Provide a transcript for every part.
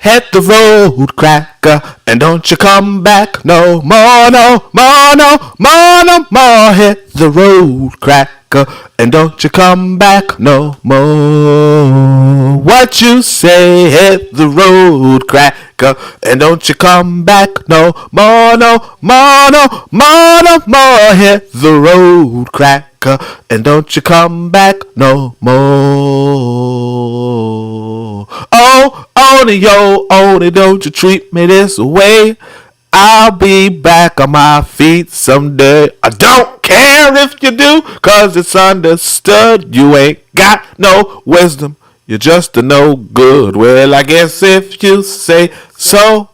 Hit the road, cracker, and don't you come back no more, no more, no more, no more. Hit the road, cracker, and don't you come back no more. What you say? Hit the road, cracker, and don't you come back no more, no more, no more, no more. Hit the road, cracker, and don't you come back no more. Oh, Oni, yo, Oni, don't you treat me this way. I'll be back on my feet someday. I don't care if you do, cause it's understood. You ain't got no wisdom. You're just a no good. Well, I guess if you say so,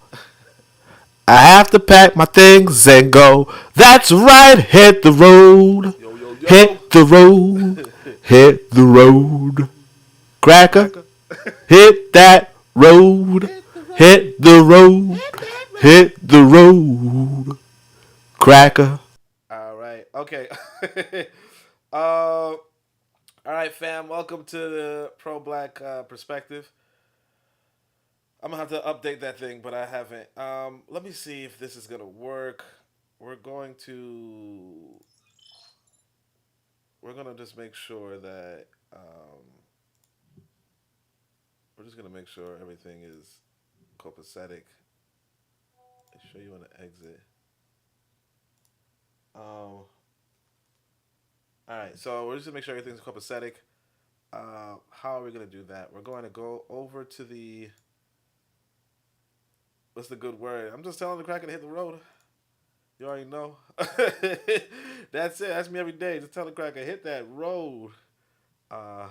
I have to pack my things and go. That's right, hit the road. Yo, yo, yo. Hit the road. Hit the road. Cracker. Cracker. Hit that road. Hit the road. Hit the road. Hit that road. Hit the road. Cracker. All right. Okay. All right, fam. Welcome to the pro black perspective. I'm gonna have to update that thing, but I haven't. Let me see if this is gonna work. We're going to. We're gonna just make sure that. We're just gonna make sure everything is copacetic. Show you on the exit. All right, so we're just gonna make sure everything's copacetic. How are we gonna do that? We're going to go over to the. What's the good word? I'm just telling the cracker to hit the road. You already know. That's it. That's me every day. Just tell the cracker hit that road. Uh,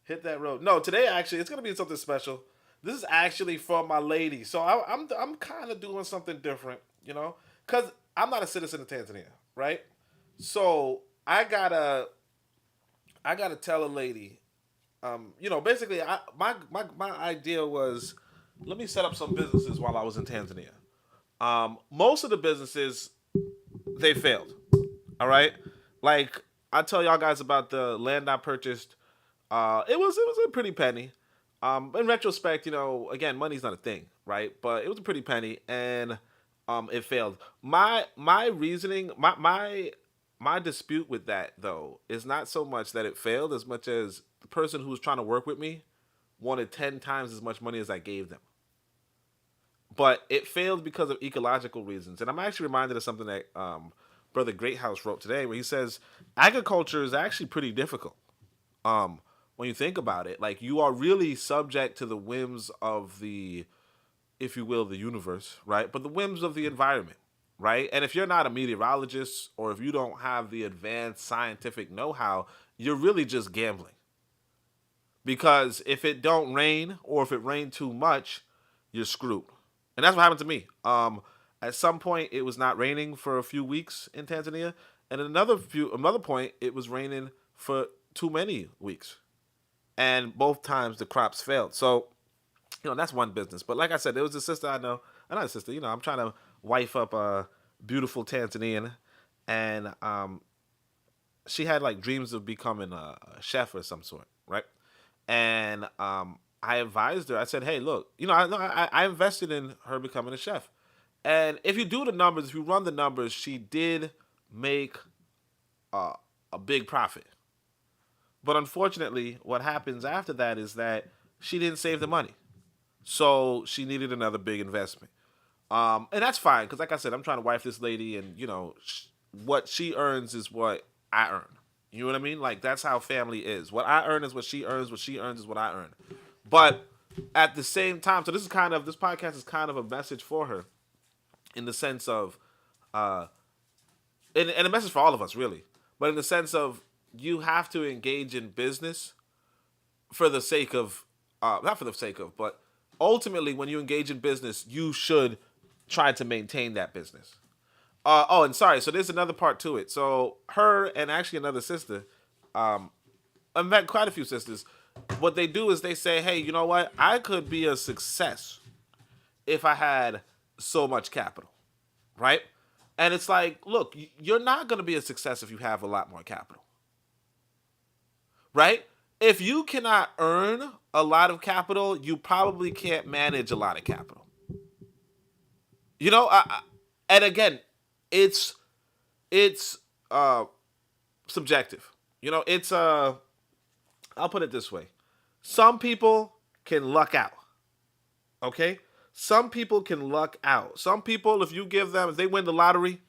hit that road. No, today actually it's gonna be something special. This is actually for my lady. So I'm kind of doing something different, because I'm not a citizen of Tanzania, right? So I gotta tell a lady, basically my idea was, let me set up some businesses while I was in Tanzania. Most of the businesses, they failed. All right, like I tell y'all guys about the land I purchased. It was a pretty penny. In retrospect, again, money's not a thing, right? But it was a pretty penny, and it failed. My reasoning, my dispute with that though is not so much that it failed as much as the person who was trying to work with me wanted 10 times as much money as I gave them. But it failed because of ecological reasons. And I'm actually reminded of something that Brother Greathouse wrote today, where he says agriculture is actually pretty difficult. When you think about it, like you are really subject to the whims of the, if you will, the universe, right? But the whims of the environment, right? And if you're not a meteorologist or if you don't have the advanced scientific know-how, you're really just gambling. Because if it don't rain or if it rained too much, you're screwed. And that's what happened to me. At some point, it was not raining for a few weeks in Tanzania, and at another point, it was raining for too many weeks, and both times the crops failed. So, that's one business. But like I said, there was a sister I know, not a sister. I'm trying to wife up a beautiful Tanzanian, and she had like dreams of becoming a chef or some sort, right? And I advised her. I said, "Hey, look, I invested in her becoming a chef, and if you do the numbers, if you run the numbers, she did make uh, a big profit. But unfortunately, what happens after that is that she didn't save the money, so she needed another big investment. And that's fine because, like I said, I'm trying to wife this lady, and what she earns is what I earn. You know what I mean? Like that's how family is. What I earn is what she earns. What she earns is what I earn. But at the same time, so this podcast is kind of a message for her, in the sense of, and a message for all of us really, but in the sense of you have to engage in business for the sake of, not for the sake of, but ultimately when you engage in business, you should try to maintain that business. And sorry, so there's another part to it. So her and actually another sister, I've met quite a few sisters. What they do is they say, hey, you know what? I could be a success if I had so much capital, right? And it's like, look, you're not going to be a success if you have a lot more capital, right? If you cannot earn a lot of capital, you probably can't manage a lot of capital. You know, and again, it's it's uh subjective. You know, it's I'll put it this way. Some people can luck out. Okay? Some people can luck out. Some people, if you give them, if they win the lottery,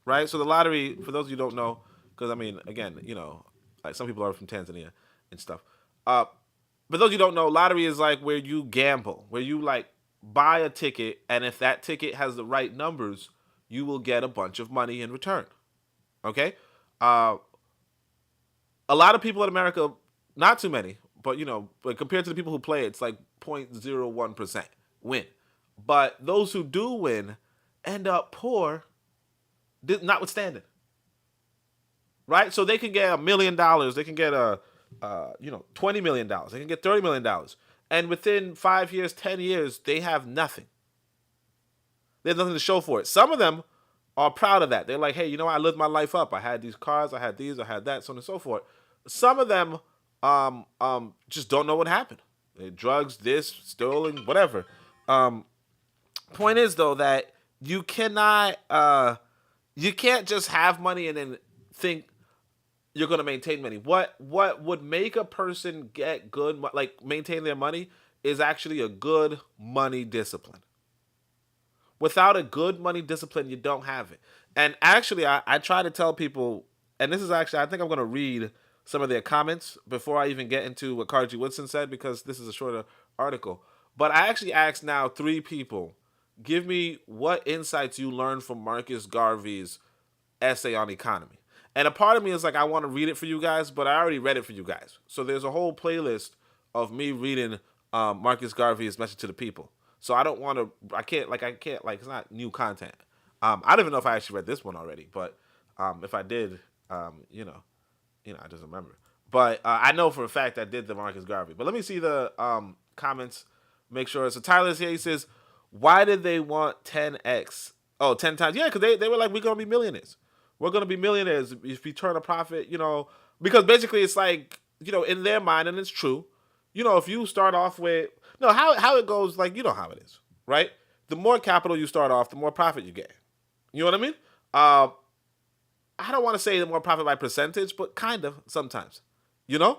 right? So the lottery, for those of you who don't know, because I mean, again, you know, like some people are from Tanzania and stuff. Uh, but those of you who don't know, lottery is like where you gamble, where you like buy a ticket, and if that ticket has the right numbers, you will get a bunch of money in return. Okay? Uh, a lot of people in America, not too many, but you know, but compared to the people who play, it's like 0.01% win. But those who do win end up poor, notwithstanding. Right? So they can get $1 million, they can get $20 million, they can get $30 million, and within 5 years, 10 years, they have nothing. They have nothing to show for it. Some of them are proud of that. They're like, hey, you know, I lived my life up. I had these cars, I had these, I had that, so on and so forth. Some of them just don't know what happened. Drugs, this, stolen, whatever. Point is though that you cannot, you can't just have money and then think you're going to maintain money. What would make a person get good, like maintain their money, is actually a good money discipline. Without a good money discipline, you don't have it. And actually, I try to tell people, and this is actually, I think I'm going to read some of their comments before I even get into what Carter G. Woodson said, because this is a shorter article. But I actually asked now 3 people, give me what insights you learned from Marcus Garvey's essay on economy. And a part of me is like, I want to read it for you guys, but I already read it for you guys. So there's a whole playlist of me reading Marcus Garvey's message to the people. So I don't want to, I can't, it's not new content. I don't even know if I actually read this one already, but if I did, I just remember. But I know for a fact I did the Marcus Garvey. But let me see the comments, make sure. So Tyler's here, he says, why did they want 10x? Oh, 10 times. Yeah, because they were like, we're going to be millionaires. We're going to be millionaires if we turn a profit, you know. Because basically it's like, you know, in their mind, and it's true, you know, if you start off with, no, how it goes, like, you know how it is, right? The more capital you start off, the more profit you get. You know what I mean? I don't want to say the more profit by percentage, but kind of sometimes, you know?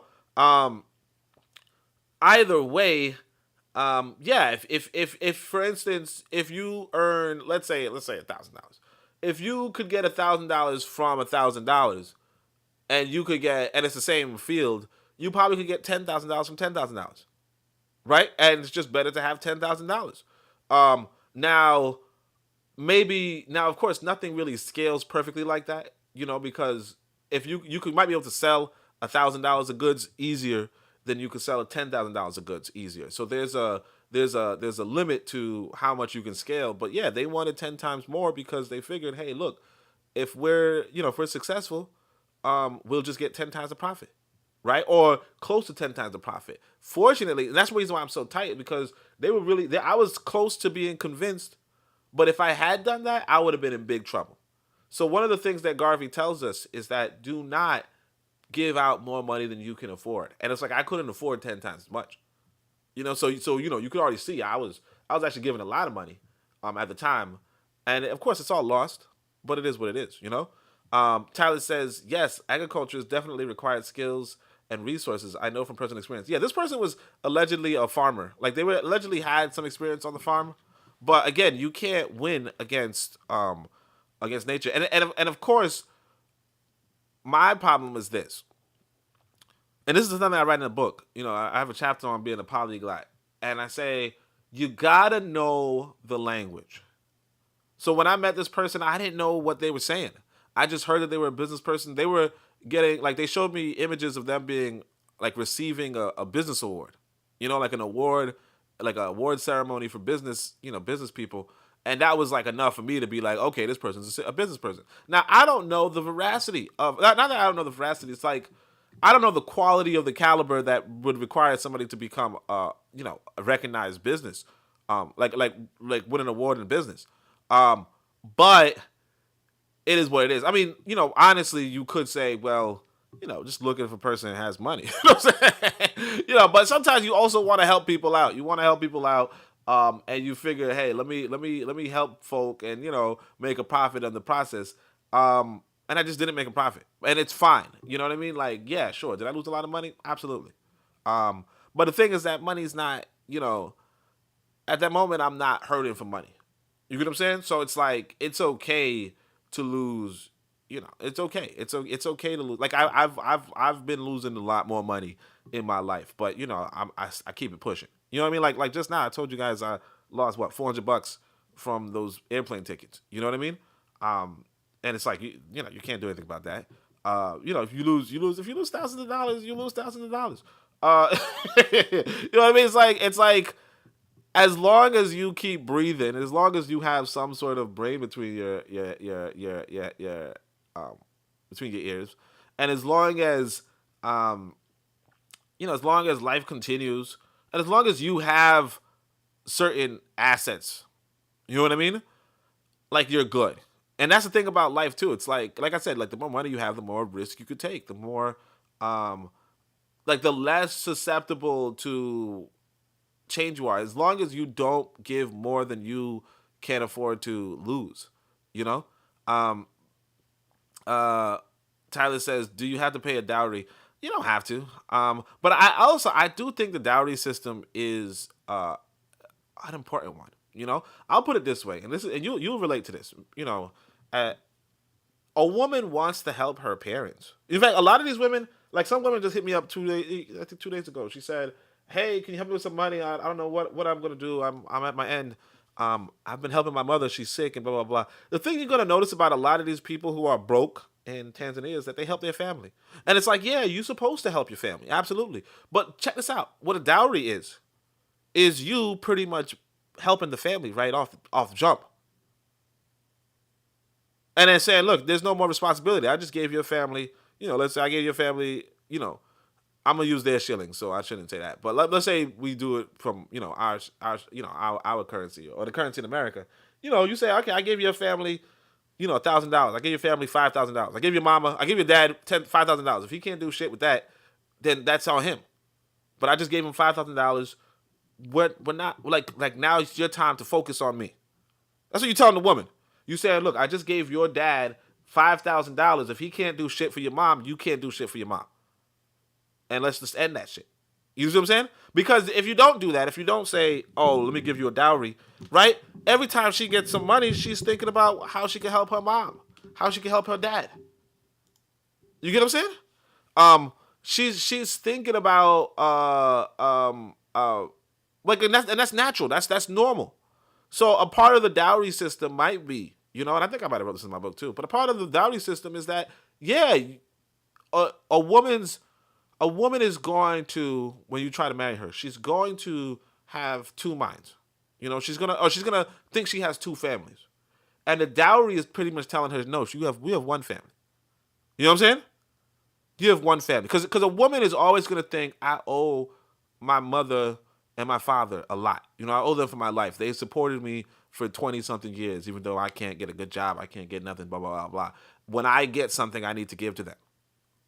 Either way, yeah, if for instance, if you earn, let's say $1,000, if you could get $1,000 from $1,000, and you could get, and it's the same field, you probably could get $10,000 from $10,000, right? And it's just better to have $10,000. Now, maybe now, of course, nothing really scales perfectly like that, you know, because if you might be able to sell $1,000 of goods easier than you could sell $10,000 of goods easier. So there's a limit to how much you can scale. But yeah, they wanted 10 times more because they figured, hey, look, if we're successful, we'll just get 10 times the profit, right? Or close to 10 times the profit. Fortunately, and that's the reason why I'm so tight, because I was close to being convinced, but if I had done that, I would have been in big trouble. So one of the things that Garvey tells us is that do not give out more money than you can afford. And it's like, I couldn't afford 10 times as much. You know, so you know, you could already see I was actually giving a lot of money at the time. And of course it's all lost, but it is what it is, you know? Tyler says, yes, agriculture has definitely required skills and resources. I know from personal experience. Yeah, this person was allegedly a farmer. Like, they were allegedly had some experience on the farm. But again, you can't win against nature. And of course, my problem is this. And this is something I write in a book. You know, I have a chapter on being a polyglot. And I say, you gotta know the language. So when I met this person, I didn't know what they were saying. I just heard that they were a business person. They were getting, like, they showed me images of them being, like, receiving a business award. You know, like an award, like an award ceremony for business, you know, business people. And that was, like, enough for me to be like, okay, this person's a business person. Now, I don't know the veracity of, not that I don't know the veracity, it's like, I don't know the quality of the caliber that would require somebody to become, a recognized business, like win an award in business. But it is what it is. I mean, you know, honestly, you could say, well, just looking for a person that has money. You know what I'm saying? But sometimes you also want to help people out. You want to help people out, and you figure, hey, let me help folk, and make a profit in the process. And I just didn't make a profit, and it's fine. You know what I mean? Like, yeah, sure. Did I lose a lot of money? Absolutely. But the thing is that money's not, at that moment I'm not hurting for money. You get what I'm saying? So it's like it's okay to lose. It's okay. It's okay to lose. Like I've been losing a lot more money in my life, but I keep it pushing. You know what I mean? Like just now I told you guys I lost what $400 from those airplane tickets. You know what I mean? And it's like you can't do anything about that. If you lose, you lose. If you lose thousands of dollars, you lose thousands of dollars. You know what I mean? It's like as long as you keep breathing, as long as you have some sort of brain between your between your ears, and um, as long as life continues, and as long as you have certain assets, you know what I mean? Like you're good. And that's the thing about life too. It's like I said, like the more money you have, the more risk you could take. The more, like the less susceptible to change you are, as long as you don't give more than you can afford to lose. You know, um, uh, Tyler says, "Do you have to pay a dowry?" You don't have to. But I do think the dowry system is an important one. I'll put it this way, and you'll relate to this. Uh, a woman wants to help her parents. In fact, a lot of these women, like some women, just hit me up 2 days. I think 2 days ago. She said, "Hey, can you help me with some money? I don't know what I'm gonna do. I'm at my end. I've been helping my mother. She's sick and blah blah blah." The thing you're gonna notice about a lot of these people who are broke in Tanzania is that they help their family, and it's like, yeah, you're supposed to help your family, absolutely. But check this out: what a dowry is you pretty much helping the family right off jump, and then saying, "Look, there's no more responsibility. I just gave your family, let's say I gave your family, I'm gonna use their shillings, so I shouldn't say that. But let's say we do it from our currency or the currency in America. You say, okay, I gave your family, $1,000. I gave your family $5,000. I gave your mama, I gave your dad $5,000. If he can't do shit with that, then that's on him. But I just gave him $5,000. We're not like now it's your time to focus on me. That's what you're telling the woman. You say, look, I just gave your dad $5,000. If he can't do shit for your mom, you can't do shit for your mom. And let's just end that shit. You see what I'm saying? Because if you don't do that, if you don't say, oh, let me give you a dowry, right? Every time she gets some money, she's thinking about how she can help her mom, how she can help her dad. You get what I'm saying? She's thinking about like and that's natural. That's normal. So a part of the dowry system might be, and I think I might have wrote this in my book too. But a part of the dowry system is that, yeah, a woman is going to, when you try to marry her, she's going to have two minds. She's gonna think she has two families, and the dowry is pretty much telling her, no, we have one family. You know what I'm saying? You have one family, because a woman is always gonna think, I owe my mother and my father a lot. I owe them for my life. They supported me for 20 something years, even though I can't get a good job, I can't get nothing, blah blah blah blah. When I get something, I need to give to them.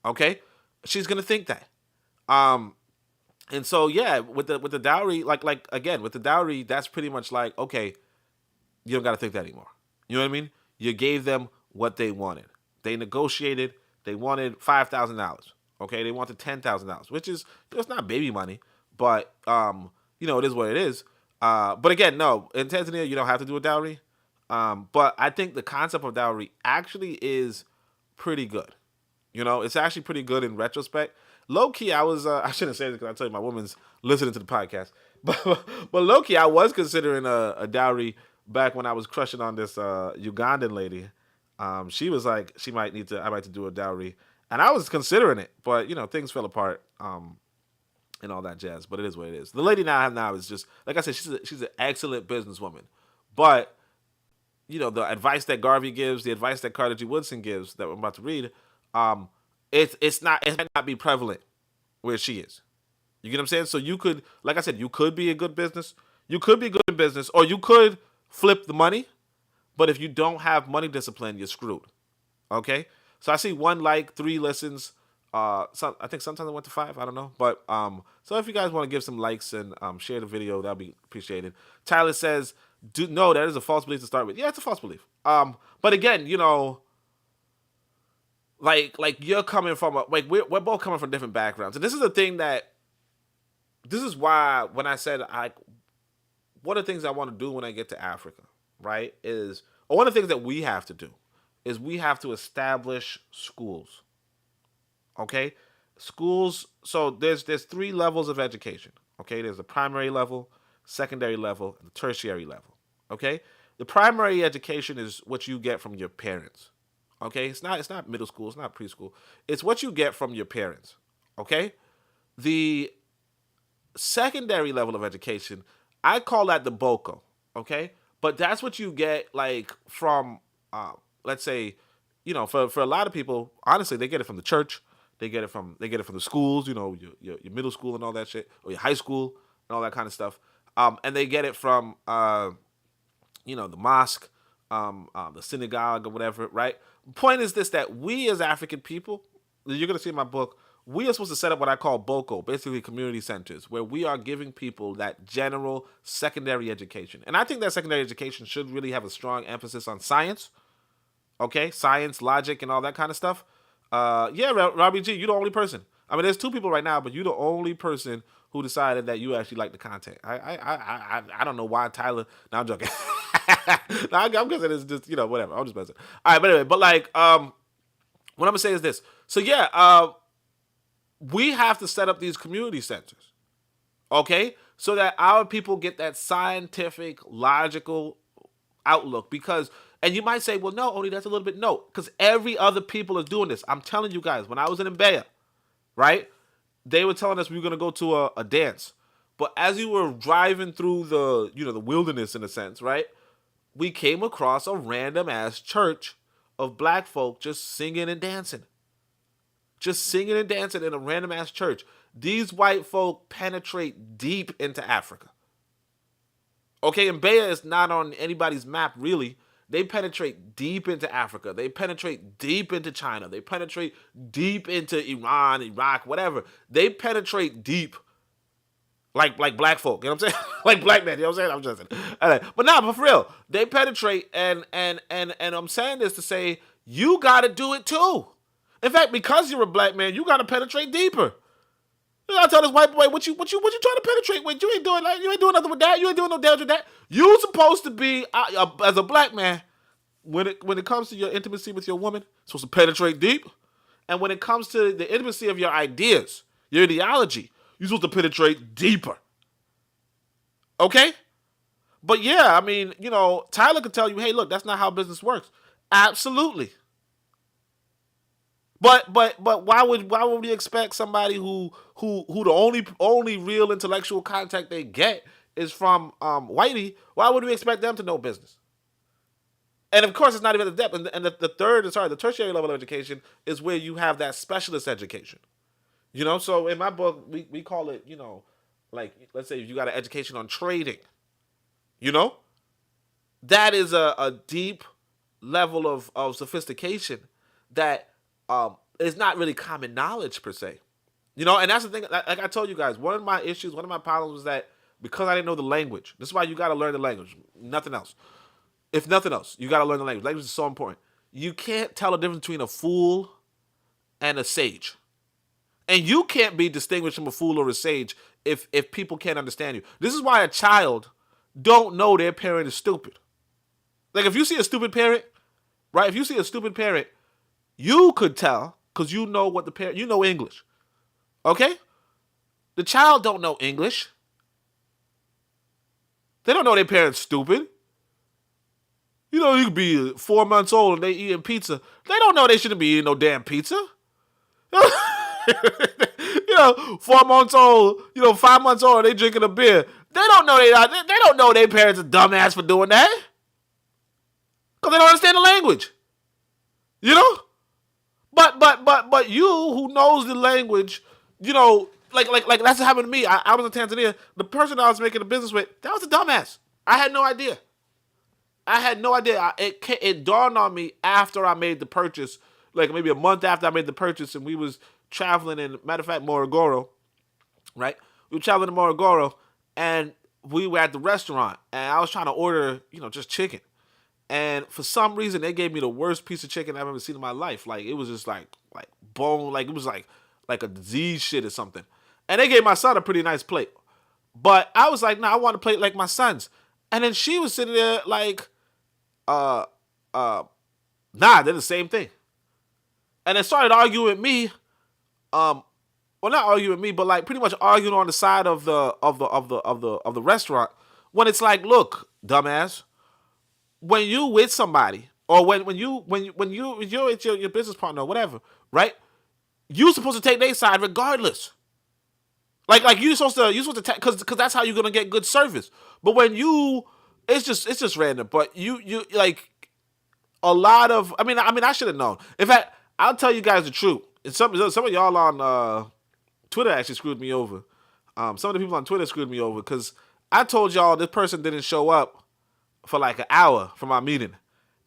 Okay, she's gonna think that. And so yeah, with the dowry, like again with the dowry, that's pretty much like, okay, you don't got to think that anymore. You know what I mean? You gave them what they wanted. They negotiated. They wanted $5,000. Okay, they wanted $10,000, which is it's not baby money, but it is what it is. But again, no, in Tanzania you don't have to do a dowry. But I think the concept of dowry actually is pretty good. It's actually pretty good in retrospect. Low key, I shouldn't say this because I tell you my woman's listening to the podcast, but low key, I was considering a dowry back when I was crushing on this Ugandan lady. She was like, I might need to do a dowry, and I was considering it, but things fell apart, and all that jazz. But it is what it is. The lady now I have now is just like I said, she's an excellent businesswoman, but the advice that Garvey gives, the advice that Carter G. Woodson gives that I'm about to read, it might not be prevalent where she is. You get what I'm saying? So you could, like I said, you could be a good business. You could be good in business, or you could flip the money. But if you don't have money discipline, you're screwed. Okay? So I see 1 like, 3 listens. I think sometimes I went to 5. I don't know, but so if you guys want to give some likes and share the video, that'd be appreciated. Tyler says, "Do no, that is a false belief to start with." Yeah, it's a false belief. But again, like you're coming from we're both coming from different backgrounds, and this is the thing this is why when I said one of the things I want to do when I get to Africa, right, is or one of the things that we have to do is we have to establish schools. Okay, schools. So there's 3 levels of education. Okay, there's the primary level, secondary level, and the tertiary level. Okay, the primary education is what you get from your parents. Okay, it's not middle school, it's not preschool. It's what you get from your parents. Okay, the secondary level of education, I call that the boko. Okay, but that's what you get like from, let's say, for a lot of people, honestly, they get it from the church. They get it from the schools, your middle school and all that shit, or your high school and all that kind of stuff. And they get it from the mosque, the synagogue or whatever, right? Point is this: that we as African people, you're gonna see in my book, we are supposed to set up what I call boko, basically community centers, where we are giving people that general secondary education. And I think that secondary education should really have a strong emphasis on science. Okay, science, logic, and all that kind of stuff. Yeah, Robbie G, you're the only person. I mean, there's 2 people right now, but you're the only person who decided that you actually like the content. I don't know why Tyler. No, I'm joking. No, I'm guessing it's just whatever. I'm just messing. All right, but anyway, but like what I'm gonna say is this. So yeah, we have to set up these community centers, okay, so that our people get that scientific, logical outlook. Because, and you might say, well, no, only that's a little bit no, because every other people is doing this. I'm telling you guys, when I was in Mbeya, right, they were telling us we were gonna go to a dance, but as you were driving through the wilderness in a sense, right, we came across a random ass church of black folk just singing and dancing. Just singing and dancing in a random ass church. These white folk penetrate deep into Africa. Okay, and Mbeya is not on anybody's map, really. They penetrate deep into Africa. They penetrate deep into China. They penetrate deep into Iran, Iraq, whatever. They penetrate deep. Like black folk, you know what I'm saying? Like black men, you know what I'm saying? I'm just saying. But for real, they penetrate, and I'm saying this to say you gotta do it too. In fact, because you're a black man, you gotta penetrate deeper. You gotta tell this white boy what you trying to penetrate with. You ain't doing nothing with that. You ain't doing no damage with that. You supposed to be as a black man, when it comes to your intimacy with your woman, supposed to penetrate deep. And when it comes to the intimacy of your ideas, your ideology, you're supposed to penetrate deeper. Okay? But yeah, I mean, Tyler could tell you, hey, look, that's not how business works. Absolutely. But why would we expect somebody who the only real intellectual contact they get is from whitey? Why would we expect them to know business? And of course, it's not even the depth. And the tertiary level of education is where you have that specialist education. So in my book, we call it, like, let's say if you got an education on trading, that is a deep level of sophistication that is not really common knowledge per se. And that's the thing, like I told you guys, one of my problems was that because I didn't know the language. This is why you got to learn the language. Nothing else. If nothing else, you got to learn the language. Language is so important. You can't tell the difference between a fool and a sage. And you can't be distinguished from a fool or a sage if people can't understand you. This is why a child don't know their parent is stupid. Like if you see a stupid parent, right? If you see a stupid parent, you could tell because you know what the parent, you know English. Okay? The child don't know English. They don't know their parent's stupid. You could be 4 months old and they eating pizza. They don't know they shouldn't be eating no damn pizza. 4 months old, 5 months old, they drinking a beer. They don't know they don't know their parents are dumbass for doing that. Because they don't understand the language. But you who knows the language, like that's what happened to me. I was in Tanzania. The person I was making a business with, that was a dumbass. I had no idea. It dawned on me after I made the purchase, like maybe a month after I made the purchase, and we was traveling in, matter of fact, Morogoro, right? We were traveling to Morogoro, and we were at the restaurant, and I was trying to order, just chicken. And for some reason, they gave me the worst piece of chicken I've ever seen in my life. Like, it was just like bone, like it was like a disease shit or something. And they gave my son a pretty nice plate. But I was like, nah, I want a plate like my son's. And then she was sitting there like, uh, uh, nah, they're the same thing. And then started arguing with me. Well, not arguing with me, but like pretty much arguing on the side of the restaurant. When it's like, look, dumbass, when you with somebody, or when you're with your business partner or whatever, right? You supposed to take their side regardless. Like you supposed to because that's how you're gonna get good service. But when you, it's just random. But you like a lot of. I should have known. In fact, I'll tell you guys the truth. And some of y'all on Twitter actually screwed me over. Some of the people on Twitter screwed me over because I told y'all this person didn't show up for like an hour from our meeting,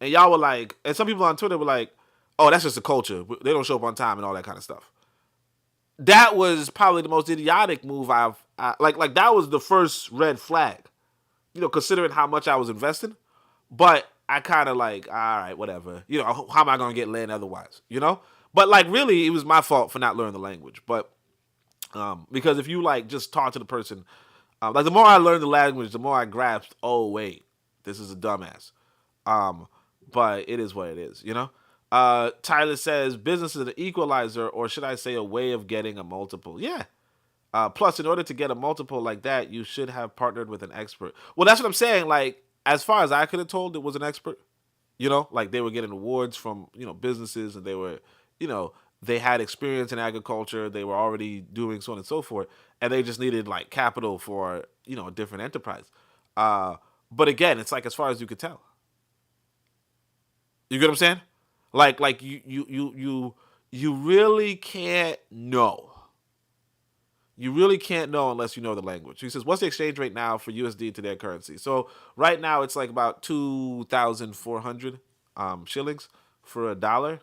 and y'all were like, and some people on Twitter were like, "Oh, that's just a culture. They don't show up on time and all that kind of stuff." That was probably the most idiotic move like that was the first red flag, considering how much I was investing. But I kind of like, all right, whatever. How am I gonna get land otherwise? But like, really, it was my fault for not learning the language. But because if you like just talk to the person, like the more I learned the language, the more I grasped. Oh wait, this is a dumbass. But it is what it is. Tyler says business is an equalizer, or should I say a way of getting a multiple? Yeah. Plus, in order to get a multiple like that, you should have partnered with an expert. Well, that's what I'm saying. Like, as far as I could have told, it was an expert. Like they were getting awards from, businesses, and they were, they had experience in agriculture. They were already doing so on and so forth. And they just needed like capital for, a different enterprise. But again, it's like as far as you could tell. You get what I'm saying? Like you really can't know. You really can't know unless you know the language. He says, what's the exchange rate now for USD to their currency? So right now it's like about 2,400 shillings for a dollar.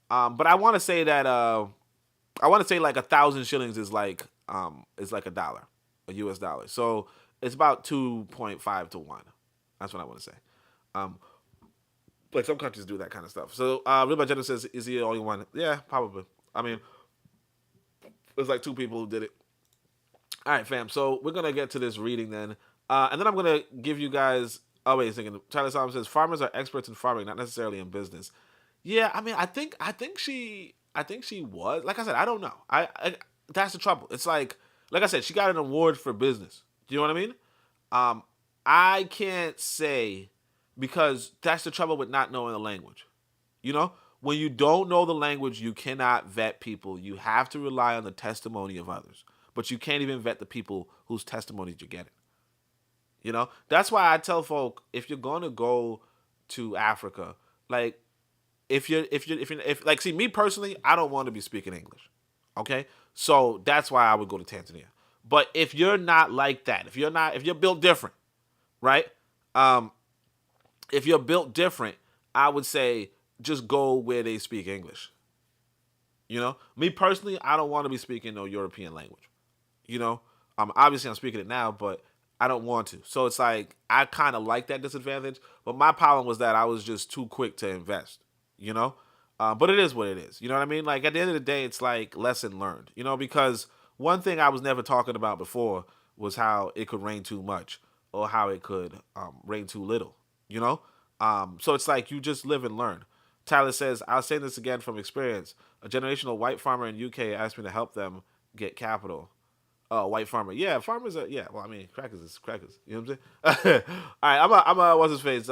But I want to say that like 1,000 shillings is like a dollar, a US dollar. So it's about 2.5 to 1. That's what I want to say. Like some countries do that kind of stuff. So Real by Jenna says, is he the only one? Yeah, probably. There's like two people who did it. All right, fam. So we're gonna get to this reading then, and then I'm gonna give you guys. Oh wait a second. Tyler Solomon says farmers are experts in farming, not necessarily in business. Yeah, I think she was. Like I said, I don't know. That's the trouble. It's like I said, she got an award for business. Do you know what I mean? I can't say because that's the trouble with not knowing the language. When you don't know the language, you cannot vet people. You have to rely on the testimony of others. But you can't even vet the people whose testimonies you're getting. That's why I tell folk, if you're gonna go to Africa, like if like, see, me personally, I don't want to be speaking English. Okay, so that's why I would go to Tanzania. But if you're not like that, if you're built different, right? If you're built different, I would say just go where they speak English. Me personally, I don't want to be speaking no European language. Obviously I'm speaking it now, but I don't want to. So it's like I kind of like that disadvantage. But my problem was that I was just too quick to invest. But it is what it is. You know what I mean? Like at the end of the day, it's like lesson learned. Because one thing I was never talking about before was how it could rain too much or how it could rain too little. So it's like you just live and learn. Tyler says, I'll say this again from experience. A generational white farmer in UK asked me to help them get capital. Oh, white farmer. Yeah, farmers are, yeah. Well, crackers is crackers. You know what I'm saying? All right, I'm a, what's his face?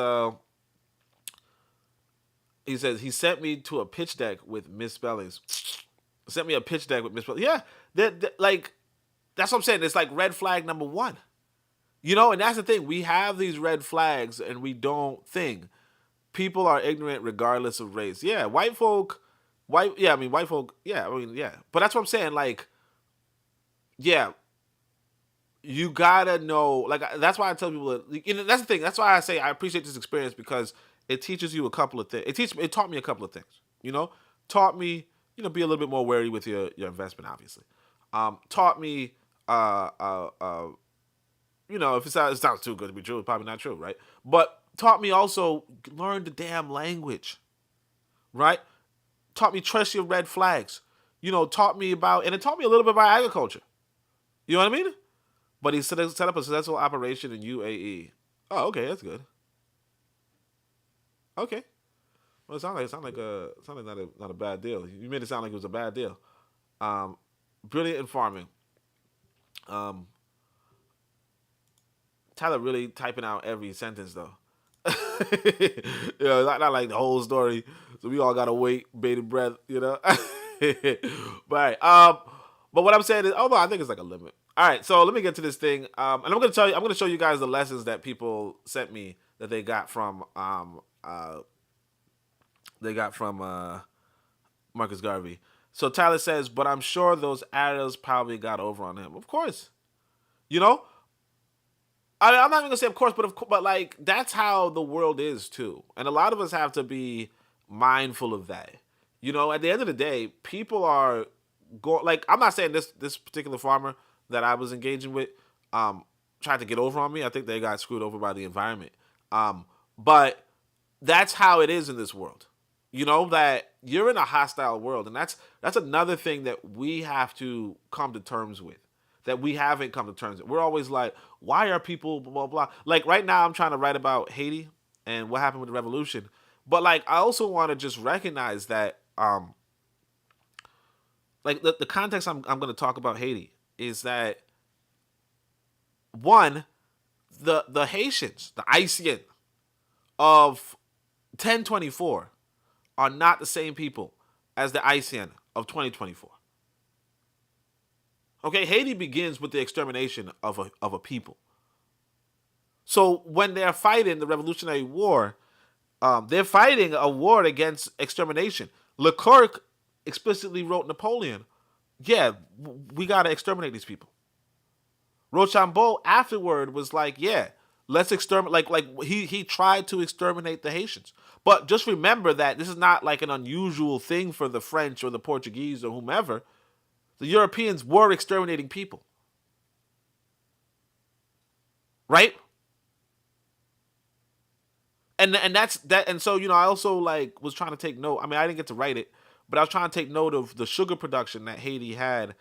He says, he sent me to a pitch deck with misspellings. Sent me a pitch deck with misspellings. Yeah, like, that's what I'm saying. It's like red flag number one. And that's the thing. We have these red flags and we don't think. People are ignorant regardless of race. Yeah, white folk, white folk, yeah. But that's what I'm saying. Like, yeah, you gotta know. Like, that's why I tell people. That's the thing. That's why I say I appreciate this experience because it teaches you a couple of things. It taught me a couple of things. Taught me be a little bit more wary with your investment, obviously. Taught me, uh, uh, uh, if it sounds too good to be true, it's probably not true, right? But taught me also learn the damn language, right? Taught me trust your red flags. Taught me about, and it taught me a little bit about agriculture. You know what I mean? But he set up a successful operation in UAE. Oh, okay, that's good. Okay. Well, it sounded not a bad deal. You made it sound like it was a bad deal. Um, Brilliant in farming. Um, Tyler really typing out every sentence though. Not like the whole story. So we all gotta wait, bated breath. But but what I'm saying is, although I think it's like a limit. All right, so let me get to this thing, and I'm gonna show you guys the lessons that people sent me that they got from Marcus Garvey. So Tyler says, but I'm sure those Arabs probably got over on him. Of course, you know. I'm not even gonna say of course, but like that's how the world is too, and a lot of us have to be mindful of that. At the end of the day, people are going. Like I'm not saying this particular farmer that I was engaging with tried to get over on me. I think they got screwed over by the environment. But that's how it is in this world. That you're in a hostile world, and that's another thing that we have to come to terms with. That we haven't come to terms with. We're always like, why are people blah blah blah? Like right now, I'm trying to write about Haiti and what happened with the revolution, but like I also want to just recognize that, like the context I'm going to talk about Haiti is that one, the Haitians, the Haitian of 1024 are not the same people as the Haitian of 2024. Okay, Haiti begins with the extermination of a people. So when they're fighting the Revolutionary War, they're fighting a war against extermination. Leclerc explicitly wrote Napoleon, yeah, we got to exterminate these people. Rochambeau afterward was like, yeah, let's exterminate. Like he tried to exterminate the Haitians. But just remember that this is not like an unusual thing for the French or the Portuguese or whomever. The Europeans were exterminating people. Right? And that's that, and so I also like was trying to take note. I mean, I didn't get to write it, but I was trying to take note of the sugar production that Haiti had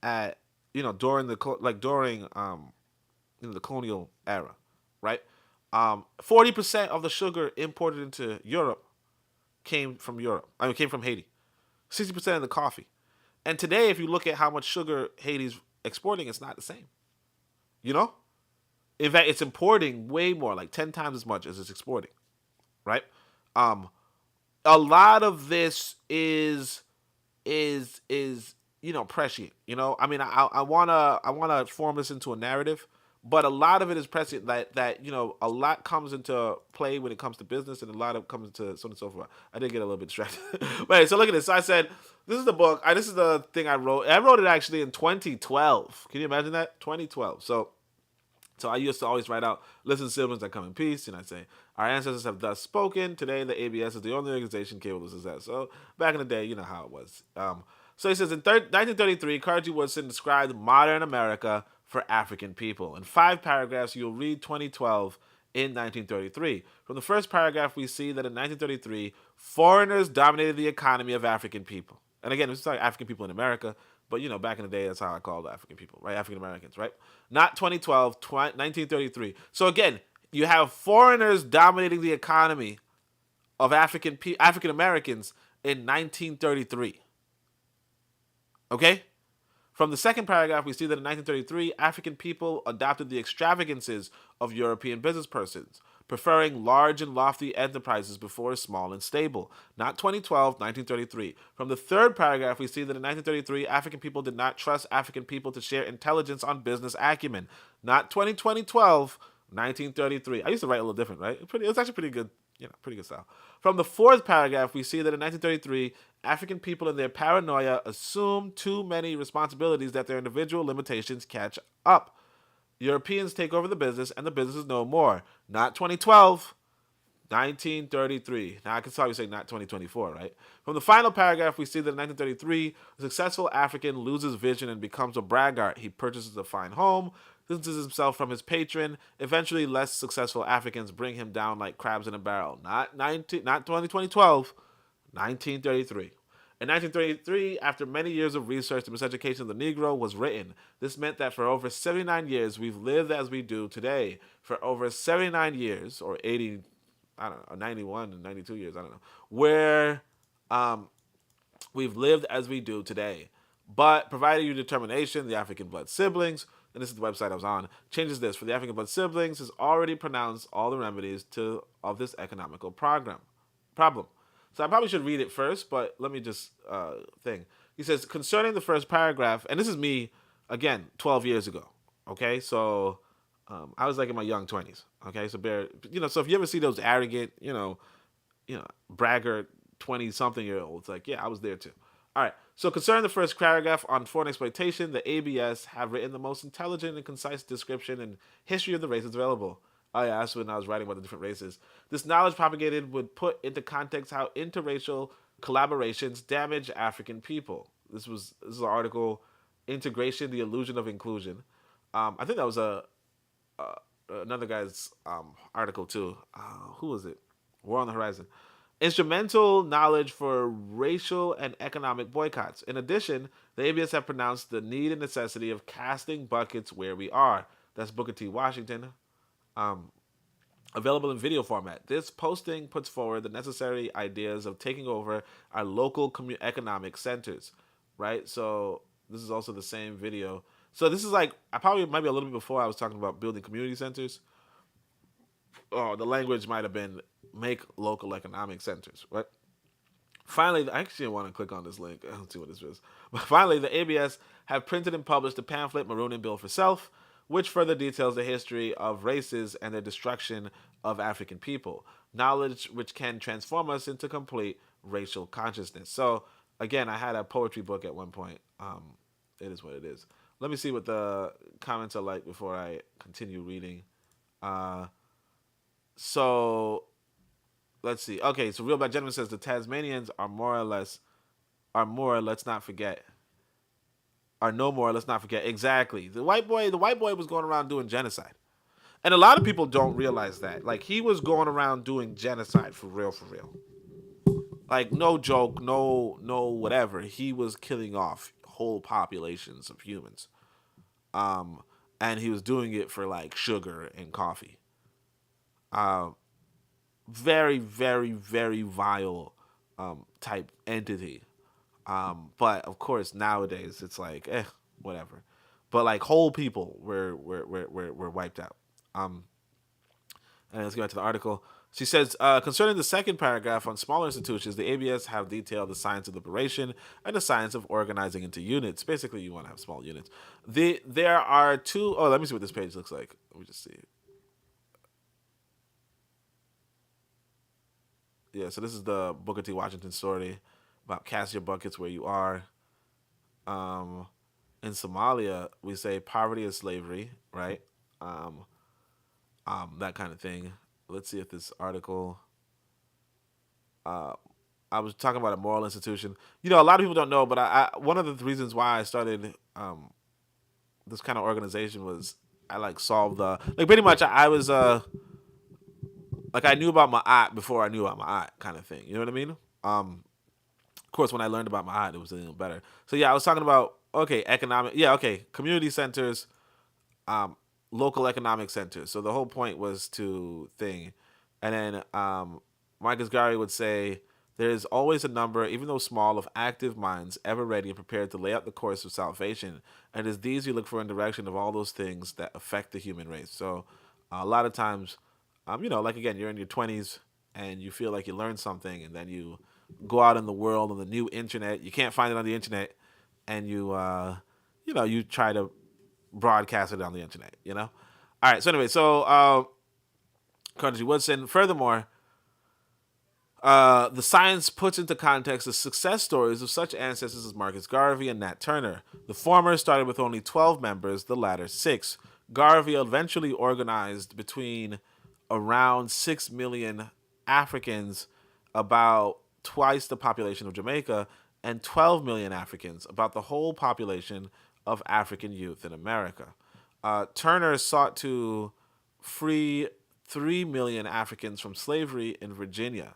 at during the colonial era, right? 40% of the sugar imported into Europe came from Europe. I mean, came from Haiti. 60% of the coffee. And today, if you look at how much sugar Haiti's exporting, it's not the same. You know? In fact, it's importing way more, like 10 times as much as it's exporting. Right? A lot of this is prescient. I mean, I wanna form this into a narrative, but a lot of it is prescient that a lot comes into play when it comes to business, and a lot of it comes into so on and so forth. I did get a little bit distracted. But so look at this. So I said, this is the book. This is the thing I wrote. I wrote it actually in 2012. Can you imagine that? 2012. So I used to always write out, listen, siblings, I come in peace. And I say, our ancestors have thus spoken. Today, the ABS is the only organization capable of success. So back in the day, you know how it was. So he says, in 1933, Carnegie Woodson described modern America for African people. In 5 paragraphs, you'll read 2012 in 1933. From the first paragraph, we see that in 1933, foreigners dominated the economy of African people. And again, this is like African people in America. But, back in the day, that's how I called African people, right? African Americans, right? Not 2012, 1933. So again, you have foreigners dominating the economy of African Americans in 1933. Okay? From the second paragraph, we see that in 1933, African people adopted the extravagances of European business persons, preferring large and lofty enterprises before small and stable. Not 2012, 1933. From the third paragraph, we see that in 1933, African people did not trust African people to share intelligence on business acumen. Not 2012, 1933. I used to write a little different, right? It was actually pretty good, pretty good style. From the fourth paragraph, we see that in 1933, African people in their paranoia assume too many responsibilities that their individual limitations catch up. Europeans take over the business, and the business is no more. Not 2012, 1933. Now I can probably say not 2024, right? From the final paragraph, we see that in 1933, a successful African loses vision and becomes a braggart. He purchases a fine home, distances himself from his patron. Eventually, less successful Africans bring him down like crabs in a barrel. Not 2012, 1933. In 1933, after many years of research, the miseducation of the Negro was written. This meant that for over 79 years, we've lived as we do today. For over 79 years, or 80, I don't know, 91 and 92 years, I don't know, where we've lived as we do today. But provided your determination, the African blood siblings, and this is the website I was on, changes this. For the African blood siblings has already pronounced all the remedies of this economical problem. So I probably should read it first, but let me just thing. He says, concerning the first paragraph, and this is me, again, 12 years ago. Okay, so I was like in my young 20s. Okay, so so if you ever see those arrogant, braggart 20-something-year-olds, like, yeah, I was there too. All right, so concerning the first paragraph on foreign exploitation, the ABS have written the most intelligent and concise description and history of the races available. Oh yeah, that's when I was writing about the different races. This knowledge propagated would put into context how interracial collaborations damage African people. This is an article, Integration: The Illusion of Inclusion. I think that was another guy's article too. Who was it? War on the Horizon. Instrumental knowledge for racial and economic boycotts. In addition, the ABS have pronounced the need and necessity of casting buckets where we are. That's Booker T. Washington. Available in video format. This posting puts forward the necessary ideas of taking over our local economic centers, right? So this is also the same video. So this is like, I probably might be a little bit before I was talking about building community centers. Oh, the language might have been make local economic centers, right? Finally, I actually want to click on this link. Let's see what this is. But finally, the ABS have printed and published the pamphlet Maroon and Bill for Self, which further details the history of races and the destruction of African people. Knowledge which can transform us into complete racial consciousness. So, again, I had a poetry book at one point. It is what it is. Let me see what the comments are like before I continue reading. So, let's see. Okay, so Real Black Gentleman says the Tasmanians are let's not forget. Are no more, let's not forget. Exactly. The white boy was going around doing genocide. And a lot of people don't realize that. Like, he was going around doing genocide for real, for real. Like, no joke, no whatever. He was killing off whole populations of humans. And he was doing it for, like, sugar and coffee. Very, very, very vile type entity. But of course nowadays it's like whatever. But like whole people were wiped out. And let's get back to the article. She says, concerning the second paragraph on smaller institutions, the ABS have detailed the science of liberation and the science of organizing into units. Basically, you want to have small units. There are two. Oh, let me see what this page looks like. Let me just see. Yeah, so this is the Booker T. Washington story about cast your buckets where you are. In Somalia, we say poverty is slavery, right? That kind of thing. Let's see if this article. I was talking about a moral institution. A lot of people don't know, but I one of the reasons why I started this kind of organization was I like solved the pretty much I was I knew about my aunt before I knew about my aunt kind of thing. You know what I mean? Of course, when I learned about my aunt, it was a little better. So yeah, I was talking about community centers, local economic centers. So the whole point was to thing, and then Marcus Garvey would say there is always a number, even though small, of active minds ever ready and prepared to lay out the course of salvation, and it is these you look for in direction of all those things that affect the human race. So a lot of times, again, you're in your 20s and you feel like you learned something, and then you go out in the world on the new internet. You can't find it on the internet, and you try to broadcast it on the internet. All right. So anyway, Carnegie Woodson. Furthermore, the science puts into context the success stories of such ancestors as Marcus Garvey and Nat Turner. The former started with only 12 members, the latter 6. Garvey eventually organized between around 6 million Africans, about twice the population of Jamaica, and 12 million Africans, about the whole population of African youth in America. Turner sought to free 3 million Africans from slavery in Virginia.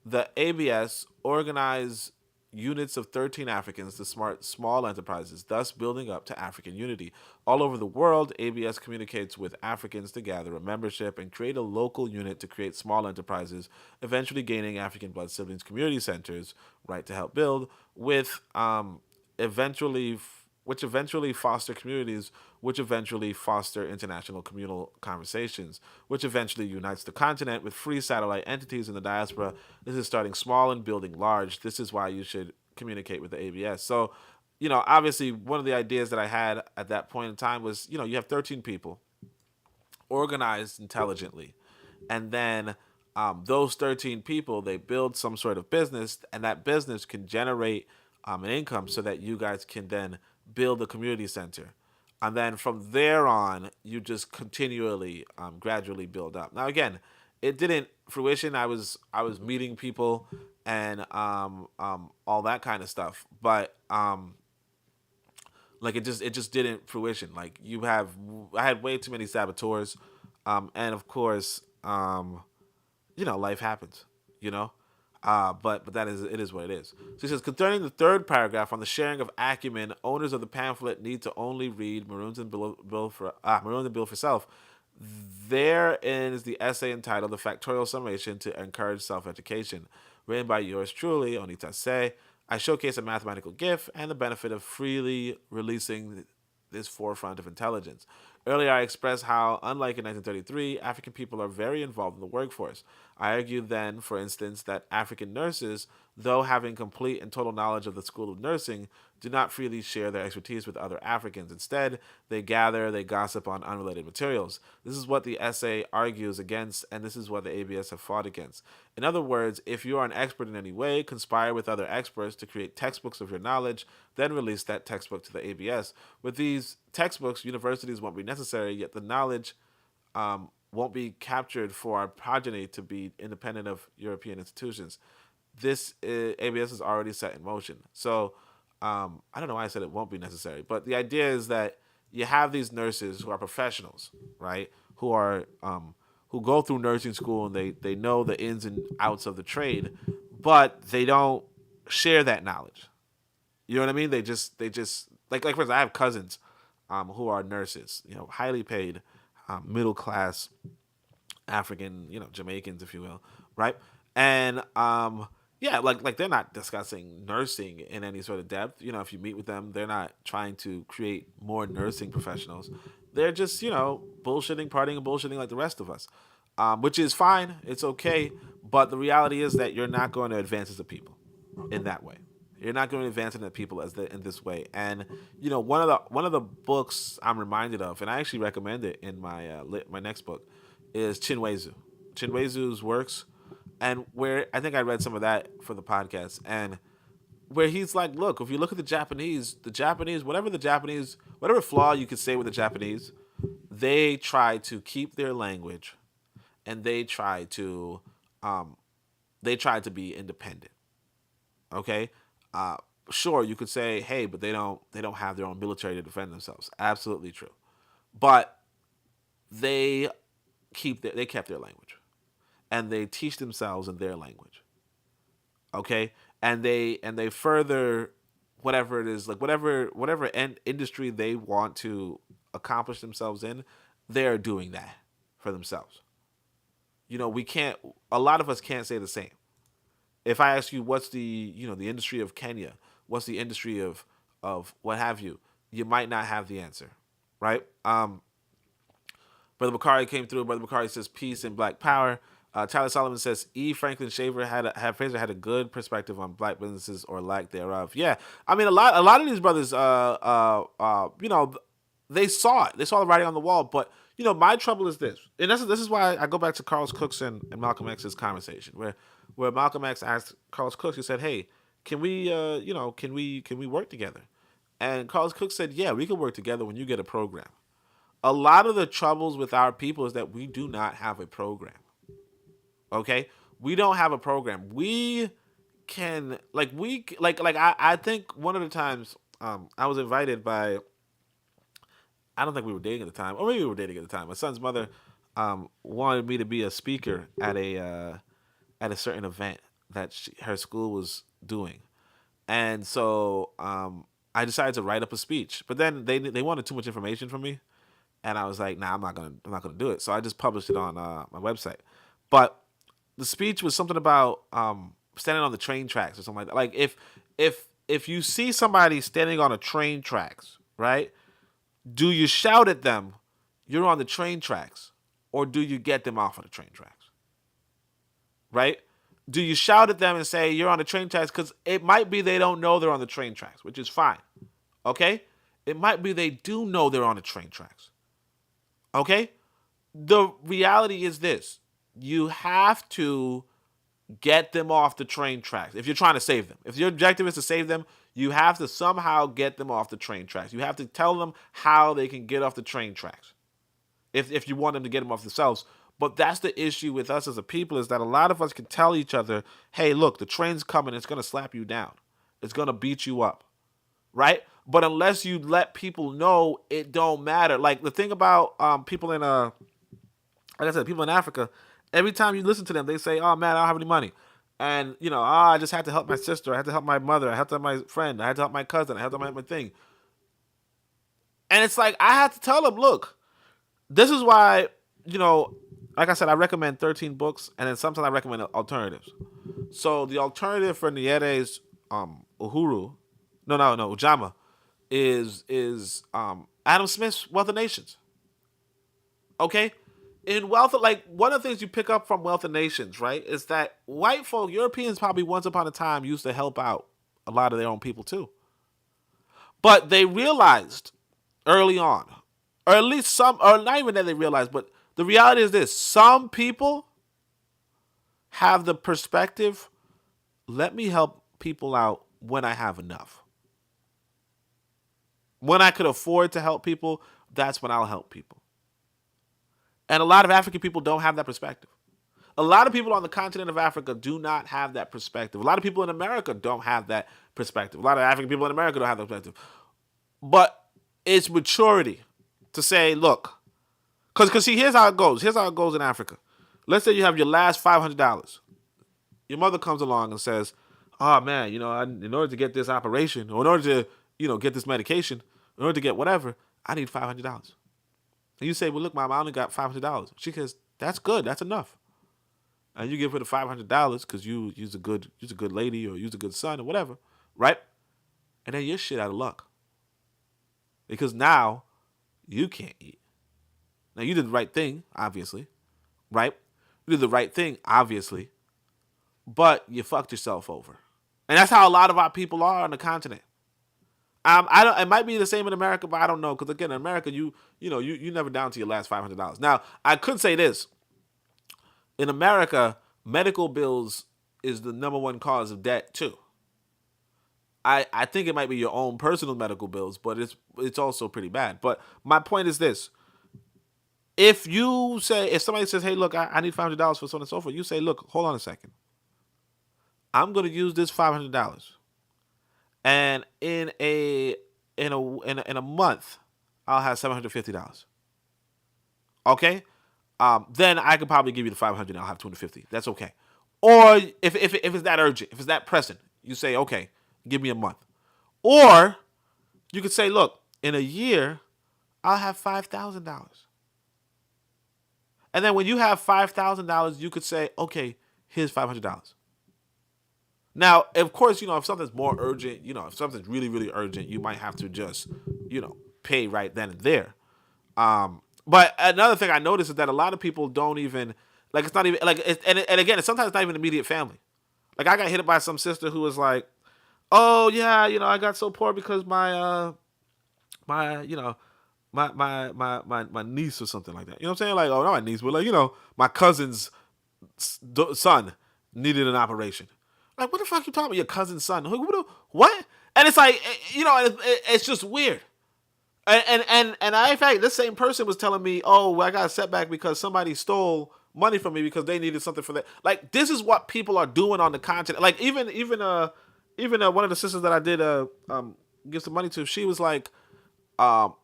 The ABS organized units of 13 Africans to smart small enterprises, thus building up to African unity. All over the world, ABS communicates with Africans to gather a membership and create a local unit to create small enterprises, eventually gaining African blood siblings community centers, right to help build, with eventually which eventually foster communities, which eventually foster international communal conversations, which eventually unites the continent with free satellite entities in the diaspora. This is starting small and building large. This is why you should communicate with the ABS. So, obviously, one of the ideas that I had at that point in time was, you have 13 people organized intelligently, and then those 13 people, they build some sort of business, and that business can generate an income so that you guys can then build a community center. And then from there on, you just continually, gradually build up. Now, again, it didn't fruition. I was meeting people and all that kind of stuff, but like it just didn't fruition. Like I had way too many saboteurs, and of course, life happens, you know. But it is what it is. So he says, concerning the third paragraph on the sharing of acumen, owners of the pamphlet need to only read Maroon's and Bill for Self. Therein is the essay entitled "The Factorial Summation to Encourage Self-Education," written by yours truly, Onitaset. I showcase a mathematical gift and the benefit of freely releasing this forefront of intelligence. Earlier, I expressed how, unlike in 1933, African people are very involved in the workforce. I argued then, for instance, that African nurses, though having complete and total knowledge of the school of nursing, do not freely share their expertise with other Africans. Instead, they gossip on unrelated materials. This is what the essay argues against, and this is what the ABS have fought against. In other words, if you are an expert in any way, conspire with other experts to create textbooks of your knowledge, then release that textbook to the ABS. With these textbooks, universities won't be necessary, yet the knowledge won't be captured for our progeny to be independent of European institutions. This ABS is already set in motion. So I don't know why I said it won't be necessary, but the idea is that you have these nurses who are professionals, right? Who go through nursing school and they know the ins and outs of the trade, but they don't share that knowledge. You know what I mean? They just like for instance, I have cousins who are nurses, highly paid, middle class African, Jamaicans, if you will, right? And yeah, like they're not discussing nursing in any sort of depth. If you meet with them, they're not trying to create more nursing professionals. They're just, bullshitting, partying, and bullshitting like the rest of us, which is fine. It's okay. But the reality is that you're not going to advance as a people in that way. You're not going to advance in the people in this way. And one of the books I'm reminded of, and I actually recommend it in my next book, is Chinwezu. Chinwezu's works, and where I think I read some of that for the podcast, and where he's like, look, if you look at the Japanese, whatever flaw you could say with the Japanese, they try to keep their language, and they try to be independent. Okay, sure, you could say, hey, but they don't have their own military to defend themselves. Absolutely true, but they kept their language, and they teach themselves in their language. Okay, and they further whatever it is, like whatever industry they want to accomplish themselves in, they're doing that for themselves. We can't. A lot of us can't say the same. If I ask you what's the industry of Kenya, what's the industry of what have you, you might not have the answer, right? Brother Bakari came through. Brother Bakari says peace and black power. Tyler Solomon says E. Franklin Shaver Fraser had a good perspective on black businesses or lack thereof. Yeah, I mean a lot of these brothers, they saw it. They saw the writing on the wall. But my trouble is this, and this is why I go back to Carlos Cookson and Malcolm X's conversation, where Malcolm X asked Carlos Cook, he said, "Hey, can we work together?" And Carlos Cook said, "Yeah, we can work together when you get a program." A lot of the troubles with our people is that we do not have a program. Okay? We don't have a program. We can I think one of the times I was invited by, I don't think we were dating at the time, or maybe we were dating at the time. My son's mother wanted me to be a speaker at a certain event that her school was doing, and so I decided to write up a speech. But then they wanted too much information from me, and I was like, nah, I'm not gonna do it. So I just published it on my website. But the speech was something about standing on the train tracks or something like that. Like if you see somebody standing on a train tracks, right? Do you shout at them, "You're on the train tracks," or do you get them off of the train tracks? Right? Do you shout at them and say, "You're on the train tracks"? Because it might be they don't know they're on the train tracks, which is fine. Okay? It might be they do know they're on the train tracks. Okay? The reality is this: you have to get them off the train tracks if you're trying to save them. If your objective is to save them, you have to somehow get them off the train tracks. You have to tell them how they can get off the train tracks if you want them to get them off themselves. But that's the issue with us as a people, is that a lot of us can tell each other, hey, look, the train's coming. It's going to slap you down. It's going to beat you up. Right? But unless you let people know, it don't matter. Like the thing about people in like I said, people in Africa, every time you listen to them, they say, "Oh man, I don't have any money," and I just had to help my sister, I had to help my mother, I had to help my friend, I had to help my cousin, I had to help my thing. And it's like I had to tell them, look, this is why, like I said, I recommend 13 books, and then sometimes I recommend alternatives. So the alternative for Nyere's Uhuru, no, Ujama, is Adam Smith's Wealth of Nations. Okay? In Wealth, like one of the things you pick up from Wealth of Nations, right, is that white folk, Europeans probably once upon a time used to help out a lot of their own people too. But they realized early on, or at least some, or not even that they realized, but the reality is this: some people have the perspective, let me help people out when I have enough. When I could afford to help people, that's when I'll help people. And a lot of African people don't have that perspective. A lot of people on the continent of Africa do not have that perspective. A lot of people in America don't have that perspective. A lot of African people in America don't have that perspective. But it's maturity to say, look, because see, here's how it goes. Here's how it goes in Africa. Let's say you have your last $500. Your mother comes along and says, "Oh man, in order to get this operation, or in order to, get this medication, in order to get whatever, I need $500." And you say, "Well, look, Mom, I only got $500." She says, "That's good. That's enough." And you give her the $500 because you're a good lady, or you're a good son, or whatever, right? And then you're shit out of luck because now you can't eat. Now you did the right thing, obviously, right? You did the right thing, obviously, but you fucked yourself over, and that's how a lot of our people are on the continent. I don't. It might be the same in America, but I don't know because again, in America, you never down to your last $500. Now, I could say this: in America, medical bills is the number one cause of debt too. I think it might be your own personal medical bills, but it's also pretty bad. But my point is this: if somebody says, "Hey, look, I need $500 for so on and so forth," you say, "Look, hold on a second. I'm going to use this $500. And in a month, I'll have $750. Okay, then I could probably give you the 500. I'll have 250. That's okay. Or if it's that urgent, if it's that pressing, you say, okay, give me a month. Or you could say, look, in a year, I'll have $5,000. And then when you have $5,000, you could say, okay, here's $500. Now, of course, if something's more urgent, if something's really, really urgent, you might have to just, pay right then and there. But another thing I noticed is that a lot of people don't even, like, it's not even, like, and again, it's sometimes not even immediate family. Like, I got hit by some sister who was like, "Oh, yeah, I got so poor because my niece or something like that." You know what I'm saying? Like, oh, not my niece, but like, my cousin's son needed an operation. Like, what the fuck you talking about? Your cousin's son? What? And it's like, it's just weird. And I, in fact, this same person was telling me, "Oh, well, I got a setback because somebody stole money from me because they needed something for that. Like, this is what people are doing on the continent. Like, even one of the sisters that I did give some money to, she was like,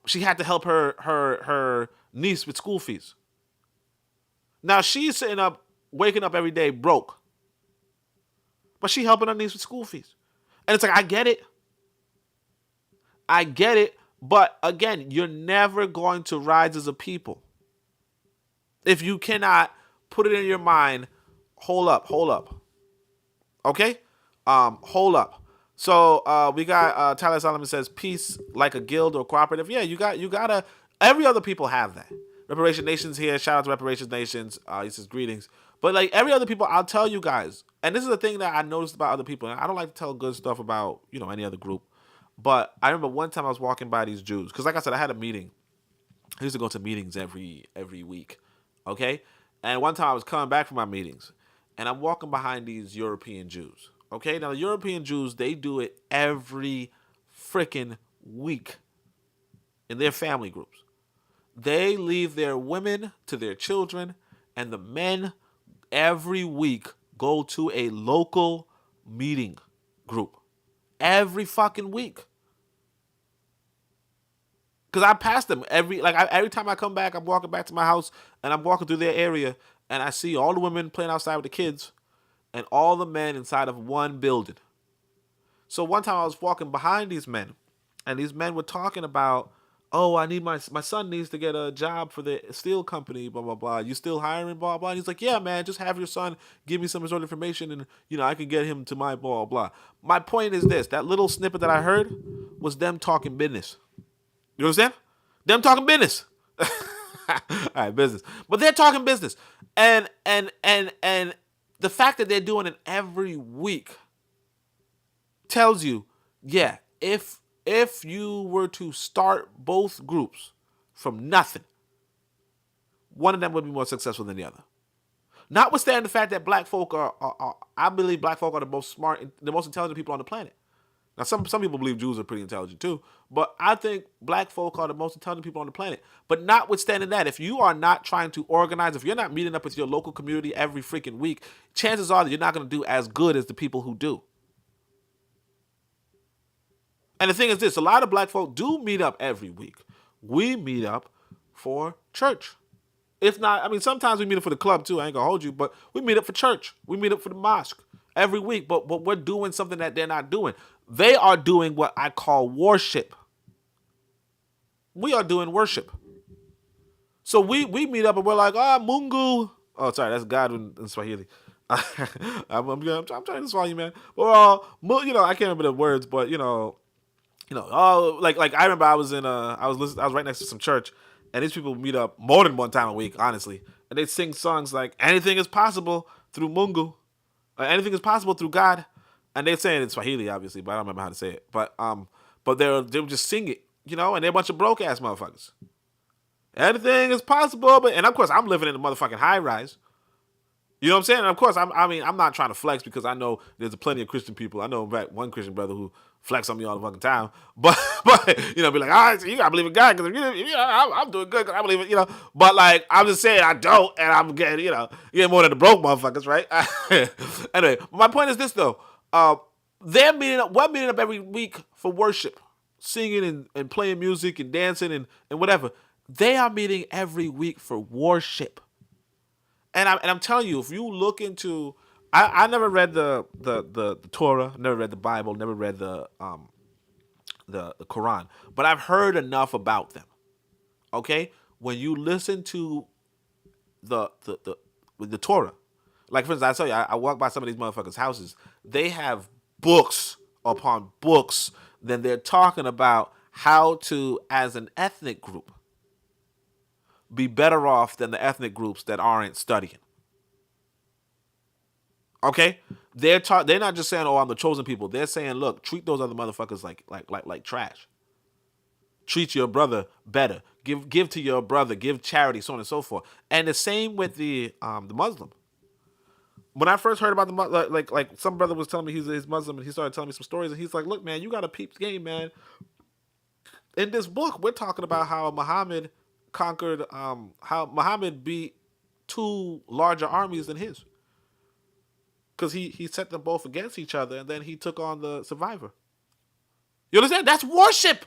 she had to help her niece with school fees. Now she's sitting up, waking up every day broke, but she helping her niece with school fees, and it's like, I get it, but again, you're never going to rise as a people if you cannot put it in your mind. Hold up, okay, hold up. So we got Tyler Solomon says peace like a guild or cooperative. Yeah, you gotta. Every other people have that. Reparation Nations here. Shout out to Reparations Nations. He says greetings. But like every other people, I'll tell you guys, and this is the thing that I noticed about other people. And I don't like to tell good stuff about any other group. But I remember one time I was walking by these Jews because, like I said, I had a meeting. I used to go to meetings every week, okay? And one time I was coming back from my meetings, and I'm walking behind these European Jews, okay? Now, the European Jews, they do it every freaking week in their family groups. They leave their women to their children, and the men every week go to a local meeting group. Every fucking week. Because I pass them every time I come back, I'm walking back to my house and I'm walking through their area and I see all the women playing outside with the kids and all the men inside of one building. So one time I was walking behind these men and these men were talking about, oh, I need my son needs to get a job for the steel company, blah, blah, blah. You still hiring, blah, blah. And he's like, yeah, man, just have your son give me some sort of information and, I can get him to my blah, blah. My point is this. That little snippet that I heard was them talking business. You understand? Them talking business. All right, business. But they're talking business. And the fact that they're doing it every week tells you, yeah, if you were to start both groups from nothing, one of them would be more successful than the other. Notwithstanding the fact that black folk are I believe black folk are the most smart, the most intelligent people on the planet. Now, some people believe Jews are pretty intelligent too, but I think black folk are the most intelligent people on the planet. But notwithstanding that, if you are not trying to organize, if you're not meeting up with your local community every freaking week, chances are that you're not going to do as good as the people who do. And the thing is this, a lot of black folk do meet up every week. We meet up for church. If not, sometimes we meet up for the club too, I ain't going to hold you, but we meet up for church. We meet up for the mosque every week, but we're doing something that they're not doing. They are doing what I call worship. We are doing worship. So we meet up and we're like, Mungu. Oh, sorry, that's God in Swahili. I'm trying to swallow you, man. Well, I can't remember the words, but like I remember I was right next to some church, and these people meet up more than one time a week, honestly, and they sing songs like anything is possible through Mungu, anything is possible through God. And they're saying it in Swahili, obviously, but I don't remember how to say it. But they would just sing it, and they're a bunch of broke ass motherfuckers. Anything is possible, and of course I'm living in a motherfucking high rise. You know what I'm saying? And of course I'm not trying to flex because I know there's plenty of Christian people. I know in fact one Christian brother who flex on me all the fucking time. But be like, all right, so you gotta believe in God because I'm doing good because I believe it. But like I'm just saying I don't, and I'm getting getting more than the broke motherfuckers, right? Anyway, my point is this though. We're meeting up every week for worship, singing and playing music and dancing and whatever. They are meeting every week for worship. And I'm telling you, if you look into, I never read the Torah, never read the Bible, never read the Quran, but I've heard enough about them. Okay, when you listen to the Torah. Like, for instance, I tell you, I walk by some of these motherfuckers' houses. They have books upon books. Then they're talking about how to, as an ethnic group, be better off than the ethnic groups that aren't studying. Okay? They're not just saying, oh, I'm the chosen people. They're saying, look, treat those other motherfuckers like trash. Treat your brother better. Give to your brother. Give charity, so on and so forth. And the same with the Muslim. When I first heard about like some brother was telling me he's Muslim, and he started telling me some stories, and he's like, look, man, you got to peep the game, man. In this book, we're talking about how Muhammad conquered, how Muhammad beat two larger armies than his. Because he set them both against each other, and then he took on the survivor. You understand? That's worship.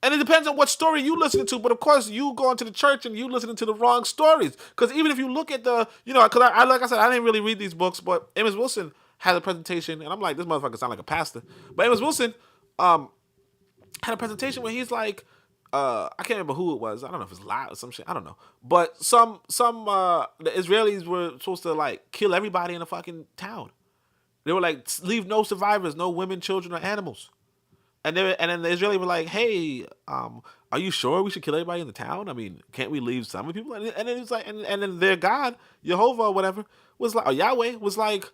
And it depends on what story you listening to, but of course you going to the church and you listening to the wrong stories. Because even if you look at the, because I like I said, I didn't really read these books, but Amos Wilson had a presentation, and I'm like, this motherfucker sound like a pastor. But Amos Wilson had a presentation where he's like, I can't remember who it was. I don't know if it's Lot or some shit. I don't know. But some the Israelis were supposed to like kill everybody in the fucking town. They were like, leave no survivors, no women, children, or animals. And then the Israelis were like, hey, are you sure we should kill everybody in the town? I mean, can't we leave some people? And then it's like, and then their God, Jehovah or whatever, was like, or Yahweh was like,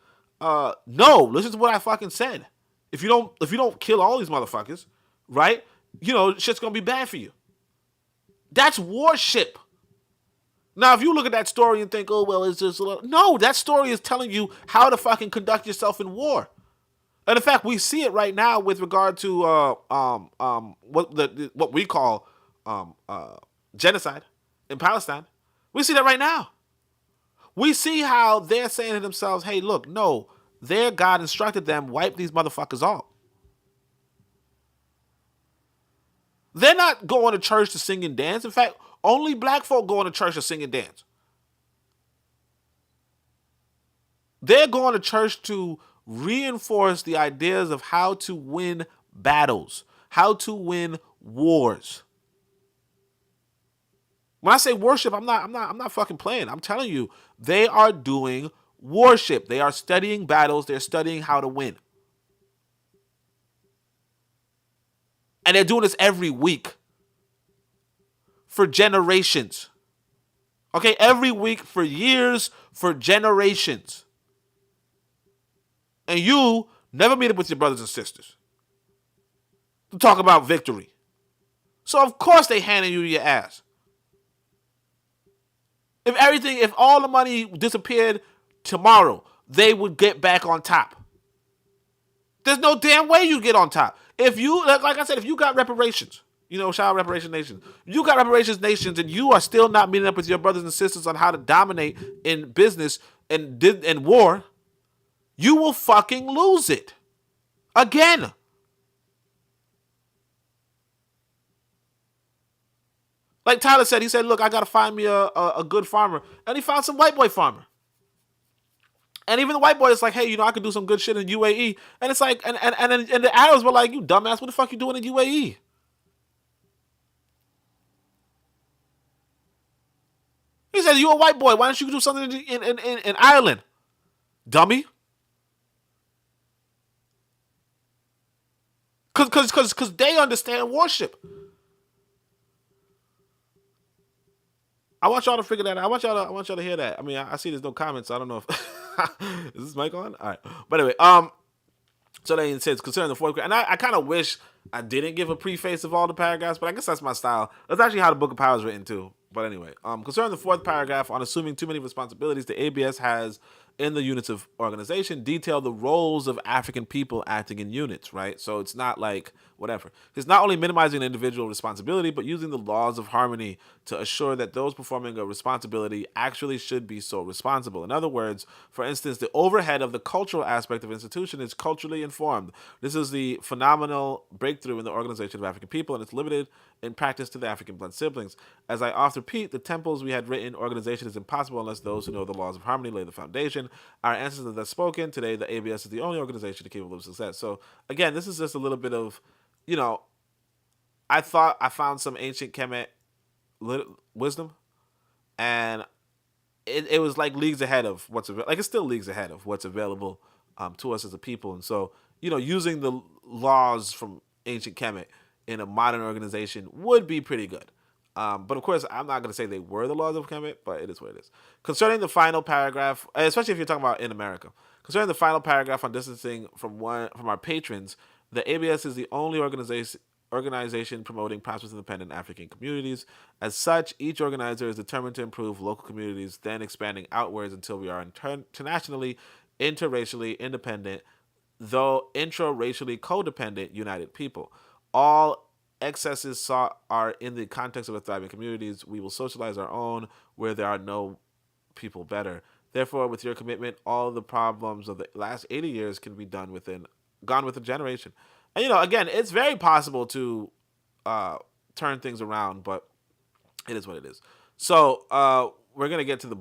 no, listen to what I fucking said. If you don't kill all these motherfuckers, right? Shit's gonna be bad for you. That's worship. Now, if you look at that story and think, oh well, it's just no, that story is telling you how to fucking conduct yourself in war. And in fact, we see it right now with regard to what we call genocide in Palestine. We see that right now. We see how they're saying to themselves, hey, look, no, their God instructed them, wipe these motherfuckers off. They're not going to church to sing and dance. In fact, only black folk go to church to sing and dance. They're going to church to reinforce the ideas of how to win battles, how to win wars. When I say worship, I'm not fucking playing. I'm telling you, they are doing worship. They are studying battles. They're studying how to win. And they're doing this every week for generations. Okay, every week for years, for generations. And you never meet up with your brothers and sisters to talk about victory. So of course they handing you your ass. If all the money disappeared tomorrow, they would get back on top. There's no damn way you get on top. If you, like I said, if you got reparations, shout out Reparation Nation. You got reparations nations and you are still not meeting up with your brothers and sisters on how to dominate in business and war, you will fucking lose it. Again. Like Tyler said, he said, look, I got to find me a good farmer. And he found some white boy farmer. And even the white boy is like, hey, I could do some good shit in UAE. And it's like, and the Arabs were like, you dumbass, what the fuck you doing in UAE? He said, you a white boy, why don't you do something in Ireland? Dummy. Because they understand worship. I want y'all to figure that out. I want y'all to hear that. I mean, I see there's no comments. So I don't know if is this mic on? All right. But anyway, so then it says concerning the fourth, and I kind of wish I didn't give a preface of all the paragraphs, but I guess that's my style. That's actually how the Book of Power is written too. But anyway, concerning the fourth paragraph on assuming too many responsibilities, the ABS has in the units of organization detail the roles of African people acting in units, right? So it's not like whatever. It's not only minimizing individual responsibility, but using the laws of harmony to assure that those performing a responsibility actually should be so responsible. In other words, for instance, the overhead of the cultural aspect of institution is culturally informed. This is the phenomenal breakthrough in the organization of African people, and it's limited in practice to the African blood siblings. As I often repeat, the temples we had written, organization is impossible unless those who know the laws of harmony lay the foundation. Our ancestors have spoken. Today, the ABS is the only organization capable of success. So, again, this is just a little bit of, I thought I found some ancient Kemet wisdom, and it was like leagues ahead of what's available. Like, it's still leagues ahead of what's available to us as a people. And so, using the laws from ancient Kemet in a modern organization would be pretty good. But of course, I'm not going to say they were the laws of Kemet, but it is what it is. Concerning the final paragraph, especially if you're talking about in America, concerning the final paragraph on distancing from our patrons, the ABS is the only organization promoting prosperous independent African communities. As such, each organizer is determined to improve local communities, then expanding outwards until we are internationally, interracially independent, though intra-racially codependent, united people. All excesses sought are in the context of a thriving communities. We will socialize our own where there are no people better. Therefore, with your commitment, all the problems of the last 80 years can be gone with a generation. And again, it's very possible to turn things around, but it is what it is. So we're gonna get to the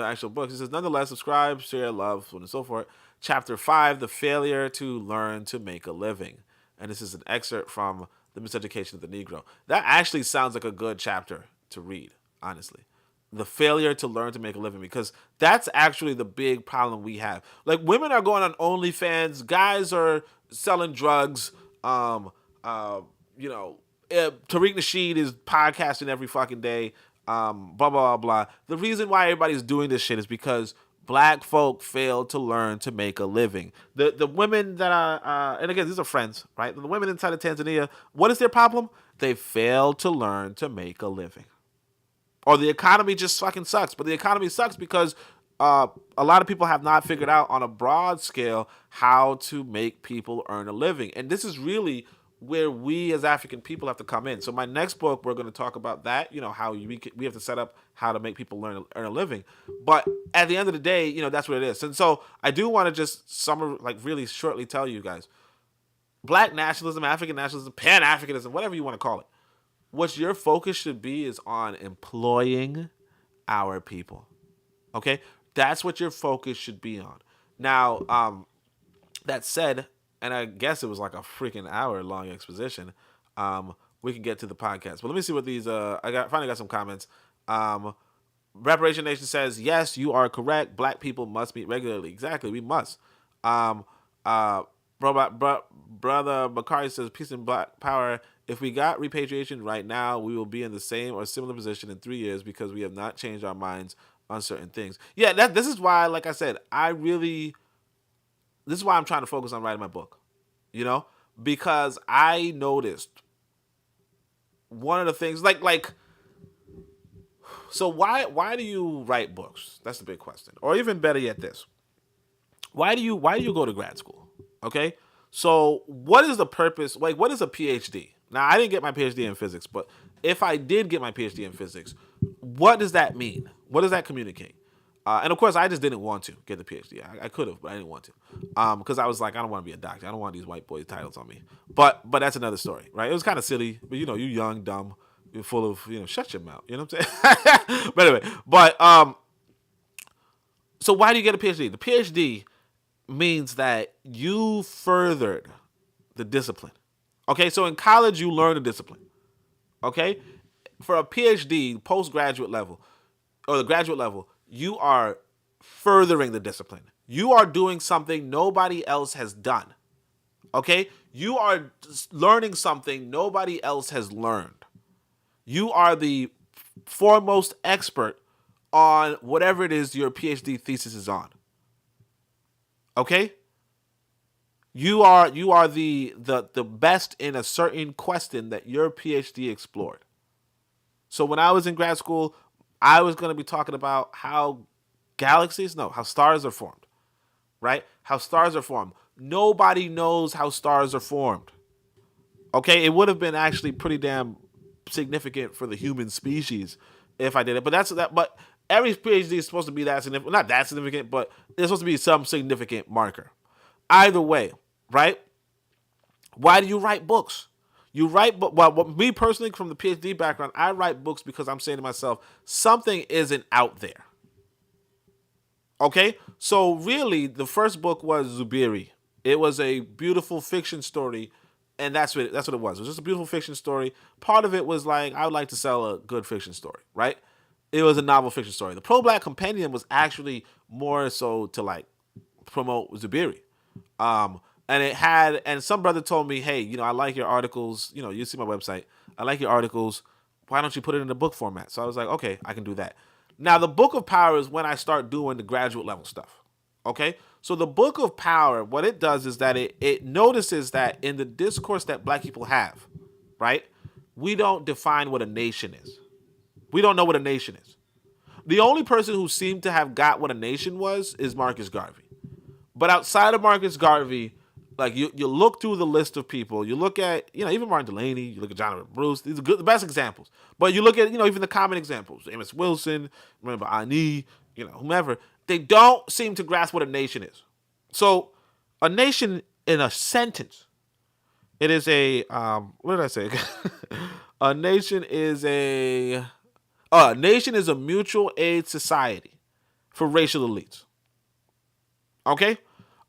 actual book. It says, nonetheless, subscribe, share, love, so on and so forth. Chapter 5: The Failure to Learn to Make a Living, and this is an excerpt from The Miseducation of the Negro. That actually sounds like a good chapter to read, honestly. The failure to learn to make a living, because that's actually the big problem we have. Like, women are going on OnlyFans, guys are selling drugs. Tariq Nasheed is podcasting every fucking day. Blah blah blah. The reason why everybody's doing this shit is because black folk failed to learn to make a living. The women that are and again, these are friends, right? The women inside of Tanzania, what is their problem? They failed to learn to make a living. Or the economy just fucking sucks. But the economy sucks because a lot of people have not figured out on a broad scale how to make people earn a living. And this is really where we as African people have to come in. So my next book, we're going to talk about that, how we have to set up how to make people earn a living. But at the end of the day, that's what it is. And so I do want to just really shortly tell you guys, black nationalism, African nationalism, Pan-Africanism, whatever you want to call it, what your focus should be is on employing our people. Okay? That's what your focus should be on. Now, that said, and I guess it was like a freaking hour-long exposition, we can get to the podcast. But let me see what these, finally got some comments. Reparation Nation says, yes, you are correct. Black people must meet regularly. Exactly, we must. Brother Bakari says, peace and black power. If we got repatriation right now, we will be in the same or similar position in 3 years because we have not changed our minds on certain things. Yeah, this is why, like I said, this is why I'm trying to focus on writing my book, because I noticed one of the things, so why do you write books? That's the big question. Or even better yet, this: why do you go to grad school? Okay, so what is the purpose? Like, what is a PhD? Now, I didn't get my PhD in physics, but if I did get my PhD in physics, what does that mean? What does that communicate? And of course, I just didn't want to get the PhD. I could have, but I didn't want to, because I was like, I don't want to be a doctor. I don't want these white boy titles on me. But that's another story, right? It was kind of silly, but you're young, dumb, you're full of, shut your mouth. You know what I'm saying? But anyway, so why do you get a PhD? The PhD means that you furthered the discipline. Okay, so in college, you learn a discipline. Okay? For a PhD, postgraduate level, or the graduate level, you are furthering the discipline. You are doing something nobody else has done. Okay? You are learning something nobody else has learned. You are the foremost expert on whatever it is your PhD thesis is on. Okay? You are the best in a certain question that your PhD explored. So when I was in grad school, I was going to be talking about how stars are formed, right? How stars are formed. Nobody knows how stars are formed. Okay, it would have been actually pretty damn significant for the human species if I did it. But every PhD is supposed to be that significant. Not that significant, but there's supposed to be some significant marker. Either way, right? Why do you write books? You write books. Well, me personally, from the PhD background, I write books because I'm saying to myself, something isn't out there. Okay? So really, the first book was Zubiri. It was a beautiful fiction story, and that's what it was. It was just a beautiful fiction story. Part of it was like, I would like to sell a good fiction story, right? It was a novel fiction story. The Pro-Black Compendium was actually more so to like promote Zubiri. And some brother told me, hey, I like your articles. You see my website. I like your articles. Why don't you put it in a book format? So I was like, okay, I can do that. Now, the Book of Power is when I start doing the graduate level stuff. Okay? So the Book of Power, what it does is that it notices that in the discourse that black people have, right, we don't define what a nation is. We don't know what a nation is. The only person who seemed to have got what a nation was is Marcus Garvey. But outside of Marcus Garvey, Like you look through the list of people. You look at even Martin Delaney. You look at Jonathan Bruce. These are the best examples. But you look at even the common examples. Amos Wilson. Remember Ani. Whomever. They don't seem to grasp what a nation is. So a nation in a sentence. It is a what did I say? A nation is a nation is a mutual aid society for racial elites. Okay?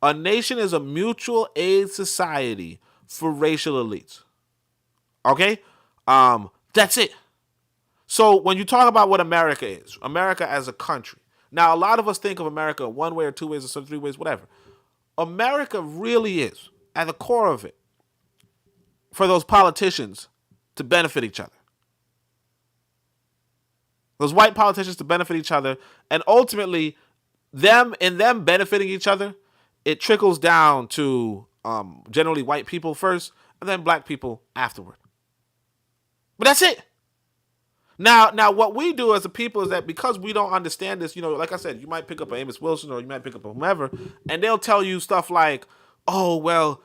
A nation is a mutual aid society for racial elites. Okay? That's it. So when you talk about what America is, America as a country. Now, a lot of us think of America one way or two ways or some three ways, whatever. America really is, at the core of it, for those politicians to benefit each other. Those white politicians to benefit each other, and ultimately, them benefiting each other, it trickles down to generally white people first, and then black people afterward. But that's it. Now, what we do as a people is that because we don't understand this, like I said, you might pick up an Amos Wilson or you might pick up a whomever, and they'll tell you stuff like, "Oh, well,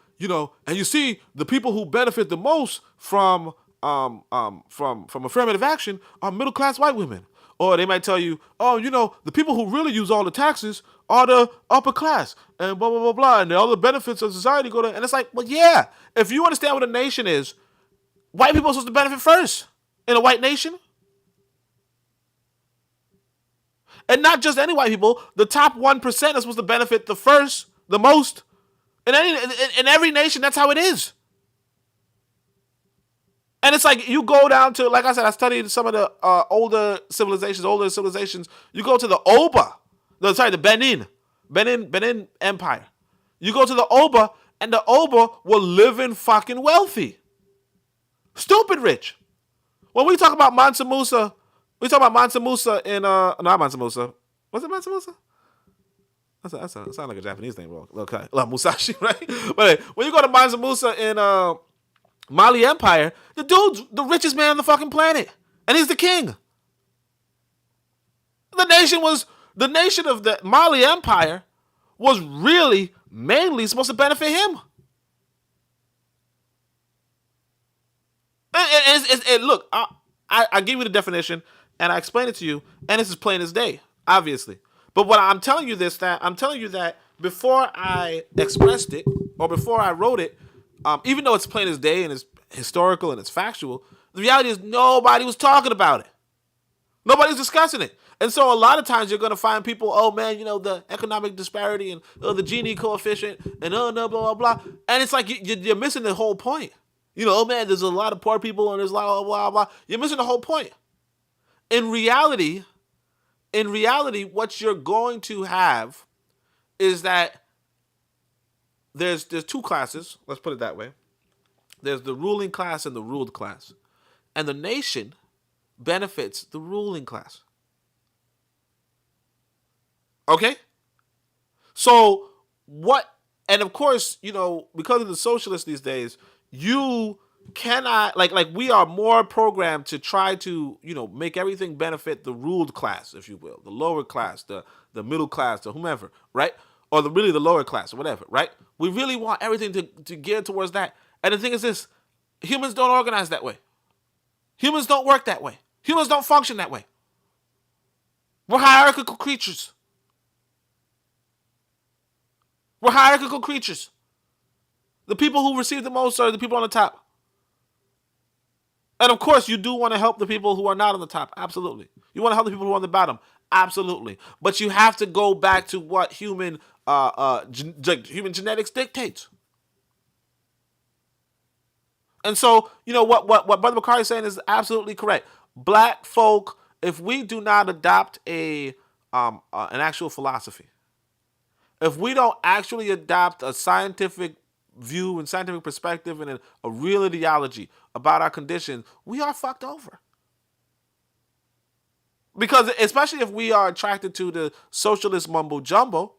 and you see the people who benefit the most from affirmative action are middle class white women." Or they might tell you, "Oh, the people who really use all the taxes are the upper class," and blah blah blah blah, and all the benefits of society go to. And it's like, well, yeah, if you understand what a nation is, white people are supposed to benefit first in a white nation. And not just any white people, the top 1% are supposed to benefit the first, the most. In every nation, that's how it is. And it's like you go down to, like I said, I studied some of the older civilizations. You go to the the Benin Empire. You go to the Oba, and the Oba were living fucking wealthy. Stupid rich. When we talk about Mansa Musa, we talk about Mansa Musa in not Mansa Musa. Was it Mansa Musa? That sounds like a Japanese name, bro. Okay, Musashi, right? But when you go to Mansa Musa in Mali Empire, the dude's the richest man on the fucking planet, and he's the king. The nation of the Mali Empire was really mainly supposed to benefit him. And look, I give you the definition, and I explain it to you, and it's as plain as day, obviously. But what I'm telling you that before I expressed it, or before I wrote it, even though it's plain as day and it's historical and it's factual, the reality is nobody was talking about it. Nobody's discussing it. And so a lot of times you're going to find people, oh man, the economic disparity and the Gini coefficient and no, blah, blah, blah. And it's like you're missing the whole point. Oh man, there's a lot of poor people and there's a lot of blah, blah, blah. You're missing the whole point. In reality, what you're going to have is that there's two classes. Let's put it that way. There's the ruling class and the ruled class. And the nation benefits the ruling class. Okay? So what, and of course, because of the socialists these days, you cannot, like we are more programmed to try to, make everything benefit the ruled class, if you will, the lower class, the middle class, the whomever, right? Or the lower class or whatever, right? We really want everything to gear towards that. And the thing is this, humans don't organize that way. Humans don't work that way. Humans don't function that way. We're hierarchical creatures. We're hierarchical creatures. The people who receive the most are the people on the top. And of course, you do want to help the people who are not on the top. Absolutely. You want to help the people who are on the bottom. Absolutely. But you have to go back to what human genetics dictates. And so, what Brother McCarthy is saying is absolutely correct. Black folk, if we do not adopt an actual philosophy, if we don't actually adopt a scientific view and scientific perspective and a real ideology about our condition, we are fucked over. Because especially if we are attracted to the socialist mumbo jumbo,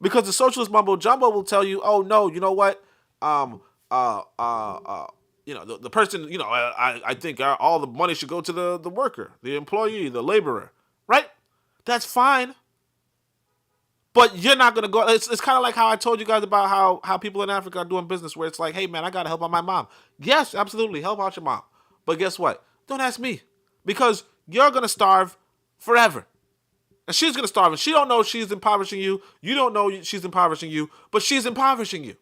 because the socialist mumbo jumbo will tell you, oh no, you know what, the person, I think all the money should go to the worker, the employee, the laborer, right? That's fine. But you're not gonna go. It's kind of like how I told you guys about how people in Africa are doing business, where it's like, hey man, I gotta help out my mom. Yes, absolutely, help out your mom. But guess what? Don't ask me, because you're gonna starve forever, and she's gonna starve, and she don't know she's impoverishing you. You don't know she's impoverishing you, but she's impoverishing you.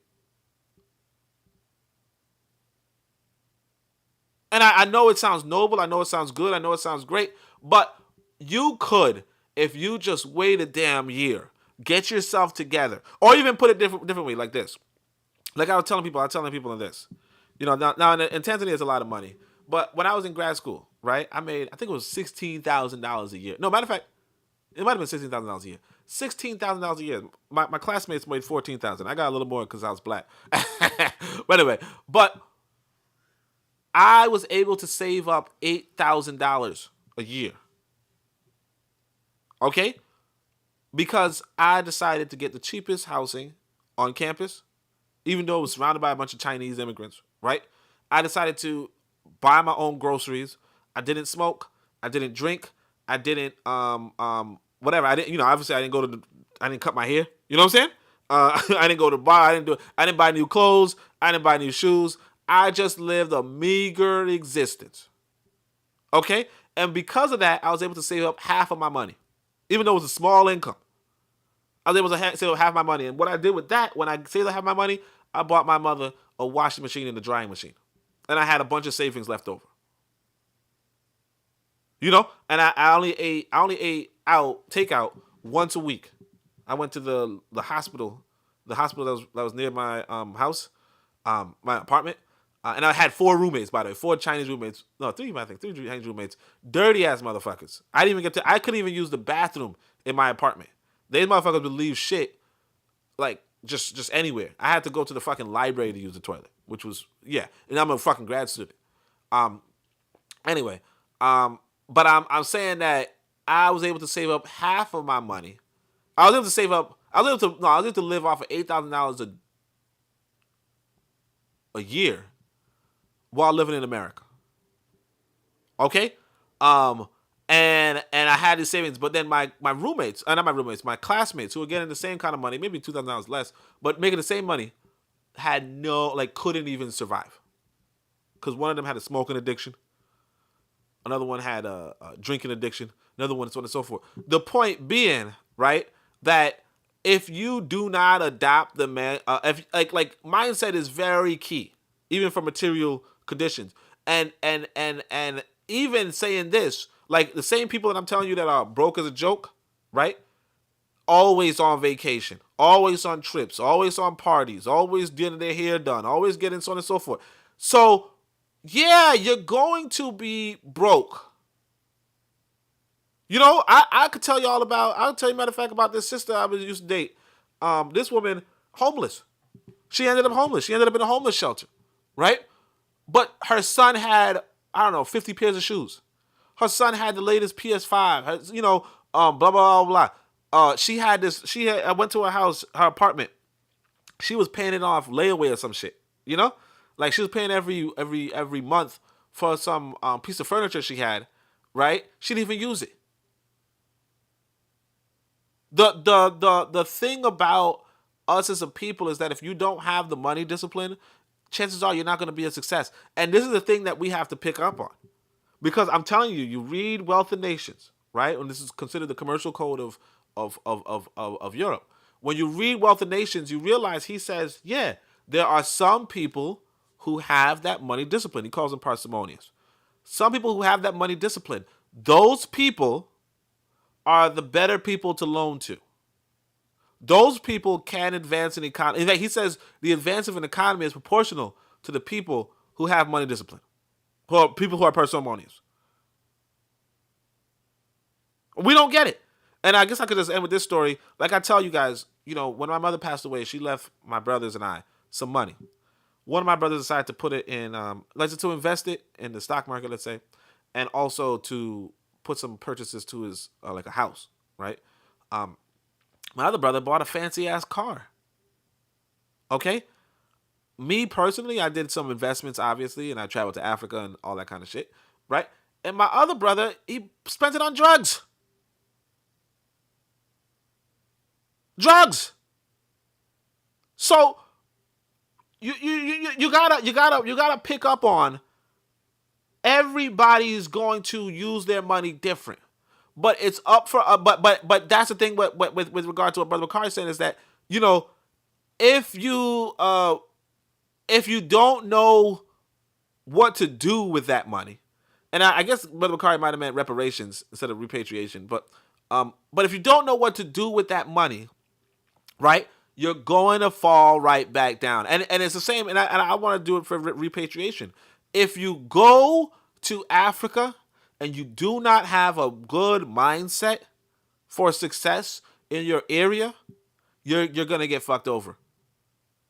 And I know it sounds noble. I know it sounds good. I know it sounds great. But you could, if you just wait a damn year, get yourself together, or even put it differently, like this. Like I was telling people in this. Now in Tanzania, it's a lot of money. But when I was in grad school, right, I think it was $16,000 a year. No, matter of fact, it might have been $16,000 a year. $16,000 a year. My classmates made $14,000. I got a little more because I was black. But anyway, I was able to save up $8,000 a year. Okay? Because I decided to get the cheapest housing on campus, even though it was surrounded by a bunch of Chinese immigrants, right? I decided to buy my own groceries. I didn't smoke. I didn't drink. I didn't whatever. I didn't, obviously I didn't cut my hair. You know what I'm saying? I didn't go to the bar. I didn't buy new clothes. I didn't buy new shoes. I just lived a meager existence. Okay? And because of that, I was able to save up half of my money. Even though it was a small income. I was able to save up half my money. And what I did with that, when I saved up half my money, I bought my mother a washing machine and a drying machine. And I had a bunch of savings left over. And I only ate takeout once a week. I went to the hospital that was near my house, my apartment. And I had 4 roommates, by the way, 4 Chinese roommates. No, 3, I think, 3 Chinese roommates. Dirty ass motherfuckers. I couldn't even use the bathroom in my apartment. These motherfuckers would leave shit, like, just anywhere. I had to go to the fucking library to use the toilet, which was, yeah. And I'm a fucking grad student. Anyway, but I'm saying that I was able to save up half of my money. I was able to live off of $8,000 a year while living in America. Okay? And I had these savings, but then my roommates, not my roommates, my classmates who were getting the same kind of money, maybe $2,000 less, but making the same money, couldn't even survive. Because one of them had a smoking addiction. Another one had a drinking addiction. Another one, so on and so forth. The point being, right, that if you do not adopt the mindset is very key, even for material conditions. And even saying this, like the same people that I'm telling you that are broke as a joke, right? Always on vacation, always on trips, always on parties, always getting their hair done, always getting so on and so forth. So, yeah, you're going to be broke. I could tell you I'll tell you matter of fact about this sister I was used to date. This woman, homeless. She ended up homeless. She ended up in a homeless shelter, right? But her son had, 50 pairs of shoes. Her son had the latest PS5. Blah, blah, blah, blah. I went to her house, her apartment. She was paying it off layaway or some shit, Like she was paying every month for some piece of furniture she had, right? She didn't even use it. The thing about us as a people is that if you don't have the money discipline, chances are you're not going to be a success. And this is the thing that we have to pick up on. Because I'm telling you, you read Wealth of Nations, right? And this is considered the commercial code of Europe. When you read Wealth of Nations, you realize he says, yeah, there are some people who have that money discipline. He calls them parsimonious. Some people who have that money discipline. Those people are the better people to loan to. Those people can advance an economy. In fact, he says the advance of an economy is proportional to the people who have money discipline. People who are parsimonious. We don't get it. And I guess I could just end with this story. Like I tell you guys, when my mother passed away, she left my brothers and I some money. One of my brothers decided to put it in, to invest it in the stock market, let's say, and also to put some purchases to his, like a house, right? My other brother bought a fancy ass car. Okay? Me personally, I did some investments, obviously, and I traveled to Africa and all that kind of shit, right? And my other brother, he spent it on drugs. Drugs. So you gotta pick up on everybody's going to use their money different. But it's up for but that's the thing with regard to what Brother McCarthy is saying is that, you know, if you don't know what to do with that money, and I guess Brother McCarthy might have meant reparations instead of repatriation, but if you don't know what to do with that money, right, you're going to fall right back down. And it's the same, and I want to do it for repatriation. If you go to Africa and you do not have a good mindset for success in your area, you're gonna get fucked over.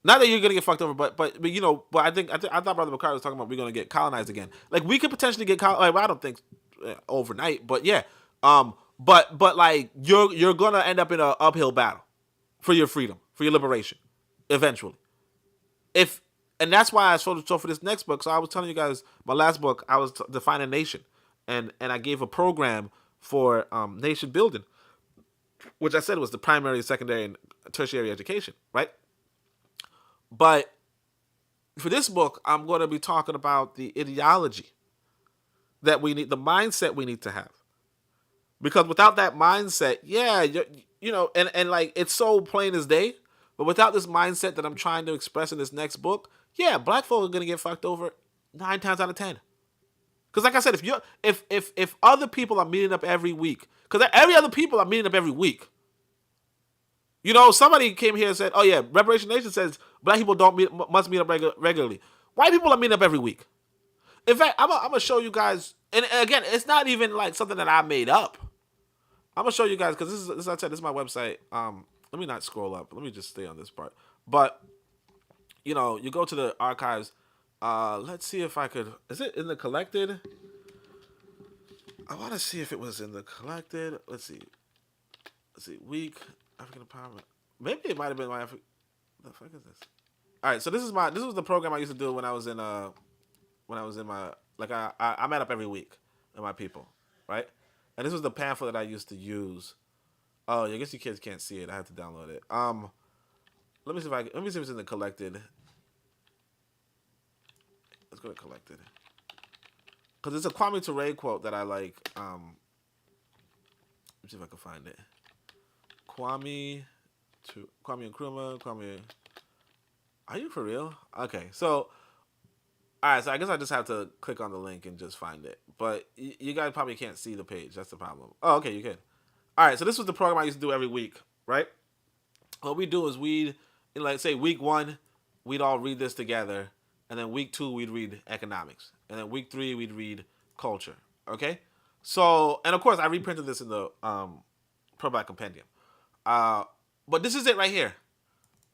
Not that you're gonna get fucked over, but you know, but I thought Brother McCarthy was talking about we're gonna get colonized again. Like we could potentially get colonized. Like, I don't think overnight, but yeah. But like you're gonna end up in an uphill battle for your freedom, for your liberation, eventually. If And that's why I so for this next book. So I was telling you guys my last book. I was defining nation, and I gave a program for nation building, which I said was the primary, secondary, and tertiary education, right? But for this book, I'm going to be talking about the ideology that we need, the mindset we need to have. Because without that mindset, yeah, you know, and like it's so plain as day. But without this mindset that I'm trying to express in this next book, yeah, black folk are gonna get fucked over 9 times out of 10. Because like I said, if other people are meeting up every week, because every other people are meeting up every week. You know, somebody came here and said, "Oh yeah, Reparation Nation says black people must meet up regularly. White people are meeting up every week." In fact, I'm gonna show you guys, and again, it's not even like something that I made up. I'm gonna show you guys because this is, as I said, this is my website. Let me not scroll up. Let me just stay on this part. But you know, you go to the archives. Let's see if I could. Is it in the collected? I want to see if it was in the collected. Let's see. Week African empowerment. Maybe it might have been my African. The fuck is this? All right, so this was the program I used to do when I was in my, like, I met up every week with my people, right? And this was the pamphlet that I used to use. Oh, I guess you kids can't see it. I have to download it. Let me see if it's in the collected. Let's go to collected. Because it's a Kwame Ture quote that I like. Let me see if I can find it. Kwame Nkrumah. Kwame. Are you for real? Okay, so. Alright, so I guess I just have to click on the link and just find it. But you guys probably can't see the page. That's the problem. Oh, okay, you can. Alright, so this was the program I used to do every week, right? What we do is like, say, week 1, we'd all read this together. And then week 2, we'd read economics. And then week 3, we'd read culture. Okay? So, and of course, I reprinted this in the Pro-Black Compendium. But this is it right here.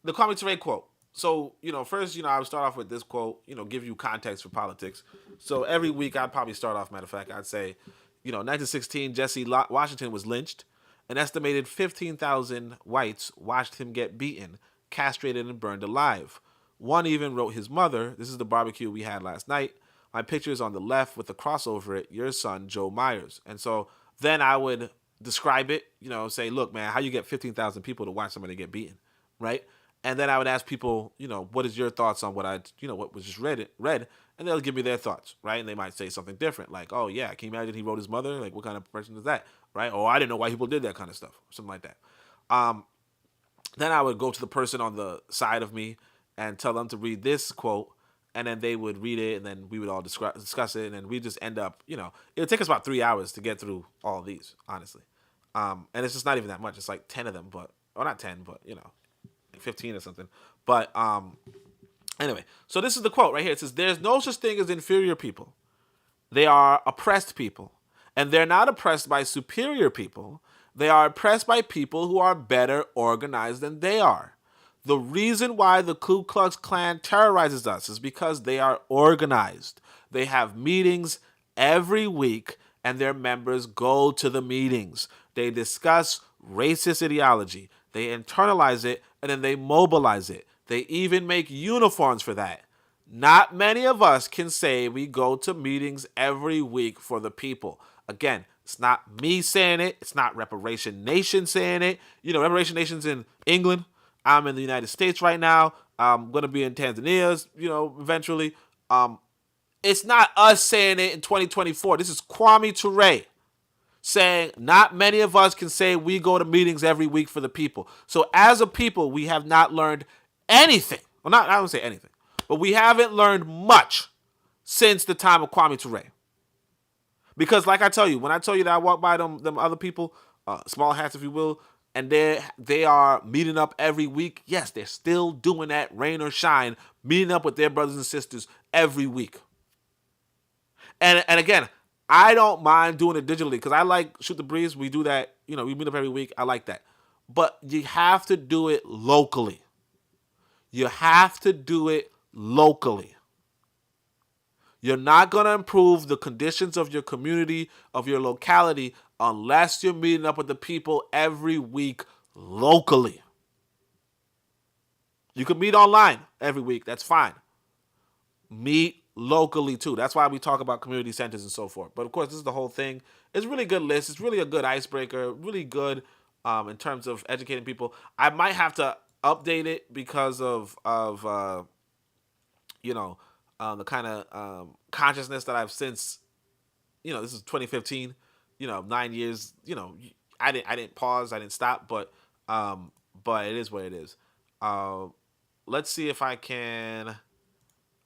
The Kwame Ture quote. So, you know, first, you know, I would start off with this quote, you know, give you context for politics. So every week I'd probably start off, matter of fact, I'd say, you know, 1916, Jesse Washington was lynched. An estimated 15,000 whites watched him get beaten, castrated, and burned alive. One even wrote his mother, "This is the barbecue we had last night. My picture is on the left with the cross over it, your son, Joe Myers." And so then I would describe it, you know, say, look, man, how you get 15,000 people to watch somebody get beaten, right? And then I would ask people, you know, what is your thoughts on what was just read, and they'll give me their thoughts, right? And they might say something different, like, oh yeah, can you imagine he wrote his mother? Like, what kind of person is that, right? Or I didn't know why people did that kind of stuff, something like that. Then I would go to the person on the side of me and tell them to read this quote, and then they would read it, and then we would all discuss it, and then we just end up, you know, it would take us about 3 hours to get through all of these, honestly. And it's just not even that much. It's like 10 of them, or not 10, but, you know, 15 or something. But anyway, so this is the quote right here. It says, "There's no such thing as inferior people. They are oppressed people. And they're not oppressed by superior people. They are oppressed by people who are better organized than they are. The reason why the Ku Klux Klan terrorizes us is because they are organized. They have meetings every week, and their members go to the meetings. They discuss racist ideology. They internalize it, and then they mobilize it. They even make uniforms for that. Not many of us can say we go to meetings every week for the people." Again, It's not me saying it. It's not Reparation Nation saying it. Reparation Nation's in England. I'm in the United States right now. I'm going to be in Tanzania, eventually. It's not us saying it in 2024. This is Kwame Ture saying not many of us can say we go to meetings every week for the people. So as a people, we have not learned anything. Well, I don't say anything, but we haven't learned much since the time of Kwame Ture. Because like I tell you, when I tell you that I walk by them other people, small hats if you will, and they are meeting up every week, yes, they're still doing that, rain or shine, meeting up with their brothers and sisters every week. And again, I don't mind doing it digitally because I like Shoot the Breeze. We do that, we meet up every week. I like that. But you have to do it locally. You have to do it locally. You're not going to improve the conditions of your community, of your locality, unless you're meeting up with the people every week locally. You can meet online every week. That's fine. Meet locally too. That's why we talk about community centers and so forth. But of course, this is the whole thing. It's a really good list. It's really a good icebreaker. Really good in terms of educating people. I might have to update it because of the kind of consciousness that I've since, this is 2015, 9 years, I didn't pause, I didn't stop, but it is what it is. Let's see if I can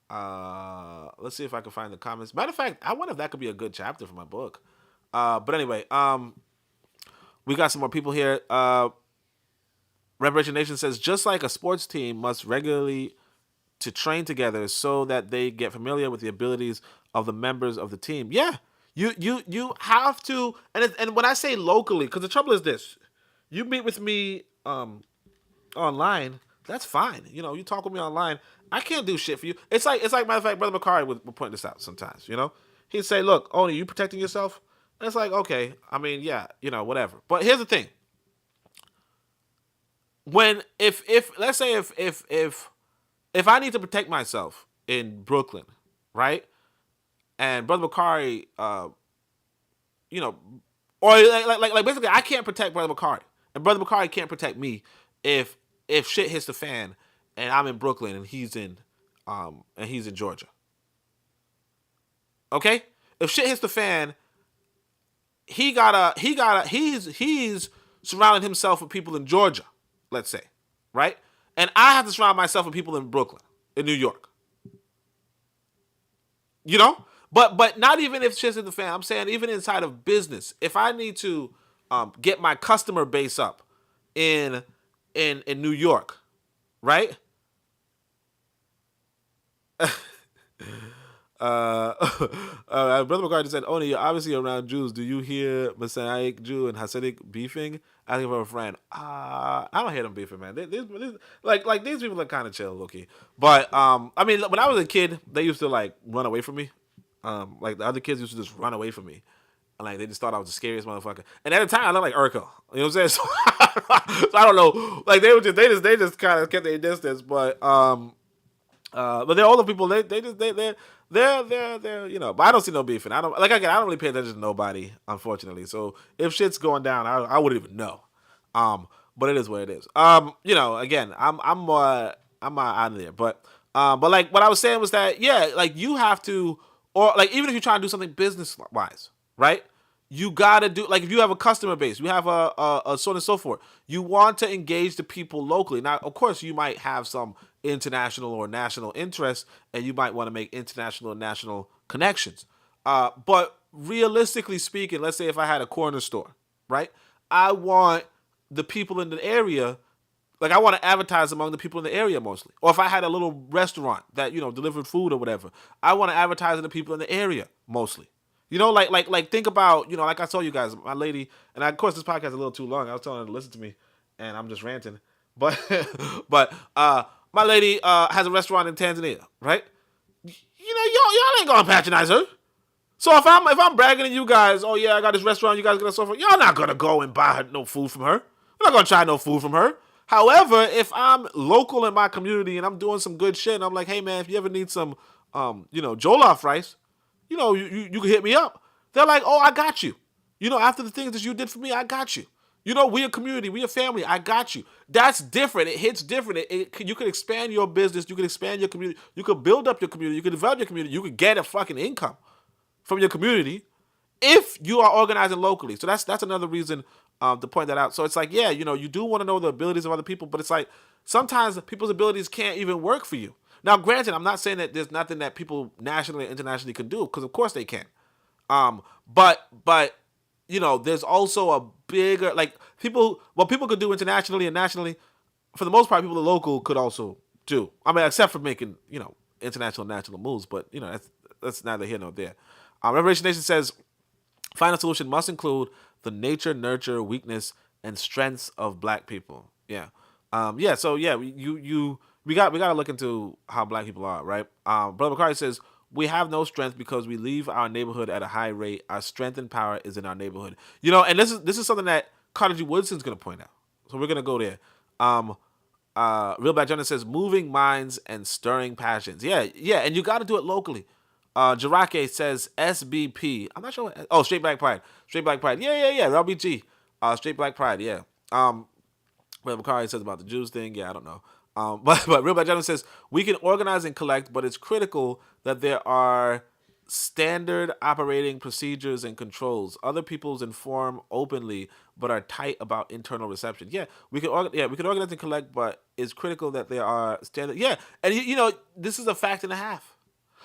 find the comments. Matter of fact, I wonder if that could be a good chapter for my book. But anyway, we got some more people here. Reparation Nation says, just like a sports team must regularly to train together so that they get familiar with the abilities of the members of the team. Yeah, you have to, and when I say locally, because the trouble is this: you meet with me online, that's fine. You talk with me online. I can't do shit for you. It's like matter of fact, Brother Bakari would point this out sometimes. He'd say, "Look, Oni, you protecting yourself?" And it's like, okay, I mean, yeah, whatever. But here's the thing: if let's say if I need to protect myself in Brooklyn, right, and Brother Bakari, or like basically, I can't protect Brother Bakari, and Brother Bakari can't protect me if shit hits the fan and I'm in Brooklyn and he's in Georgia. Okay, if shit hits the fan, he's surrounding himself with people in Georgia, let's say, right? And I have to surround myself with people in Brooklyn, in New York. But not even if shit's in the fan. I'm saying even inside of business, if I need to get my customer base up in New York, right? Brother McCarthy said, "Oni, you're obviously around Jews. Do you hear Messianic Jew and Hasidic beefing? Asking for a friend. I don't hear them beefing, man. These people are kind of chill, low-key. But I mean, when I was a kid, they used to like run away from me. Like the other kids used to just run away from me. And like they just thought I was the scariest motherfucker. And at the time, I looked like Urkel. You know what I'm saying? So, so I don't know. Like they just kind of kept their distance. But they're older people. They're But I don't see no beefing. I don't really pay attention to nobody, unfortunately. So if shit's going down, I wouldn't even know. But it is what it is. Again, I'm not out of there. But like what I was saying was that like you have to, or like even if you're trying to do something business wise, right? You gotta do, like if you have a customer base, you have a so on and so forth. You want to engage the people locally. Now, of course, you might have some international or national interests, and you might want to make international and national connections. But realistically speaking, let's say if I had a corner store, right? I want the people in the area, like I want to advertise among the people in the area mostly. Or if I had a little restaurant that, delivered food or whatever, I want to advertise to the people in the area mostly. Like think about, like I told you guys, my lady, and of course this podcast is a little too long. I was telling her to listen to me, and I'm just ranting. But my lady has a restaurant in Tanzania, right? Y'all ain't gonna patronize her. So if I'm bragging to you guys, oh yeah, I got this restaurant, you guys gonna suffer. Y'all not gonna go and buy her no food from her. You're not gonna try no food from her. However, if I'm local in my community and I'm doing some good shit, and I'm like, hey man, if you ever need some, jollof rice, you can hit me up. They're like, oh, I got you. After the things that you did for me, I got you. We a community, we a family. I got you. That's different. It hits different. You can expand your business. You can expand your community. You can build up your community. You can develop your community. You can get a fucking income from your community if you are organizing locally. So that's another reason to point that out. So it's like, yeah, you do want to know the abilities of other people, but it's like sometimes people's abilities can't even work for you. Now, granted, I'm not saying that there's nothing that people nationally and internationally can do, because of course they can. But there's also a bigger, like, what people could do internationally and nationally, for the most part, people local could also do. I mean, except for making, international and national moves, but that's neither here nor there. Revelation Nation says final solution must include the nature, nurture, weakness, and strengths of black people. Yeah. So yeah, we got to look into how black people are, right? Brother McCarty says we have no strength because we leave our neighborhood at a high rate. Our strength and power is in our neighborhood. And this is something that Carter G. Woodson's gonna point out. So we're gonna go there. Real Black Jonas says moving minds and stirring passions. Yeah, and you got to do it locally. Jirake says SBP. I'm not sure. Straight Black Pride. Straight Black Pride. Yeah. LBG. Straight Black Pride. Yeah. What Makari says about the Jews thing. Yeah, I don't know. But Real Black Gentleman says we can organize and collect, but it's critical that there are standard operating procedures and controls. Other people's inform openly, but are tight about internal reception. Yeah, we can organize and collect, but it's critical that there are standard. Yeah, and this is a fact and a half.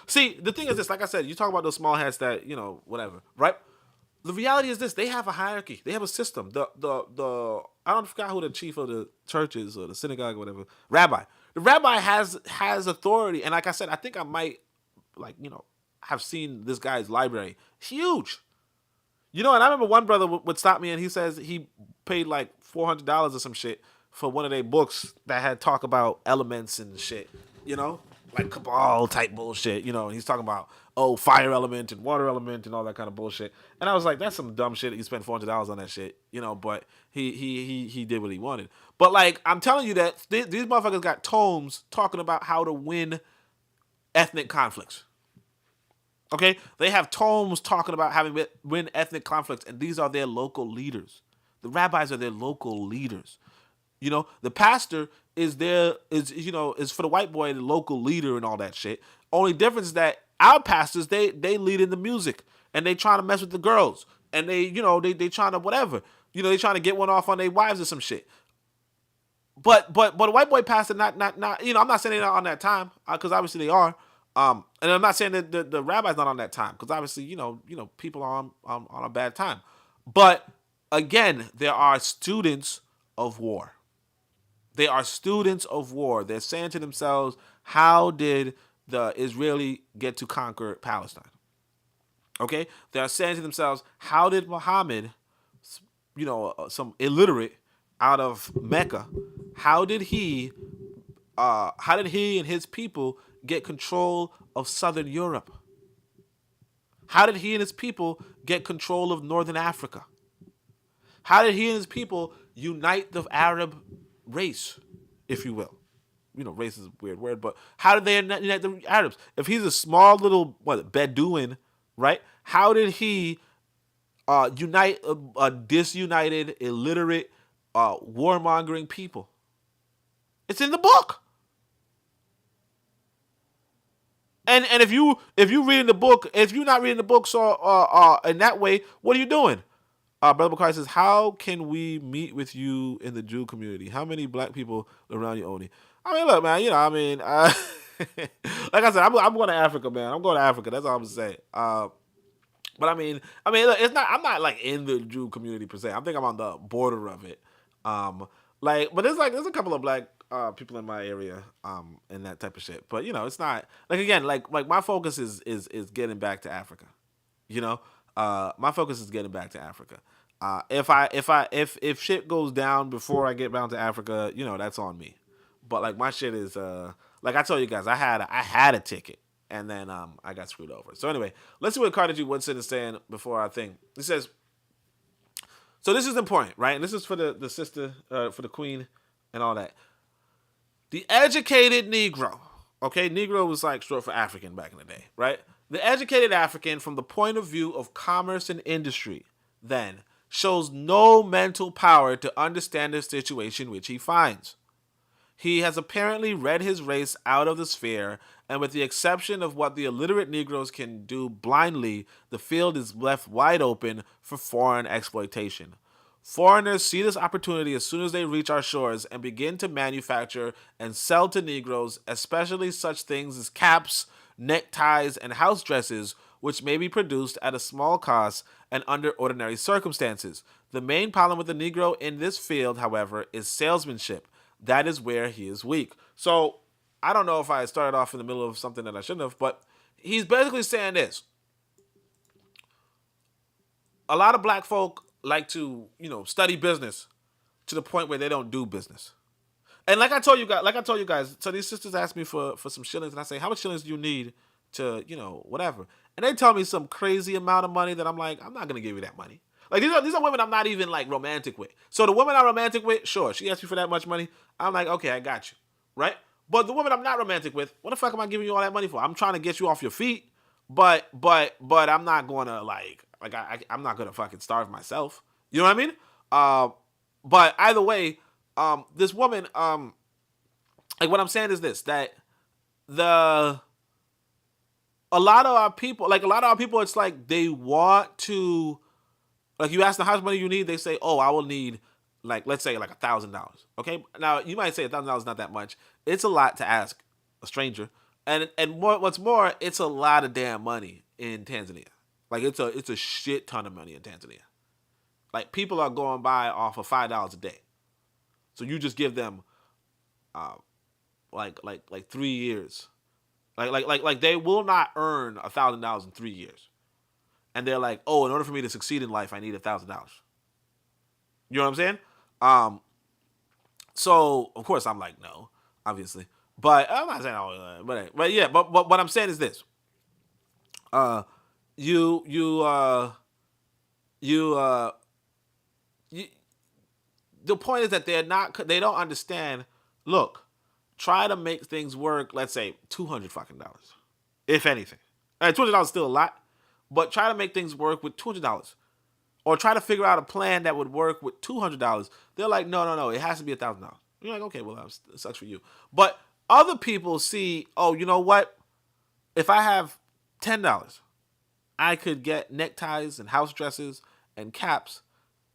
See, the thing is this, like I said, you talk about those small hats that, whatever, right? The reality is this, they have a hierarchy. They have a system. The I don't forget who the chief of the church is or the synagogue or whatever. Rabbi. The rabbi has authority. And like I said, I think I might, have seen this guy's library. Huge. And I remember one brother would stop me and he says he paid like $400 or some shit for one of their books that had talk about elements and shit, like Cabal type bullshit, and he's talking about, fire element and water element and all that kind of bullshit. And I was like, that's some dumb shit. He spent $400 on that shit, but he did what he wanted. But like, I'm telling you that these motherfuckers got tomes talking about how to win ethnic conflicts. Okay? They have tomes talking about having win ethnic conflicts, and these are their local leaders. The rabbis are their local leaders. The pastor is for the white boy, the local leader and all that shit. Only difference is that our pastors, they lead in the music and they trying to mess with the girls and they trying to whatever. They trying to get one off on their wives or some shit. But a white boy pastor, not I'm not saying they're not on that time, because obviously they are. And I'm not saying that the rabbi's not on that time, because obviously people are on a bad time. But again, there are students of war. They are students of war. They're saying to themselves, how did the Israeli get to conquer Palestine? Okay? They are saying to themselves, how did Muhammad, some illiterate out of Mecca, how did he and his people get control of Southern Europe? How did he and his people get control of Northern Africa? How did he and his people unite the Arab race, if you will? Race is a weird word, but how did they unite the Arabs? If he's a small little Bedouin, right? How did he unite a disunited, illiterate, warmongering people? It's in the book. And if you reading the book, if you're not reading the books or in that way, what are you doing? Brother McCarty says, how can we meet with you in the Jew community? How many black people around you, Oni? I mean, look, man, like I said, I'm going to Africa, man. I'm going to Africa. That's all I'm saying. But I mean, look, I'm not like in the Jew community per se. I think I'm on the border of it. But there's a couple of black people in my area, and that type of shit. But it's not like, again, like my focus is getting back to Africa. My focus is getting back to Africa. If shit goes down before I get down to Africa, that's on me. But like my shit is like I told you guys, I had a ticket and then I got screwed over. So anyway, let's see what Carter G. Woodson is saying before our thing. He says, so this is important, right? And this is for the sister, for the queen and all that. The educated Negro, okay? Negro was like short for African back in the day, right? The educated African, from the point of view of commerce and industry, then, shows no mental power to understand the situation which he finds. He has apparently read his race out of the sphere, and with the exception of what the illiterate Negroes can do blindly, the field is left wide open for foreign exploitation. Foreigners see this opportunity as soon as they reach our shores and begin to manufacture and sell to Negroes, especially such things as caps, neckties, and house dresses, which may be produced at a small cost and under ordinary circumstances. The main problem with the Negro in this field, however, is salesmanship. That is where he is weak. So I don't know if I started off in the middle of something that I shouldn't have, but he's basically saying this. A lot of black folk like to, study business to the point where they don't do business. And like I told you guys, so these sisters asked me for some shillings, and I say, how much shillings do you need to, whatever? And they tell me some crazy amount of money that I'm like, I'm not gonna give you that money. Like these are women I'm not even like romantic with. So the woman I'm romantic with, sure, she asked me for that much money. I'm like, okay, I got you, right? But the woman I'm not romantic with, what the fuck am I giving you all that money for? I'm trying to get you off your feet, but I'm not gonna I'm not gonna fucking starve myself. You know what I mean? But either way, this woman, like what I'm saying is this, that a lot of our people, it's like they want to, like you ask them how much money you need, they say, oh, I will need, like, let's say like $1,000. Okay, now you might say $1,000 is not that much. It's a lot to ask a stranger, and what's more, it's a lot of damn money in Tanzania. Like it's a shit ton of money in Tanzania. Like people are going by off of $5 a day, so you just give them, like 3 years, like they will not earn $1,000 in 3 years. And they're like, oh, in order for me to succeed in life, I need $1,000. You know what I'm saying? So of course I'm like, no, obviously, but I'm not saying all, but yeah, but what I'm saying is this: you you uh you you. The point is that they don't understand. Look, try to make things work. Let's say $200 fucking dollars, if anything. $200 is still a lot. But try to make things work with $200, or try to figure out a plan that would work with $200. They're like, no, it has to be $1,000. You're like, okay, well, that sucks for you. But other people see, oh, you know what? If I have $10, I could get neckties and house dresses and caps,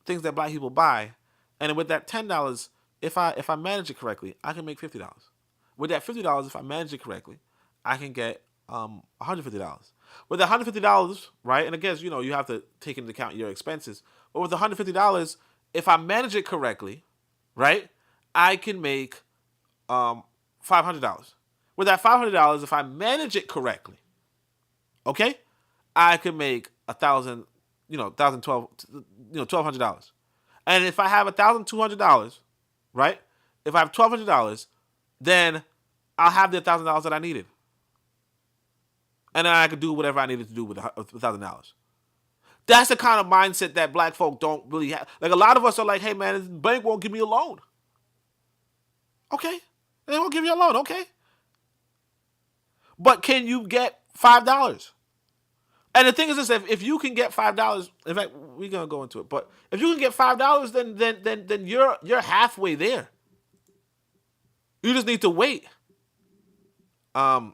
things that black people buy, and with that $10, if I manage it correctly, I can make $50. With that $50, if I manage it correctly, I can get $150. With $150, right? And again, you have to take into account your expenses. But with $150, if I manage it correctly, right, I can make $500. With that $500, if I manage it correctly, okay, I can make $1,200. And if I have $1,200, right? If I have $1,200, then I'll have the $1,000 that I needed. And then I could do whatever I needed to do with $1,000. That's the kind of mindset that black folk don't really have. Like a lot of us are like, hey man, the bank won't give me a loan. Okay. They won't give you a loan, okay. But can you get $5? And the thing is this, if you can get $5, in fact, we're gonna go into it, but if you can get $5, then you're halfway there. You just need to wait. Brother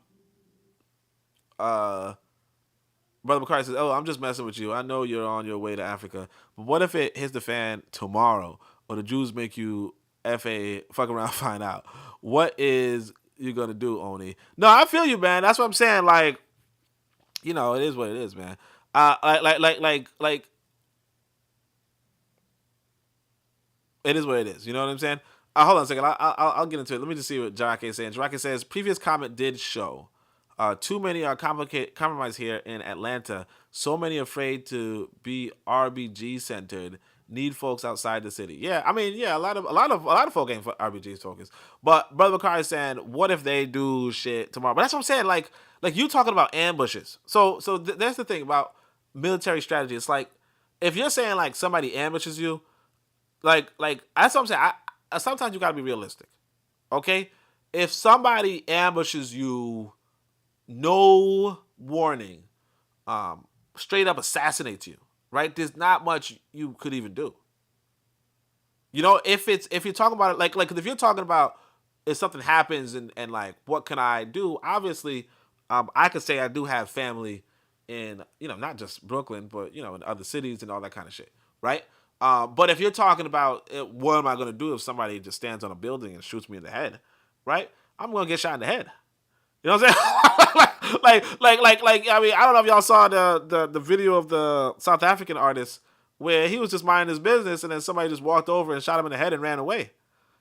McCarty says, oh, I'm just messing with you. I know you're on your way to Africa. But what if it hits the fan tomorrow, or the Jews make you fuck around, find out? What is you gonna do, Oni? No, I feel you, man. That's what I'm saying. Like, it is what it is, man. Like it is what it is. You know what I'm saying? Hold on a second. I'll get into it. Let me just see what Jarake is saying. Jarake says, previous comment did show too many are compromised here in Atlanta. So many afraid to be RBG centered. Need folks outside the city. Yeah, I mean, yeah, a lot of folk ain't for RBGs focused. But Brother McCarty is saying, what if they do shit tomorrow? But that's what I'm saying. Like you talking about ambushes. So that's the thing about military strategy. It's like if you're saying like somebody ambushes you, like that's what I'm saying. Sometimes you gotta be realistic. Okay, if somebody ambushes you, no warning, straight up assassinates you, right? There's not much you could even do. You know, if you're talking about it like if you're talking about if something happens and like what can I do? Obviously, I could say I do have family in not just Brooklyn, but in other cities and all that kind of shit, right? But if you're talking about what am I going to do if somebody just stands on a building and shoots me in the head, right? I'm going to get shot in the head. You know what I'm saying? like. I mean, I don't know if y'all saw the video of the South African artist where he was just minding his business and then somebody just walked over and shot him in the head and ran away.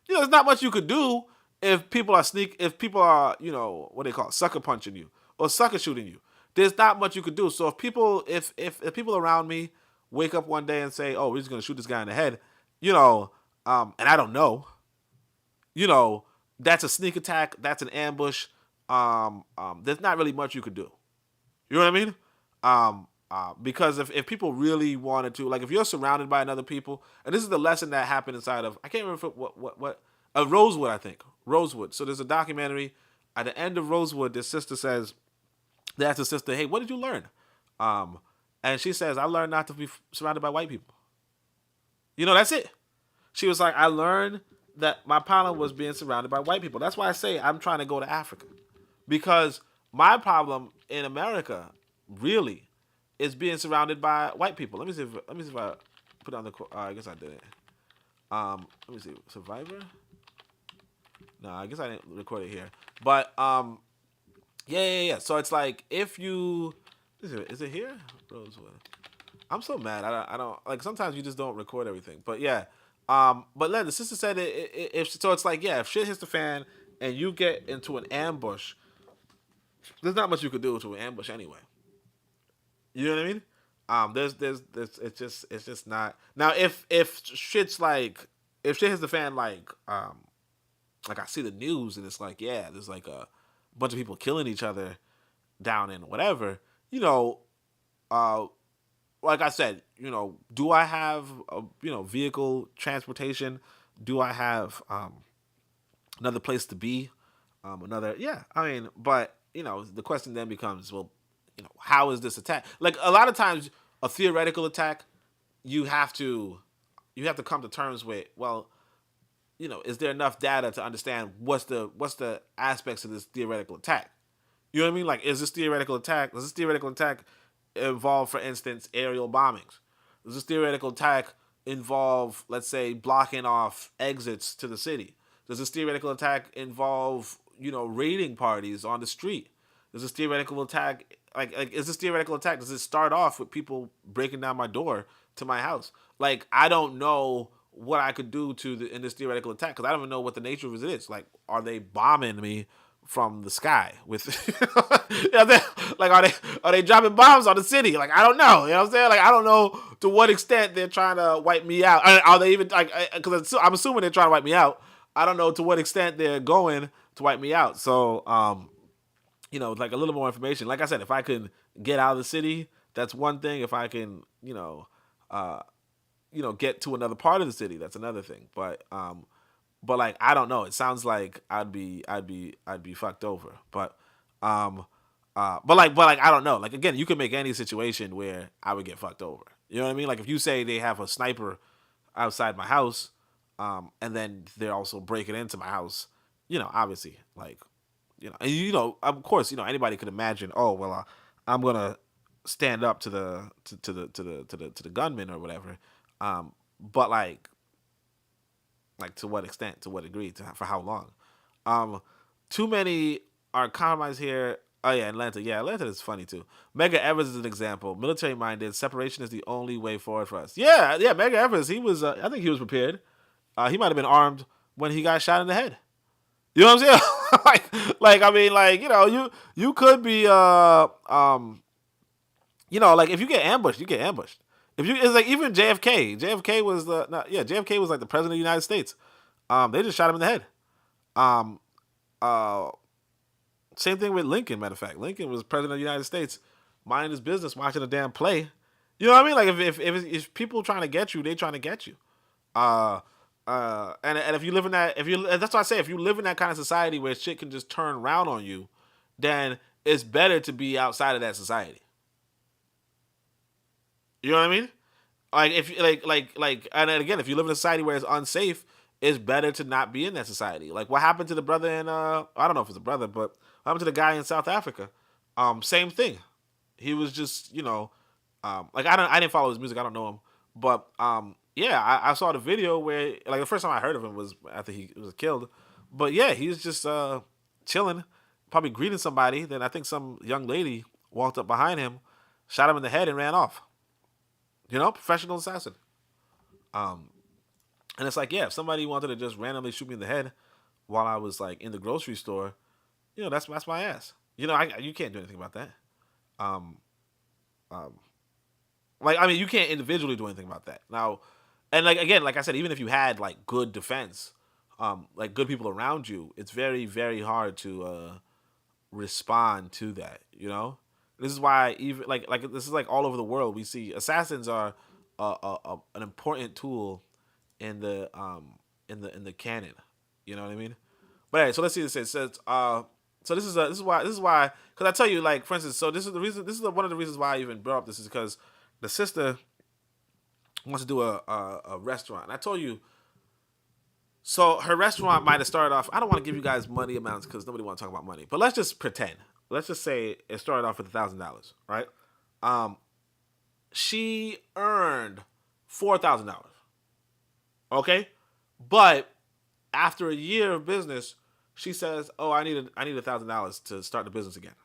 There's not much you could do if people are what they call it, sucker punching you or sucker shooting you. There's not much you could do. So if people around me wake up one day and say, "Oh, we're just gonna shoot this guy in the head," and I don't know, that's a sneak attack, that's an ambush. There's not really much you could do. You know what I mean? Because if people really wanted to, like if you're surrounded by another people, and this is the lesson that happened inside of, I can't remember what Rosewood, I think. Rosewood. So there's a documentary. At the end of Rosewood, this sister says, they asked the sister, "Hey, what did you learn?" And she says, "I learned not to be surrounded by white people." That's it. She was like, "I learned that my problem was being surrounded by white people." That's why I say I'm trying to go to Africa. Because my problem in America, really, is being surrounded by white people. Let me see if I put on the. I guess I did it. Let me see. Survivor. No, I guess I didn't record it here. But yeah. So it's like if you is it here? Rosewood. I'm so mad. I don't like. Sometimes you just don't record everything. But yeah. But the sister said if so, it's like if shit hits the fan and you get into an ambush, there's not much you could do to an ambush anyway. You know what I mean? There's it's just not now if shit's like if shit hits the fan like I see the news and it's like there's like a bunch of people killing each other down in whatever uh like I said do I have a vehicle transportation, do I have another place to be, another I mean but the question then becomes well how is this attack? Like a lot of times, a theoretical attack, you have to come to terms with. Well, is there enough data to understand what's the aspects of this theoretical attack? You know what I mean? Like, is this theoretical attack? Does this theoretical attack involve, for instance, aerial bombings? Does this theoretical attack involve, let's say, blocking off exits to the city? Does this theoretical attack involve, raiding parties on the street? Does this theoretical attack like is this theoretical attack? Does it start off with people breaking down my door to my house? Like I don't know what I could do in this theoretical attack because I don't even know what the nature of it is. Like, are they bombing me from the sky with? Like are they dropping bombs on the city? Like I don't know. You know what I'm saying? Like I don't know to what extent they're trying to wipe me out. Are they even like? Because I'm assuming they're trying to wipe me out. I don't know to what extent they're going to wipe me out. So like a little more information. Like I said, if I can get out of the city, that's one thing. If I can, get to another part of the city, that's another thing. But like I don't know. It sounds like I'd be fucked over. But I don't know. Like again, you can make any situation where I would get fucked over. You know what I mean? Like if you say they have a sniper outside my house, and then they're also breaking into my house, obviously, like, and of course, anybody could imagine. Oh well, I'm gonna stand up to the gunman or whatever. But like to what extent, to what degree, for how long? Too many are compromised here. Oh yeah, Atlanta. Yeah, Atlanta is funny too. Medgar Evers is an example. Military minded. Separation is the only way forward for us. Yeah. Medgar Evers. He was. I think he was prepared. He might have been armed when he got shot in the head. You know what I'm saying? like I mean, like you could be like if you get ambushed, you get ambushed. It's like even JFK. JFK was JFK was like the president of the United States. They just shot him in the head. Um, uh, Same thing with Lincoln. Matter of fact, Lincoln was president of the United States, minding his business, watching a damn play. You know what I mean? Like if people trying to get you, they trying to get you. And if you live in that's why I say if you live in that kind of society where shit can just turn around on you, then it's better to be outside of that society. You know what I mean? Like if and then again, if you live in a society where it's unsafe, it's better to not be in that society. Like what happened to the brother in I don't know if it's a brother, but what happened to the guy in South Africa? Same thing. He was just like I didn't follow his music. I don't know him, but yeah, I saw the video where like the first time I heard of him was after he was killed. But yeah, he was just chilling, probably greeting somebody. Then I think some young lady walked up behind him, shot him in the head, and ran off. Professional assassin. Um, and it's like, yeah, if somebody wanted to just randomly shoot me in the head while I was like in the grocery store, that's my ass. You can't do anything about that. Um, um, like I mean, you can't individually do anything about that now. And like again, like I said, even if you had like good defense, like good people around you, it's very very hard to respond to that. This is why even like this is like all over the world we see assassins are an important tool in the canon. You know what I mean? But anyway, so let's see this. It says so this is why because I tell you like for instance so this is the reason this is one of the reasons why I even brought up this is because the sister wants to do a restaurant and I told you so her restaurant might have started off. I don't want to give you guys money amounts because nobody want to talk about money. But let's just pretend. Let's just say it started off with $1,000, right? Um, she earned $4,000. Okay, but after a year of business, she says, "Oh, I need $1,000 to start the business again."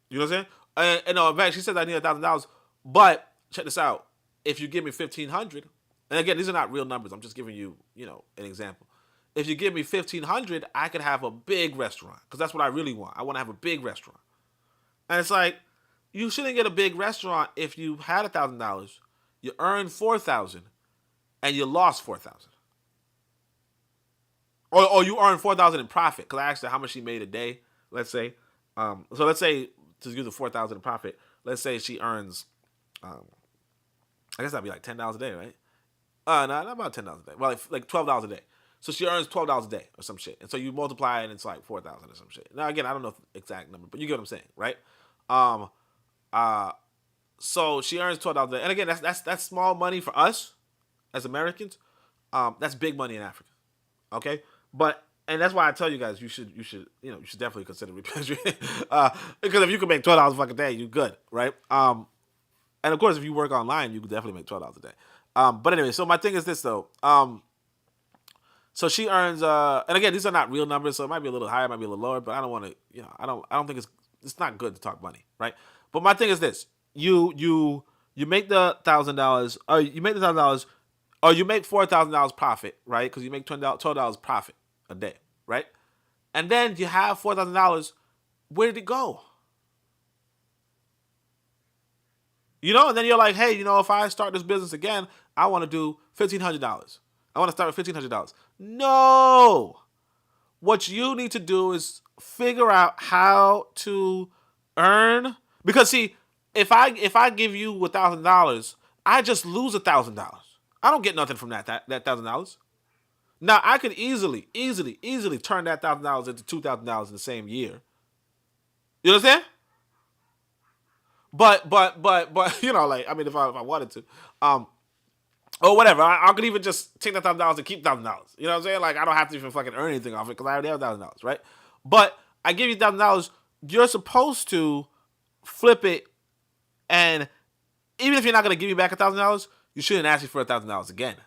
You know what I'm saying? And no, in fact, she says I need $1,000, but check this out. If you give me 1,500, and again, these are not real numbers. I'm just giving you, an example. If you give me 1,500, I could have a big restaurant because that's what I really want. I want to have a big restaurant, and it's like you shouldn't get a big restaurant if you had $1,000, you earned 4,000, and you lost 4,000, or you earned 4,000 in profit. Because I asked her how much she made a day. Let's say, so let's say to give the 4,000 in profit. Let's say she earns, I guess that'd be like $10 a day, right? No, not about $10 a day. Well, like $12 a day. So she earns $12 a day or some shit, and so you multiply it, and it's like 4,000 or some shit. Now again, I don't know the exact number, but you get what I'm saying, right? Um, uh, so she earns $12 a day, and again, that's small money for us as Americans. That's big money in Africa. Okay, but and that's why I tell you guys you should definitely consider repatriating. Because if you can make $12 a fucking day, you're good, right? And of course, if you work online, you can definitely make $12 a day. But anyway, so my thing is this though. So she earns, and again, these are not real numbers, so it might be a little higher, it might be a little lower, but I don't want to, I don't think it's not good to talk money, right? But my thing is this: you make the $1,000, or you make the $1,000, or you make $4,000 profit, right? Because you make $12 profit a day, right? And then you have $4,000. Where did it go? And then you're like, hey, if I start this business again, I want to do $1,500. I want to start with $1,500. No. What you need to do is figure out how to earn. Because see, if I give you $1,000, I just lose $1,000. I don't get nothing from that $1,000. Now I could easily turn that $1,000 into $2,000 in the same year. You understand? But like I mean, if I wanted to, or whatever, I could even just take that $1,000 and keep $1,000. You know what I'm saying? Like I don't have to even fucking earn anything off it because I already have $1,000, right? But I give you $1,000, you're supposed to flip it, and even if you're not gonna give me back $1,000, you shouldn't ask me for $1,000 again.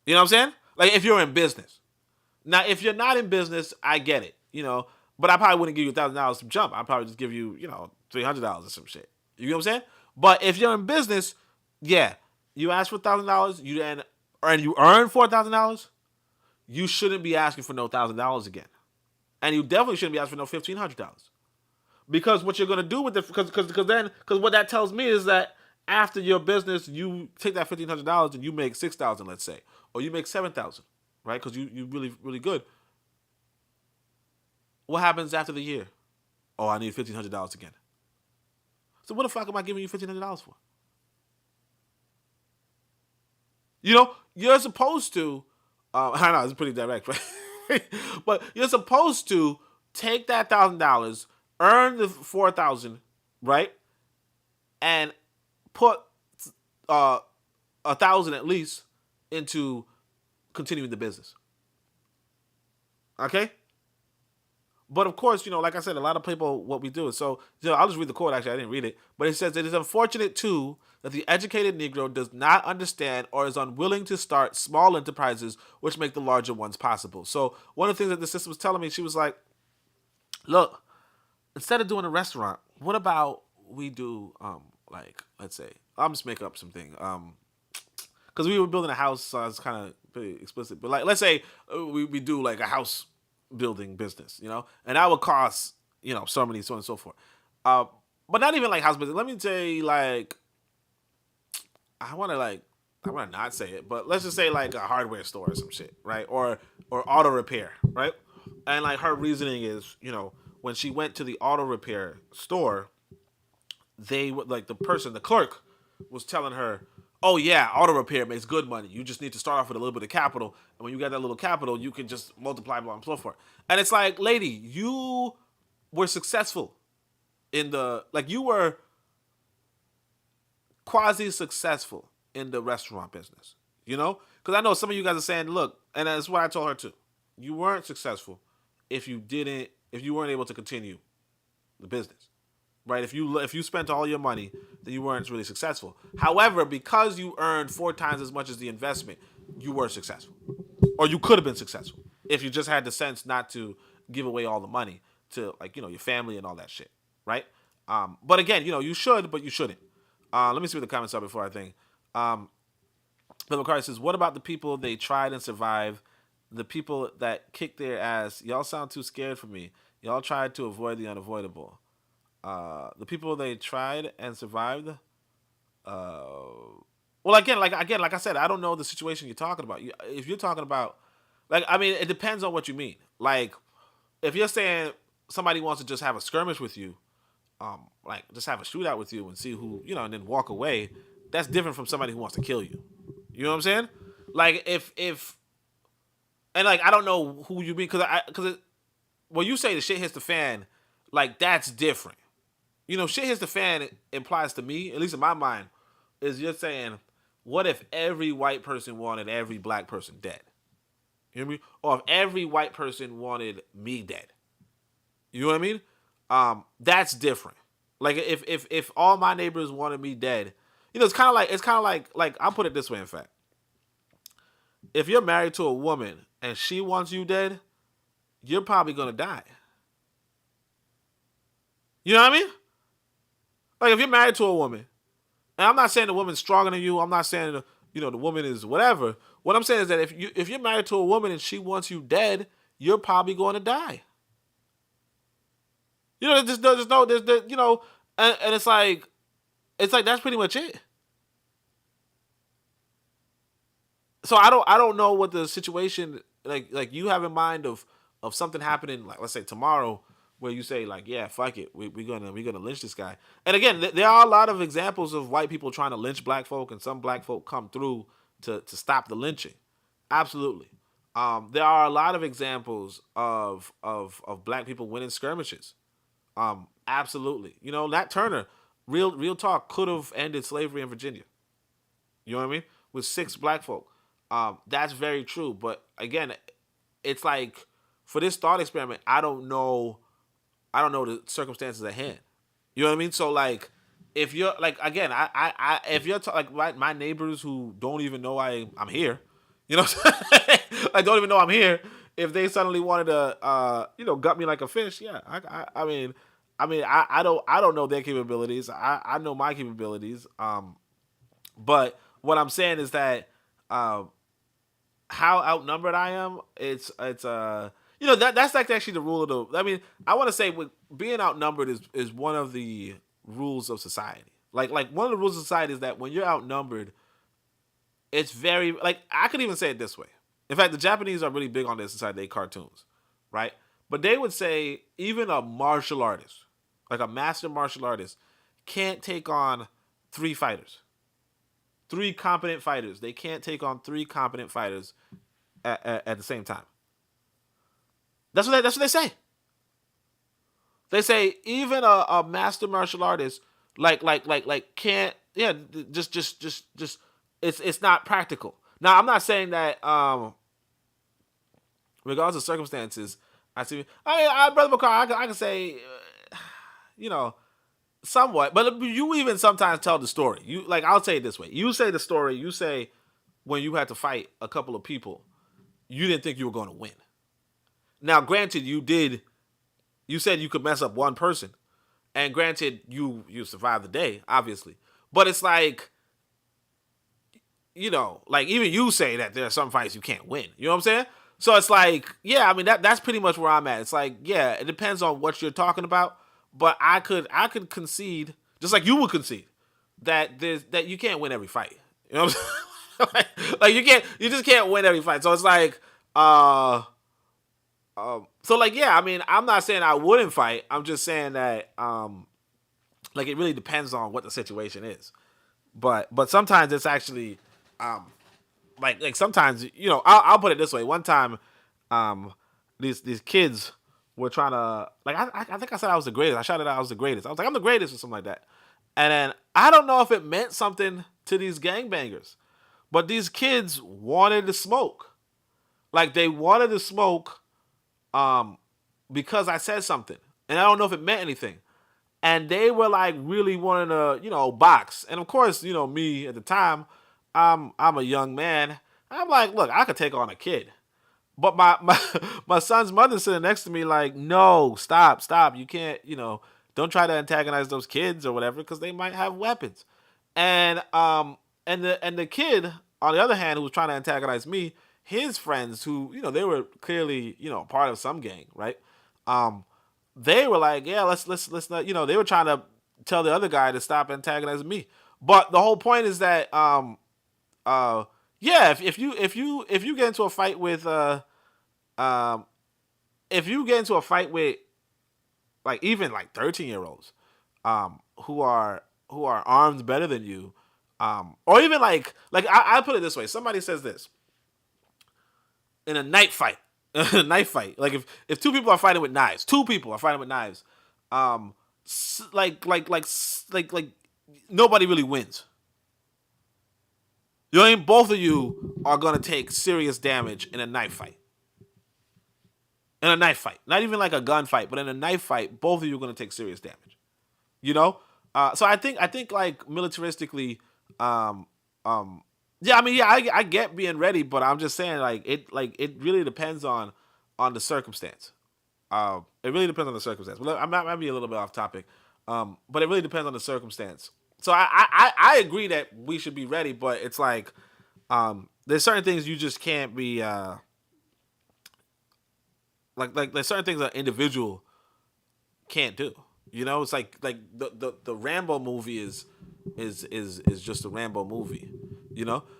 You know what I'm saying? Like if you're in business. Now, if you're not in business, I get it. But I probably wouldn't give you $1,000 to jump. I'd probably just give you, $300 or some shit. You know what I'm saying? But if you're in business, yeah, you ask for $1,000, and you earn $4,000, you shouldn't be asking for no $1,000 again, and you definitely shouldn't be asking for no $1,500, because what you're gonna do with it, because what that tells me is that after your business, you take that $1,500 and you make $6,000, let's say, or you make $7,000, right? Because you really really good. What happens after the year? Oh, I need $1,500 again. So what the fuck am I giving you $1,500 for? You're supposed to. I know it's pretty direct, right? But you're supposed to take that $1,000, earn the 4,000, right, and put uh, 1,000 at least into continuing the business. Okay? But of course, like I said, a lot of people, what we do is I'll just read the quote. Actually, I didn't read it, but it says, "It is unfortunate too that the educated Negro does not understand or is unwilling to start small enterprises which make the larger ones possible." So one of the things that the sister was telling me, she was like, "Look, instead of doing a restaurant, what about we do like, let's say, I'm just making up something because we were building a house, so it's kind of pretty explicit. But like, let's say we do like a house building business, and that would cost so many, so on and so forth. But not even like house business. Let me say like I want to not say it, but let's just say like a hardware store or some shit, right? Or auto repair, right? And like her reasoning is, when she went to the auto repair store, they would like the clerk was telling her, "Oh yeah, auto repair makes good money. You just need to start off with a little bit of capital, and when you got that little capital, you can just multiply, blah, and so forth." And it's like, lady, you were successful you were quasi successful in the restaurant business, because I know some of you guys are saying, look, and that's what I told her too. You weren't successful if you weren't able to continue the business. Right? If you spent all your money, then you weren't really successful. However, because you earned 4 times as much as the investment, you were successful, or you could have been successful if you just had the sense not to give away all the money to your family and all that shit, right? But again, you should, but you shouldn't. Let me see what the comments are before I think. Bill McCarty says, "What about the people they tried and survived? The people that kicked their ass? Y'all sound too scared for me. Y'all tried to avoid the unavoidable." The people they tried and survived. Well, again, like I said, I don't know the situation you're talking about. If you're talking about, it depends on what you mean. Like, if you're saying somebody wants to just have a skirmish with you, just have a shootout with you and see who, and then walk away, that's different from somebody who wants to kill you. You know what I'm saying? Like, if and like I don't know who you mean because when you say the shit hits the fan, like that's different. Shit hits the fan implies to me, at least in my mind, is you're saying, what if every white person wanted every black person dead? You know what I mean? Or if every white person wanted me dead. You know what I mean? That's different. Like if all my neighbors wanted me dead, it's kind of like I'll put it this way. In fact, if you're married to a woman and she wants you dead, you're probably gonna die. You know what I mean? Like if you're married to a woman, and I'm not saying the woman's stronger than you. I'm not saying the woman is whatever. What I'm saying is that if you're married to a woman and she wants you dead, you're probably going to die. There's and it's like that's pretty much it. So I don't know what the situation like you have in mind of something happening, like let's say tomorrow, where you say like, yeah, fuck it, we're gonna lynch this guy. And again, there are a lot of examples of white people trying to lynch black folk, and some black folk come through to stop the lynching. Absolutely. There are a lot of examples of black people winning skirmishes. Absolutely. Nat Turner, real talk, could have ended slavery in Virginia. You know what I mean? With 6 black folk. That's very true. But again, it's like for this thought experiment, I don't know the circumstances at hand. You know what I mean? So like, if you're like, again, if you're like my neighbors who don't even know I'm here, I don't even know I'm here. If they suddenly wanted to, gut me like a fish, yeah, I don't know their capabilities. I know my capabilities. But what I'm saying is that, how outnumbered I am, it's that's like actually the rule of the. I mean, I want to say being outnumbered is one of the rules of society. Like one of the rules of society is that when you're outnumbered, it's very like I could even say it this way. In fact, the Japanese are really big on this inside their cartoons, right? But they would say even a martial artist, like a master martial artist, can't take on 3 fighters. 3 competent fighters. They can't take on 3 competent fighters at the same time. That's what they say. They say even a master martial artist like can't yeah, just it's not practical. Now, I'm not saying that regardless of circumstances, I see. Brother McCall, I can say, you know, somewhat, but you even sometimes tell the story. You like, I'll say it this way: you say the story. You say when you had to fight a couple of people, you didn't think you were going to win. Now, granted, you did. You said you could mess up one person, and granted, you survived the day, obviously. But it's like, like even you say that there are some fights you can't win. You know what I'm saying? So it's like, yeah, I mean that's pretty much where I'm at. It's like, yeah, it depends on what you're talking about, but I could concede, just like you would concede, that you can't win every fight. You know what I'm saying? like you just can't win every fight. So it's like, so like, yeah, I mean, I'm not saying I wouldn't fight. I'm just saying that, like, it really depends on what the situation is. But sometimes it's actually, like sometimes, I'll put it this way. One time, these kids were trying to, like, I think I said I was the greatest. I shouted out I was the greatest. I was like, I'm the greatest or something like that. And then I don't know if it meant something to these gangbangers, but these kids wanted to smoke. Like, they wanted to smoke, because I said something, and I don't know if it meant anything. And they were like really wanting to, box. And of course, me at the time, I'm a young man. I'm like, look, I could take on a kid. But my son's mother sitting next to me like, no, stop. You can't, don't try to antagonize those kids or whatever, because they might have weapons. And the kid, on the other hand, who was trying to antagonize me, his friends who, they were clearly, part of some gang, right? They were like, yeah, let's not, they were trying to tell the other guy to stop antagonizing me. But the whole point is that, yeah, if you get into a fight with, if you get into a fight with, like, even like 13-year-olds, who are armed better than you, or even like I put it this way: somebody says this in a knife fight. Like, if two people are fighting with knives, like nobody really wins. You know what I mean? Both of you are gonna take serious damage in a knife fight. Not even like a gunfight, but in a knife fight, both of you are gonna take serious damage. So I think like militaristically, yeah, I mean, yeah, I get being ready, but I'm just saying, like, it really depends on the circumstance. It really depends on the circumstance. Well, I might be a little bit off topic, but it really depends on the circumstance. So I agree that we should be ready, but it's like, there's certain things you just can't be, like there's certain things an individual can't do. It's like the Rambo movie is just a Rambo movie.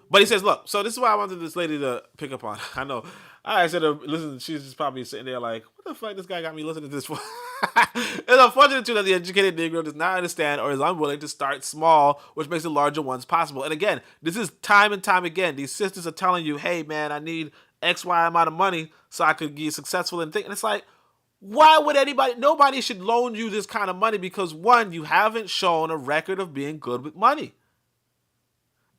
But he says, look, so this is why I wanted this lady to pick up on. I know I said, listen, she's just probably sitting there like, what the fuck this guy got me listening to this for? It's unfortunate too that the educated Negro does not understand or is unwilling to start small, which makes the larger ones possible. And again, this is time and time again. These sisters are telling you, hey man, I need X, Y amount of money so I could be successful in things. And it's like, why would nobody should loan you this kind of money? Because one, you haven't shown a record of being good with money.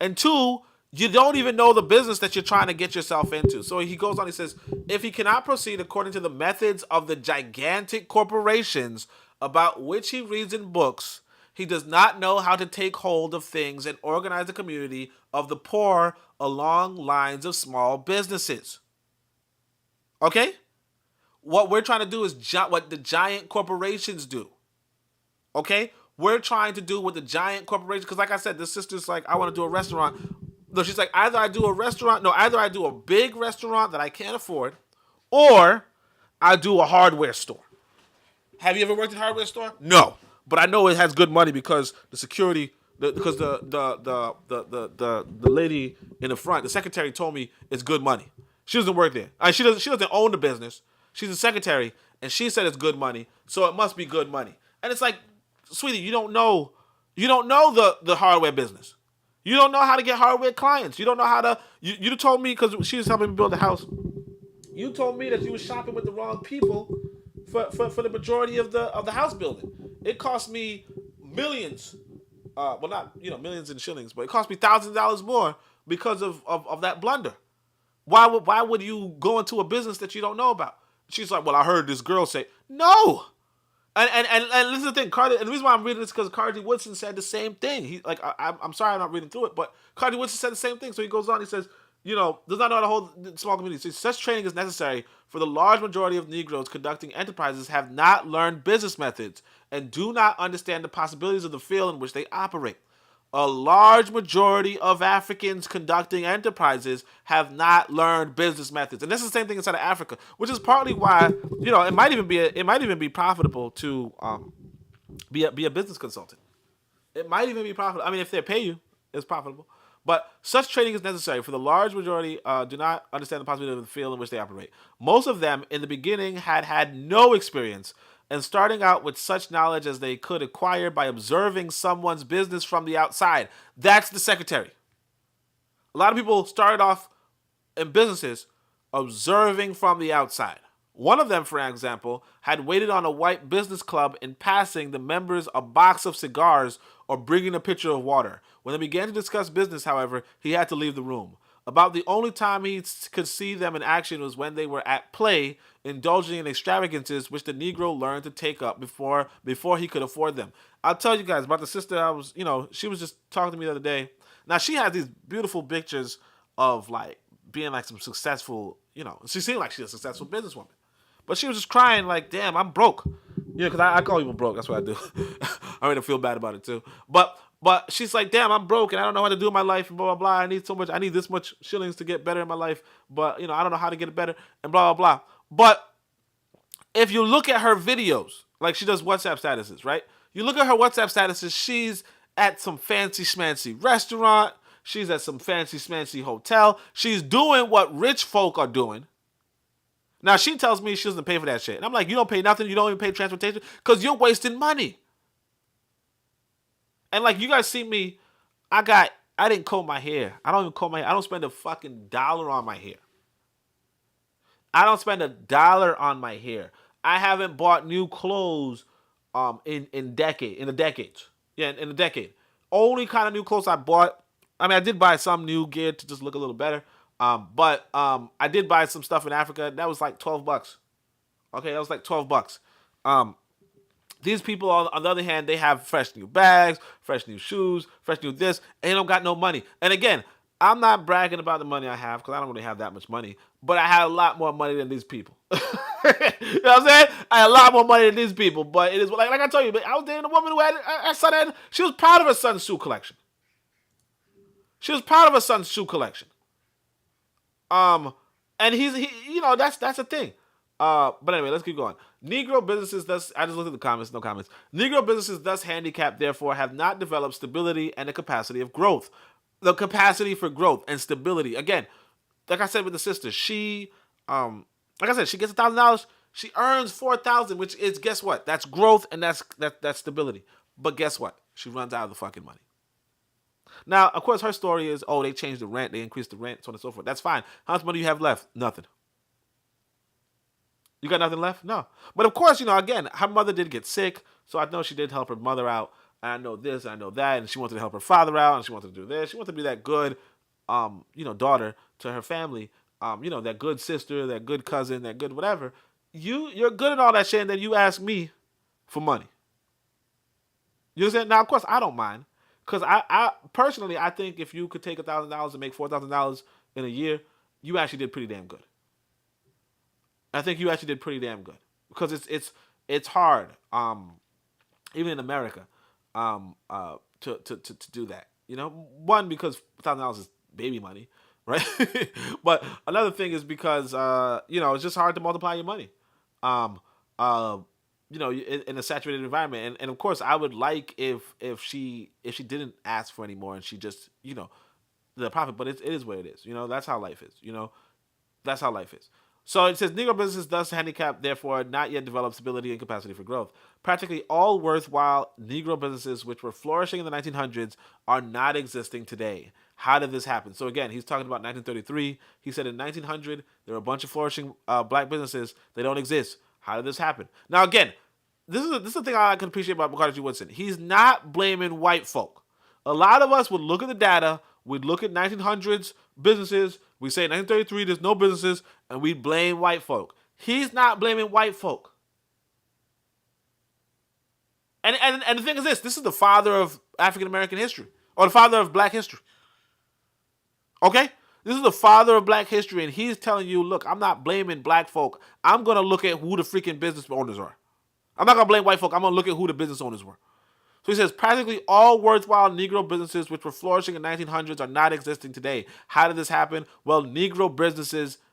And two, you don't even know the business that you're trying to get yourself into. So he goes on, he says, if he cannot proceed according to the methods of the gigantic corporations about which he reads in books, he does not know how to take hold of things and organize the community of the poor along lines of small businesses. Okay? What we're trying to do is what the giant corporations do. Okay? We're trying to do what the giant corporations, because like I said, this sister's like, I want to do a restaurant. No, she's like, either I do a big restaurant that I can't afford, or I do a hardware store. Have you ever worked in a hardware store? No. But I know it has good money because the security, because the lady in the front, the secretary told me it's good money. She doesn't work there. She doesn't own the business. She's a secretary, and she said it's good money, so it must be good money. And it's like, sweetie, you don't know the hardware business. You don't know how to get hardware clients. You don't know how to. You told me, because she was helping me build a house. You told me that you were shopping with the wrong people for the majority of the house building. It cost me millions well, not millions in shillings, but it cost me thousands of dollars more because of that blunder. Why would you go into a business that you don't know about? She's like, well, I heard this girl say no. And this is the thing, Carter. And the reason why I'm reading this is because Carter D. Woodson said the same thing. He like I'm sorry I'm not reading through it, but Carter D. Woodson said the same thing. So he goes on. He says, does not know how to hold small communities. So such training is necessary for the large majority of Negroes conducting enterprises have not learned business methods and do not understand the possibilities of the field in which they operate. A large majority of Africans conducting enterprises have not learned business methods, and this is the same thing inside of Africa, which is partly why it might even be profitable to be a business consultant. It might even be profitable. I mean, if they pay you, it's profitable. But such training is necessary for the large majority do not understand the possibility of the field in which they operate. Most of them, in the beginning, had no experience and starting out with such knowledge as they could acquire by observing someone's business from the outside. That's the secretary. A lot of people started off in businesses observing from the outside. One of them, for example, had waited on a white business club in passing the members a box of cigars or bringing a pitcher of water. When they began to discuss business, however, he had to leave the room. About the only time he could see them in action was when they were at play, indulging in extravagances which the Negro learned to take up before he could afford them. I'll tell you guys about the sister she was just talking to me the other day. Now, she has these beautiful pictures of, like, being, like, some successful, she seemed like she's a successful businesswoman. But she was just crying, like, damn, I'm broke. Because I call people broke. That's what I do. I really feel bad about it, too. But she's like, damn, I'm broke, and I don't know how to do in my life, and blah, blah, blah. I need this much shillings to get better in my life, but, I don't know how to get it better, and blah, blah, blah. But if you look at her videos, like she does WhatsApp statuses, right? You look at her WhatsApp statuses, she's at some fancy schmancy restaurant. She's at some fancy schmancy hotel. She's doing what rich folk are doing. Now, she tells me she doesn't pay for that shit. And I'm like, you don't pay nothing? You don't even pay transportation? Because you're wasting money. And like, you guys see me, I didn't comb my hair. I don't even comb my hair. I don't spend a fucking dollar on my hair. I don't spend a dollar on my hair. I haven't bought new clothes in a decade. Yeah, in a decade. Only kind of new clothes I bought. I mean, I did buy some new gear to just look a little better. But I did buy some stuff in Africa. That was like $12. Okay, that was like $12. These people, on the other hand, they have fresh new bags, fresh new shoes, fresh new this, and they don't got no money. And again, I'm not bragging about the money I have because I don't really have that much money, but I had a lot more money than these people. You know what I'm saying? I had a lot more money than these people, but it is like I told you, I was dating a woman who had her son. She was proud of her son's shoe collection. She was proud of her son's shoe collection. And that's the thing. But anyway, let's keep going. Negro businesses thus, I just looked at the comments, no comments. Negro businesses thus handicapped, therefore, have not developed stability and the capacity of growth. The capacity for growth and stability. Again, like I said with the sister, she gets $1,000. She earns $4,000, which is, guess what? That's growth and that's stability. But guess what? She runs out of the fucking money. Now, of course, her story is, they changed the rent, they increased the rent, so on and so forth. That's fine. How much money do you have left? Nothing. You got nothing left? No. But of course, again, her mother did get sick, so I know she did help her mother out. And I know this, I know that, and she wanted to help her father out, and she wanted to do this. She wanted to be that good, daughter to her family. That good sister, that good cousin, that good whatever. You're good at all that shit, and then you ask me for money. You understand? Now, of course, I don't mind. Because I personally, I think if you could take $1,000 and make $4,000 in a year, you actually did pretty damn good. I think you actually did pretty damn good. Because it's hard, even in America, to do that. One, because $1,000 is baby money, right? But another thing is because it's just hard to multiply your money. In a saturated environment. And of course, I would like if she didn't ask for any more and she just, the profit, but it is what it is. That's how life is. That's how life is. So it says, Negro businesses thus handicapped, therefore not yet developed stability and capacity for growth. Practically all worthwhile Negro businesses which were flourishing in the 1900s are not existing today. How did this happen? So again, he's talking about 1933. He said in 1900, there were a bunch of flourishing black businesses. They don't exist. How did this happen? Now again, this is the thing I can appreciate about Carter G. Woodson. He's not blaming white folk. A lot of us would look at the data, we'd look at 1900s businesses, we say 1933 there's no businesses, and we'd blame white folk. He's not blaming white folk. And the thing is this is the father of African American history, or the father of black history. Okay? This is the father of black history, and he's telling you, look, I'm not blaming black folk. I'm going to look at who the freaking business owners are. I'm not going to blame white folk. I'm going to look at who the business owners were. So he says, practically all worthwhile Negro businesses which were flourishing in the 1900s are not existing today. How did this happen? Well, Negro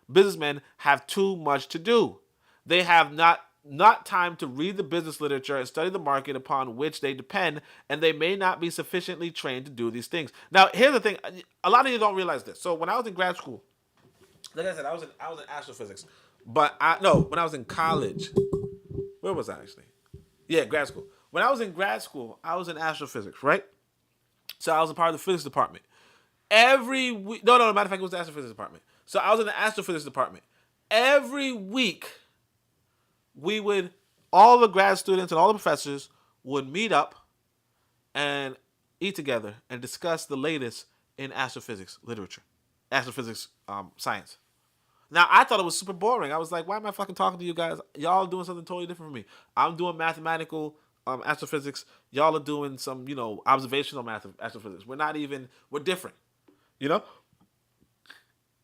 businessmen have too much to do. They have not time to read the business literature and study the market upon which they depend, and they may not be sufficiently trained to do these things. Now, here's the thing. A lot of you don't realize this. So when I was in grad school, like I said, I was in astrophysics. But when I was in college, where was I actually? Yeah, grad school. When I was in grad school, I was in astrophysics, right? So I was a part of the physics department. Every week, matter of fact, it was the astrophysics department. So I was in the astrophysics department. Every week, all the grad students and all the professors would meet up and eat together and discuss the latest in astrophysics literature, astrophysics science. Now, I thought it was super boring. I was like, why am I fucking talking to you guys? Y'all doing something totally different from me. I'm doing mathematical astrophysics. Y'all are doing some, observational astrophysics. We're different,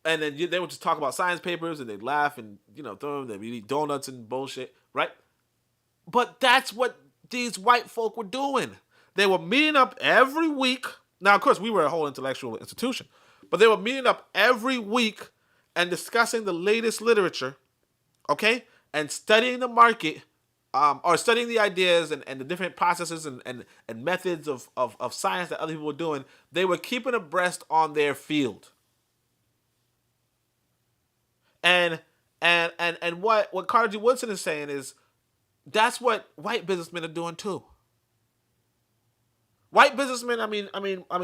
And then they would just talk about science papers and they'd laugh and, throw them, they'd eat donuts and bullshit, right? But that's what these white folk were doing. They were meeting up every week. Now, of course, we were a whole intellectual institution, but they were meeting up every week and discussing the latest literature, okay? And studying the market, or studying the ideas and the different processes and methods of science that other people were doing. They were keeping abreast on their field. And what Carter G. Woodson is saying is that's what white businessmen are doing too. White businessmen, I mean,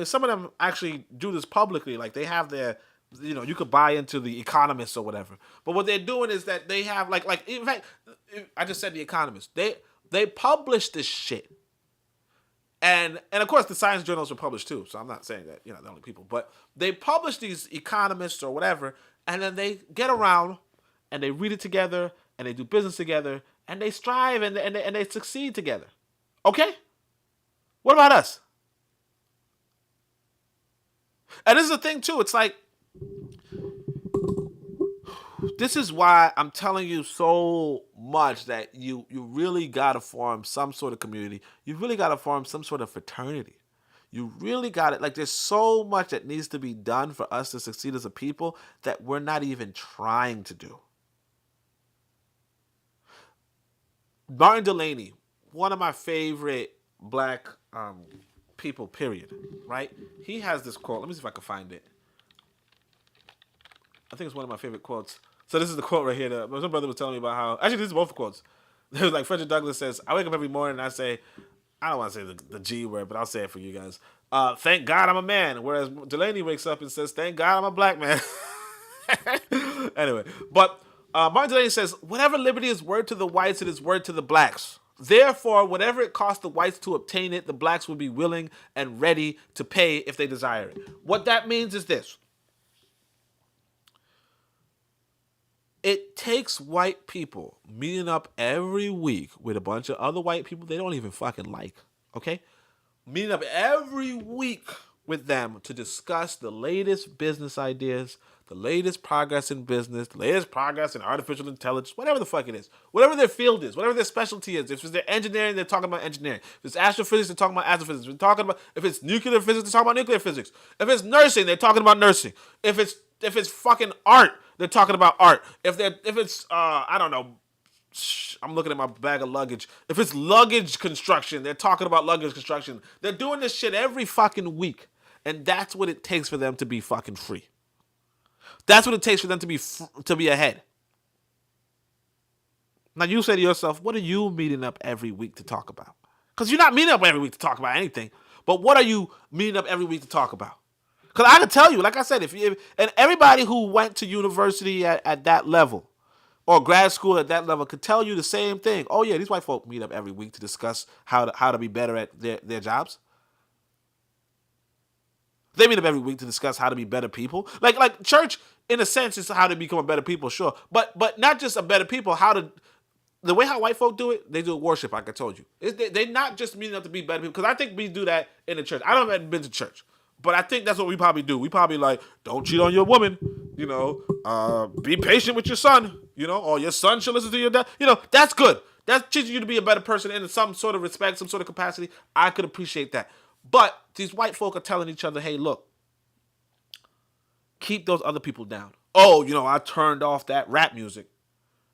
some of them actually do this publicly. Like they have their, you could buy into The Economist or whatever. But what they're doing is that they have like in fact, I just said The Economist. They publish this shit. And of course the science journals are published too. So I'm not saying that, the only people, but they publish these economists or whatever, and then they get around and they read it together and they do business together and they strive and they succeed together. Okay? What about us? And this is the thing too. It's like, this is why I'm telling you so much that you really got to form some sort of community. You really got to form some sort of fraternity. You really got it. Like, there's so much that needs to be done for us to succeed as a people that we're not even trying to do. Martin Delaney, one of my favorite black people, period, right? He has this quote. Let me see if I can find it. I think it's one of my favorite quotes. So this is the quote right here. My brother was telling me about how... Actually, these are both the quotes. It was like Frederick Douglass says, I wake up every morning and I say... I don't want to say the G word, but I'll say it for you guys. Thank God I'm a man. Whereas Delaney wakes up and says, thank God I'm a black man. Anyway, but Martin Delaney says, whatever liberty is word to the whites, it is word to the blacks. Therefore, whatever it costs the whites to obtain it, the blacks will be willing and ready to pay if they desire it. What that means is this. It takes white people meeting up every week with a bunch of other white people they don't even fucking like, okay? Meeting up every week with them to discuss the latest business ideas, the latest progress in business, the latest progress in artificial intelligence, whatever the fuck it is. Whatever their field is, whatever their specialty is. If it's their engineering, they're talking about engineering. If it's astrophysics, they're talking about astrophysics. If it's nuclear physics, they're talking about nuclear physics. If it's nursing, they're talking about nursing. If it's fucking art, they're talking about art. If it's I don't know, I'm looking at my bag of luggage. If it's luggage construction, they're talking about luggage construction. They're doing this shit every fucking week. And that's what it takes for them to be fucking free. That's what it takes for them to be ahead. Now you say to yourself, what are you meeting up every week to talk about? Because you're not meeting up every week to talk about anything. But what are you meeting up every week to talk about? Because I can tell you, like I said, and everybody who went to university at that level or grad school at that level could tell you the same thing. Oh yeah, these white folk meet up every week to discuss how to be better at their jobs. They meet up every week to discuss how to be better people. Like church, in a sense, is how to become a better people, sure. But not just a better people, how to the way how white folk do it, they do worship, like I told you. They not just meaning up to be better people. Because I think we do that in the church. I don't have been to church. But I think that's what we probably do. We probably like, don't cheat on your woman. Be patient with your son. Or your son should listen to your dad. That's good. That's teaching you to be a better person in some sort of respect, some sort of capacity. I could appreciate that. But these white folk are telling each other, hey, look, keep those other people down. Oh, I turned off that rap music.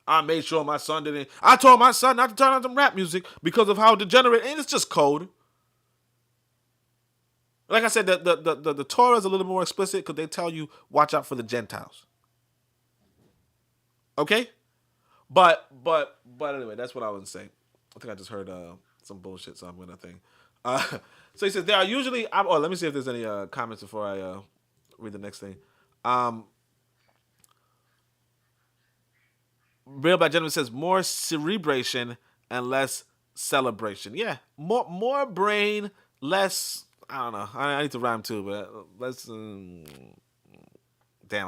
I made sure my son didn't. I told my son not to turn on some rap music because of how degenerate. And it's just code. Like I said, the Torah is a little more explicit because they tell you watch out for the Gentiles. Okay, but anyway, that's what I was saying. I think I just heard some bullshit, so I'm gonna think. So he says there are usually. Let me see if there's any comments before I read the next thing. Real Black Gentleman says more cerebration and less celebration. Yeah, more brain, less. I don't know. I need to rhyme too, but let's. Damn,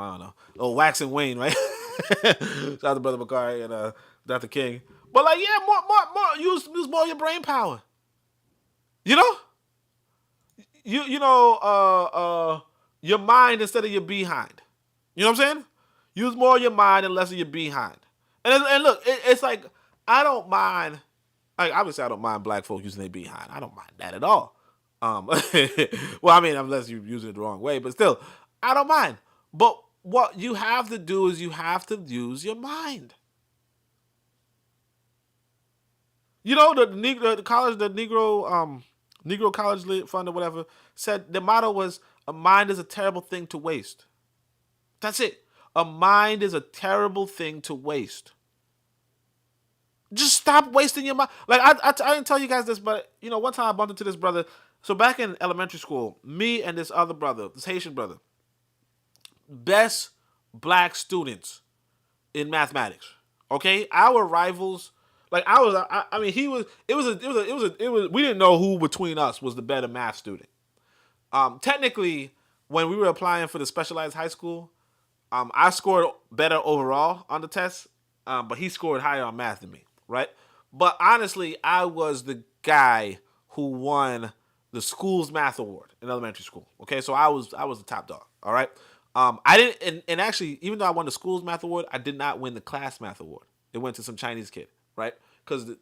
I don't know. Oh, Wax and Wayne, right? Shout out to Brother Bakari and Dr. King. But more. Use more of your brain power. Your mind instead of your behind. You know what I'm saying? Use more of your mind and less of your behind. And look, it's like I don't mind. Like obviously, I don't mind black folk using their behind. I don't mind that at all. Well, I mean, unless you're using it the wrong way, but still, I don't mind. But what you have to do is you have to use your mind. The Negro College Fund or whatever said the motto was a mind is a terrible thing to waste. That's it. A mind is a terrible thing to waste. Just stop wasting your mind. Like I didn't tell you guys this, but one time I bumped into this brother. So back in elementary school, me and this other brother, this Haitian brother, best black students in mathematics. Okay, our rivals. Like we didn't know who between us was the better math student. Technically, when we were applying for the specialized high school, I scored better overall on the test, but he scored higher on math than me, right? But honestly, I was the guy who won the school's math award in elementary school. Okay, so I was the top dog. All right. I didn't, and actually, even though I won the school's math award, I did not win the class math award. It went to some Chinese kid, right? Because the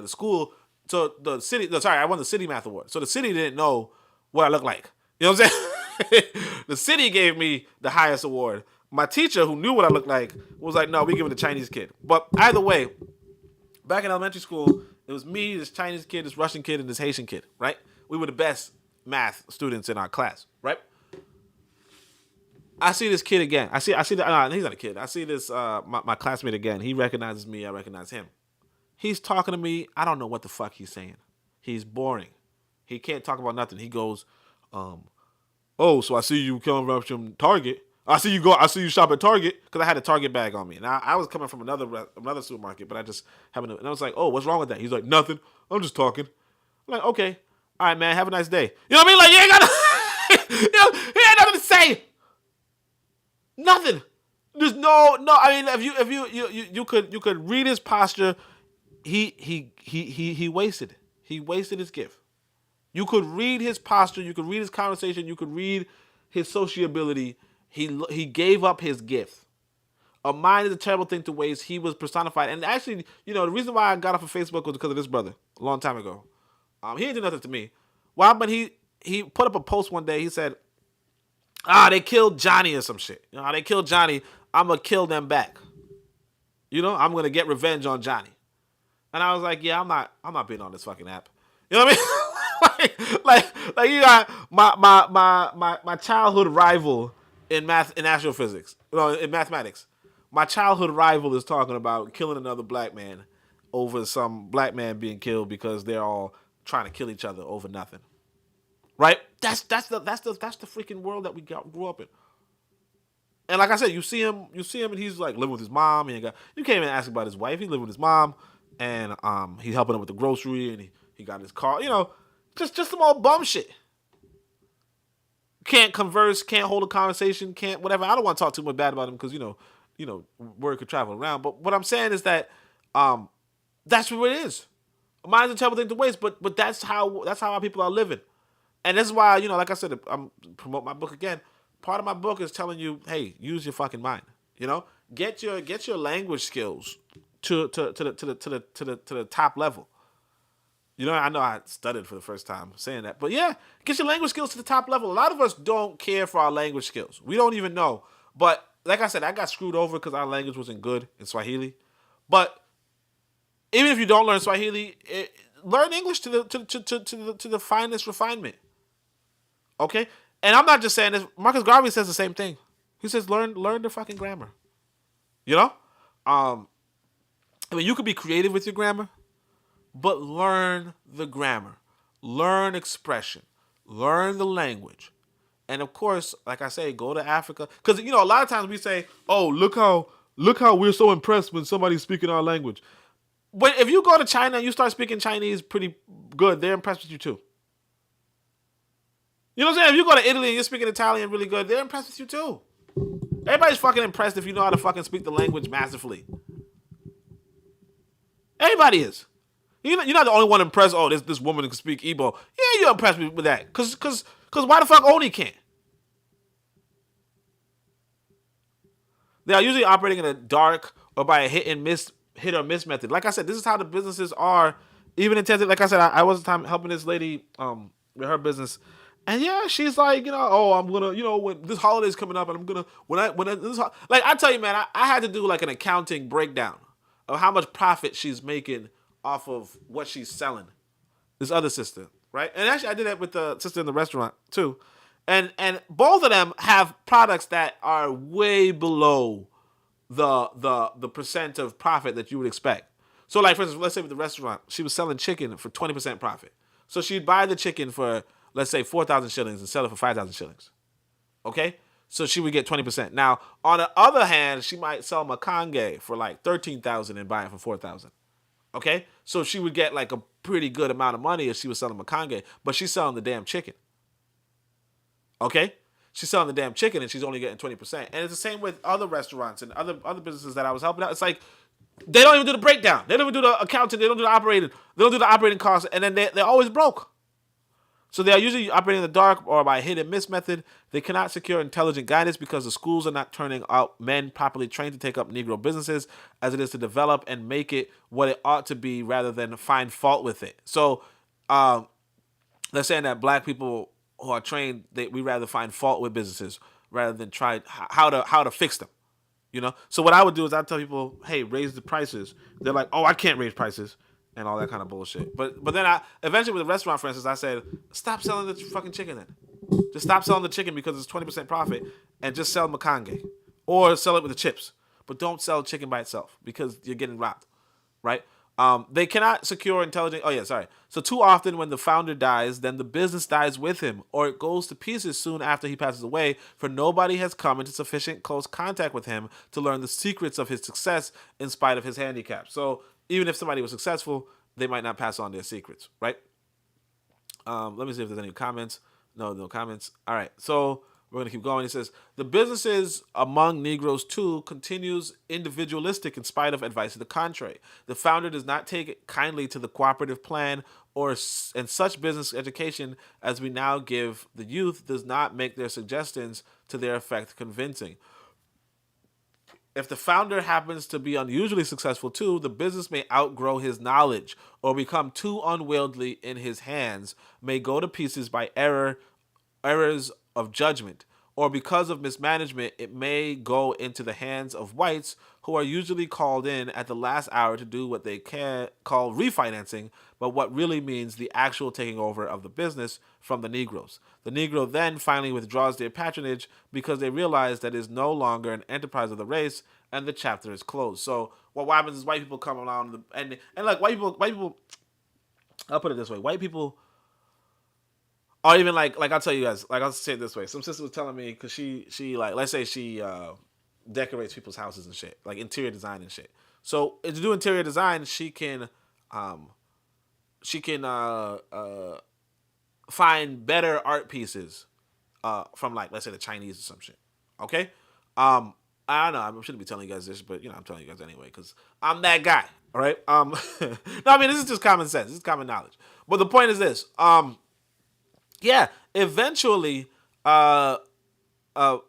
school, so the city. I won the city math award. So the city didn't know what I looked like. You know what I'm saying? The city gave me the highest award. My teacher, who knew what I looked like, was like, "No, we give it to the Chinese kid." But either way, back in elementary school, it was me, this Chinese kid, this Russian kid, and this Haitian kid, right? We were the best math students in our class, right? I see this kid again. He's not a kid. I see this my classmate again. He recognizes me. I recognize him. He's talking to me. I don't know what the fuck he's saying. He's boring. He can't talk about nothing. He goes, "Oh, so I see you coming up from Target. I see you shop at Target because I had a Target bag on me. Now I was coming from another supermarket, but I just happened to. And I was like, "Oh, what's wrong with that?" He's like, "Nothing. I'm just talking." I'm like, "Okay, all right, man. Have a nice day." You know what I mean? Like, you ain't got, he ain't nothing to say. Nothing. There's no. I mean, if you could read his posture. He wasted it. He wasted his gift. You could read his posture. You could read his conversation. You could read his sociability. He gave up his gift. A mind is a terrible thing to waste. He was personified. And actually, the reason why I got off of Facebook was because of this brother a long time ago. He didn't do nothing to me. Well, but he put up a post one day. He said, they killed Johnny or some shit. They killed Johnny. I'm going to kill them back. I'm going to get revenge on Johnny. And I was like, yeah, I'm not being on this fucking app. You know what I mean? like you got my childhood rival in astrophysics, in mathematics. My childhood rival is talking about killing another black man over some black man being killed because they're all trying to kill each other over nothing. Right? That's the freaking world that we grew up in. And like I said, you see him, and he's like living with his mom. You can't even ask about his wife. He's living with his mom, and he's helping him with the grocery, and he got his car. Just some old bum shit. can't converse, can't hold a conversation, can't whatever. I don't want to talk too much bad about them because word could travel around. But what I'm saying is that that's what it is. Mind's a terrible thing to waste, but that's how our people are living. And this is why, like I said, I'm promote my book again. Part of my book is telling you, hey, use your fucking mind. Get your language skills to the top level. I know I stuttered for the first time saying that, but yeah, get your language skills to the top level. A lot of us don't care for our language skills. We don't even know. But like I said, I got screwed over because our language wasn't good in Swahili. But even if you don't learn Swahili, learn English to the finest refinement. Okay, and I'm not just saying this. Marcus Garvey says the same thing. He says learn the fucking grammar. You could be creative with your grammar, but learn the grammar, learn expression, learn the language, and of course, like I say, go to Africa because a lot of times we say, "Oh, look how we're so impressed when somebody's speaking our language." But if you go to China and you start speaking Chinese pretty good, they're impressed with you too. You know what I'm saying? If you go to Italy and you're speaking Italian really good, they're impressed with you too. Everybody's fucking impressed if you know how to fucking speak the language masterfully. Everybody is. You're not the only one impressed. Oh, this woman can speak Igbo. Yeah, you're impressed with that. Cause why the fuck Oni can't? They are usually operating in a dark or by a hit or miss method. Like I said, this is how the businesses are. Even in Texas, like I said, I was time helping this lady with her business. And yeah, she's like, oh, I'm gonna, when this holiday's coming up, and I'm gonna, like I tell you, man, I had to do like an accounting breakdown of how much profit she's making off of what she's selling. This other sister, right? And actually, I did that with the sister in the restaurant too, and both of them have products that are way below the percent of profit that you would expect. So, like for instance, let's say with the restaurant, she was selling chicken for 20% profit. So she'd buy the chicken for, let's say, 4,000 shillings and sell it for 5,000 shillings. Okay? So she would get 20%. Now, on the other hand, she might sell makange for like 13,000 and buy it for 4,000. Okay? So she would get like a pretty good amount of money if she was selling makange, but she's selling the damn chicken. Okay? She's selling the damn chicken and she's only getting 20%. And it's the same with other restaurants and other businesses that I was helping out. It's like they don't even do the breakdown. They don't even do the accounting. They don't do the operating. They don't do the operating costs, and then they're always broke. So they are usually operating in the dark or by hit and miss method. They cannot secure intelligent guidance because the schools are not turning out men properly trained to take up Negro businesses as it is to develop and make it what it ought to be rather than find fault with it. So they're saying that black people who are trained, we rather find fault with businesses rather than try how to fix them. So what I would do is I'd tell people, hey, raise the prices. They're like, oh, I can't raise prices and all that kind of bullshit. But then I eventually with the restaurant, for instance, I said, stop selling the fucking chicken then. Just stop selling the chicken because it's 20% profit and just sell makange or sell it with the chips. But don't sell chicken by itself because you're getting robbed, right? They cannot secure intelligent. Oh yeah, sorry. So too often when the founder dies, then the business dies with him, or it goes to pieces soon after he passes away. For nobody has come into sufficient close contact with him to learn the secrets of his success, in spite of his handicap. So even if somebody was successful, they might not pass on their secrets, right? Let me see if there's any comments. No comments. All right. So we're going to keep going. He says, the businesses among Negroes, too, continues individualistic in spite of advice to the contrary. The founder does not take kindly to the cooperative plan and such business education as we now give the youth does not make their suggestions to their effect convincing. If the founder happens to be unusually successful too, the business may outgrow his knowledge or become too unwieldy in his hands, may go to pieces by errors of judgment, or because of mismanagement, it may go into the hands of whites who are usually called in at the last hour to do what they can call refinancing, but what really means the actual taking over of the business from the Negroes. The Negro then finally withdraws their patronage because they realize that it is no longer an enterprise of the race and the chapter is closed. So what happens is white people come along and like white people, I'll put it this way, white people. Or even like I'll tell you guys, like I'll say it this way. Some sister was telling me because she like, let's say she decorates people's houses and shit, like interior design and shit. So to do interior design, she can find better art pieces from like let's say the Chinese or some shit. Okay, I don't know. I shouldn't be telling you guys this, but I'm telling you guys anyway because I'm that guy. All right. No, I mean this is just common sense. This is common knowledge. But the point is this. Yeah. Eventually, now of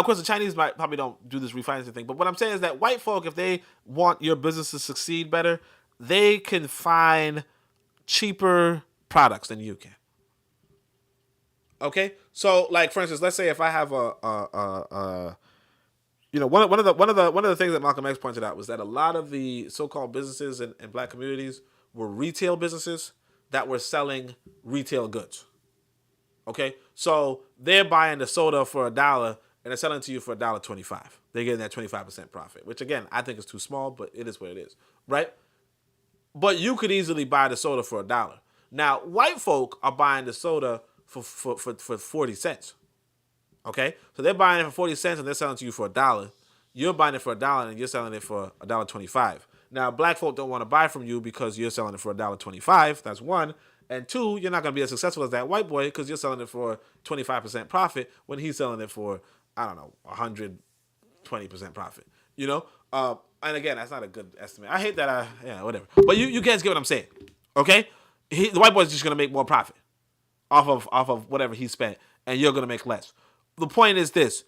course the Chinese might probably don't do this refinancing thing, but what I'm saying is that white folk, if they want your business to succeed better, they can find cheaper products than you can. Okay, so like for instance, let's say if I have one of the things that Malcolm X pointed out was that a lot of the so-called businesses in black communities were retail businesses that were selling retail goods. Okay, so they're buying the soda for $1 and they're selling it to you for $1.25. They're getting that 25% profit, which again I think is too small, but it is what it is, right? But you could easily buy the soda for $1. Now, white folk are buying the soda for 40 cents. Okay? So they're buying it for 40 cents and they're selling it to you for $1. You're buying it for $1 and you're selling it for $1.25. Now, black folk don't want to buy from you because you're selling it for $1.25. That's one. And two, you're not going to be as successful as that white boy because you're selling it for 25% profit when he's selling it for, I don't know, 120% profit. You know? And again, that's not a good estimate. I hate that. Yeah, whatever. But you guys get what I'm saying. Okay? The white boy's just going to make more profit off of whatever he spent, and you're going to make less. The point is this.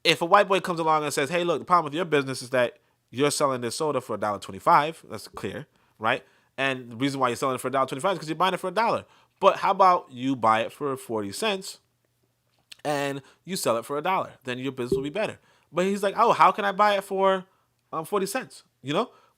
If a white boy comes along and says, hey, look, the problem with your business is that you're selling this soda for $1.25. That's clear, right? And the reason why you're selling it for $1.25 is because you're buying it for $1. But how about you buy it for 40 cents and you sell it for $1? Then your business will be better. But he's like, oh, how can I buy it for 40 cents?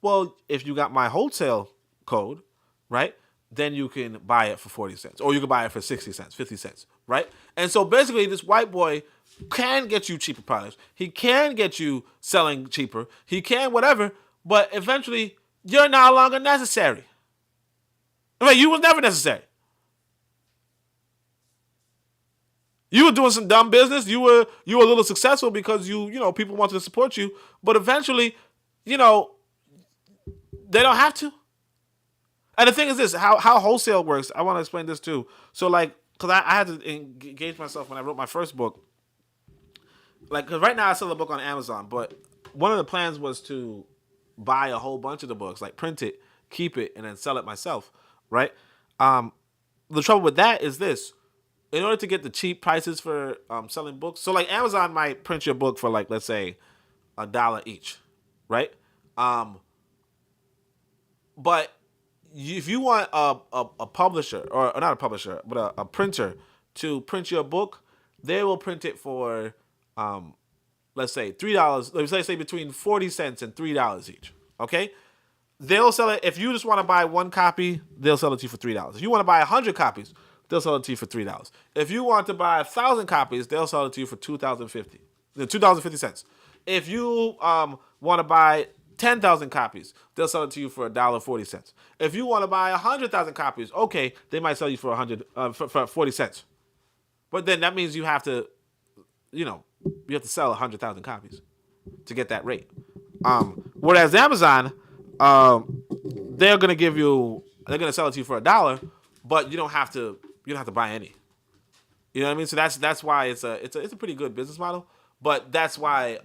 Well, if you got my wholesale code, right, then you can buy it for 40 cents. Or you can buy it for 60 cents, 50 cents, right? And so basically this white boy can get you cheaper products. He can get you selling cheaper. He can whatever, but eventually you're no longer necessary. I mean, you was never necessary. You were doing some dumb business. You were a little successful because people wanted to support you, but eventually, they don't have to. And the thing is this, how wholesale works, I want to explain this too. So like, because I had to engage myself when I wrote my first book. Like, because right now I sell a book on Amazon, but one of the plans was to buy a whole bunch of the books, like print it, keep it, and then sell it myself, right? The trouble with that is this. In order to get the cheap prices for selling books, so like Amazon might print your book for like, let's say, $1 each, right? But if you want a publisher, or not a publisher, but a printer to print your book, they will print it for, let's say $3. Let's say between 40 cents and $3 each. Okay, they'll sell it. If you just want to buy one copy, they'll sell it to you for $3. If you want to buy 100 copies, they'll sell it to you for $3. If you want to buy 1,000 copies, they'll sell it to you for $2.50. If you want to buy 10,000 copies, they'll sell it to you for $1.40. If you want to buy 100,000 copies, okay, they might sell you for for 40 cents. But then that means you have to sell 100,000 copies to get that rate. Whereas Amazon, they're gonna sell it to you for $1, but you don't have to buy any. You know what I mean? So that's why it's a pretty good business model. But that's why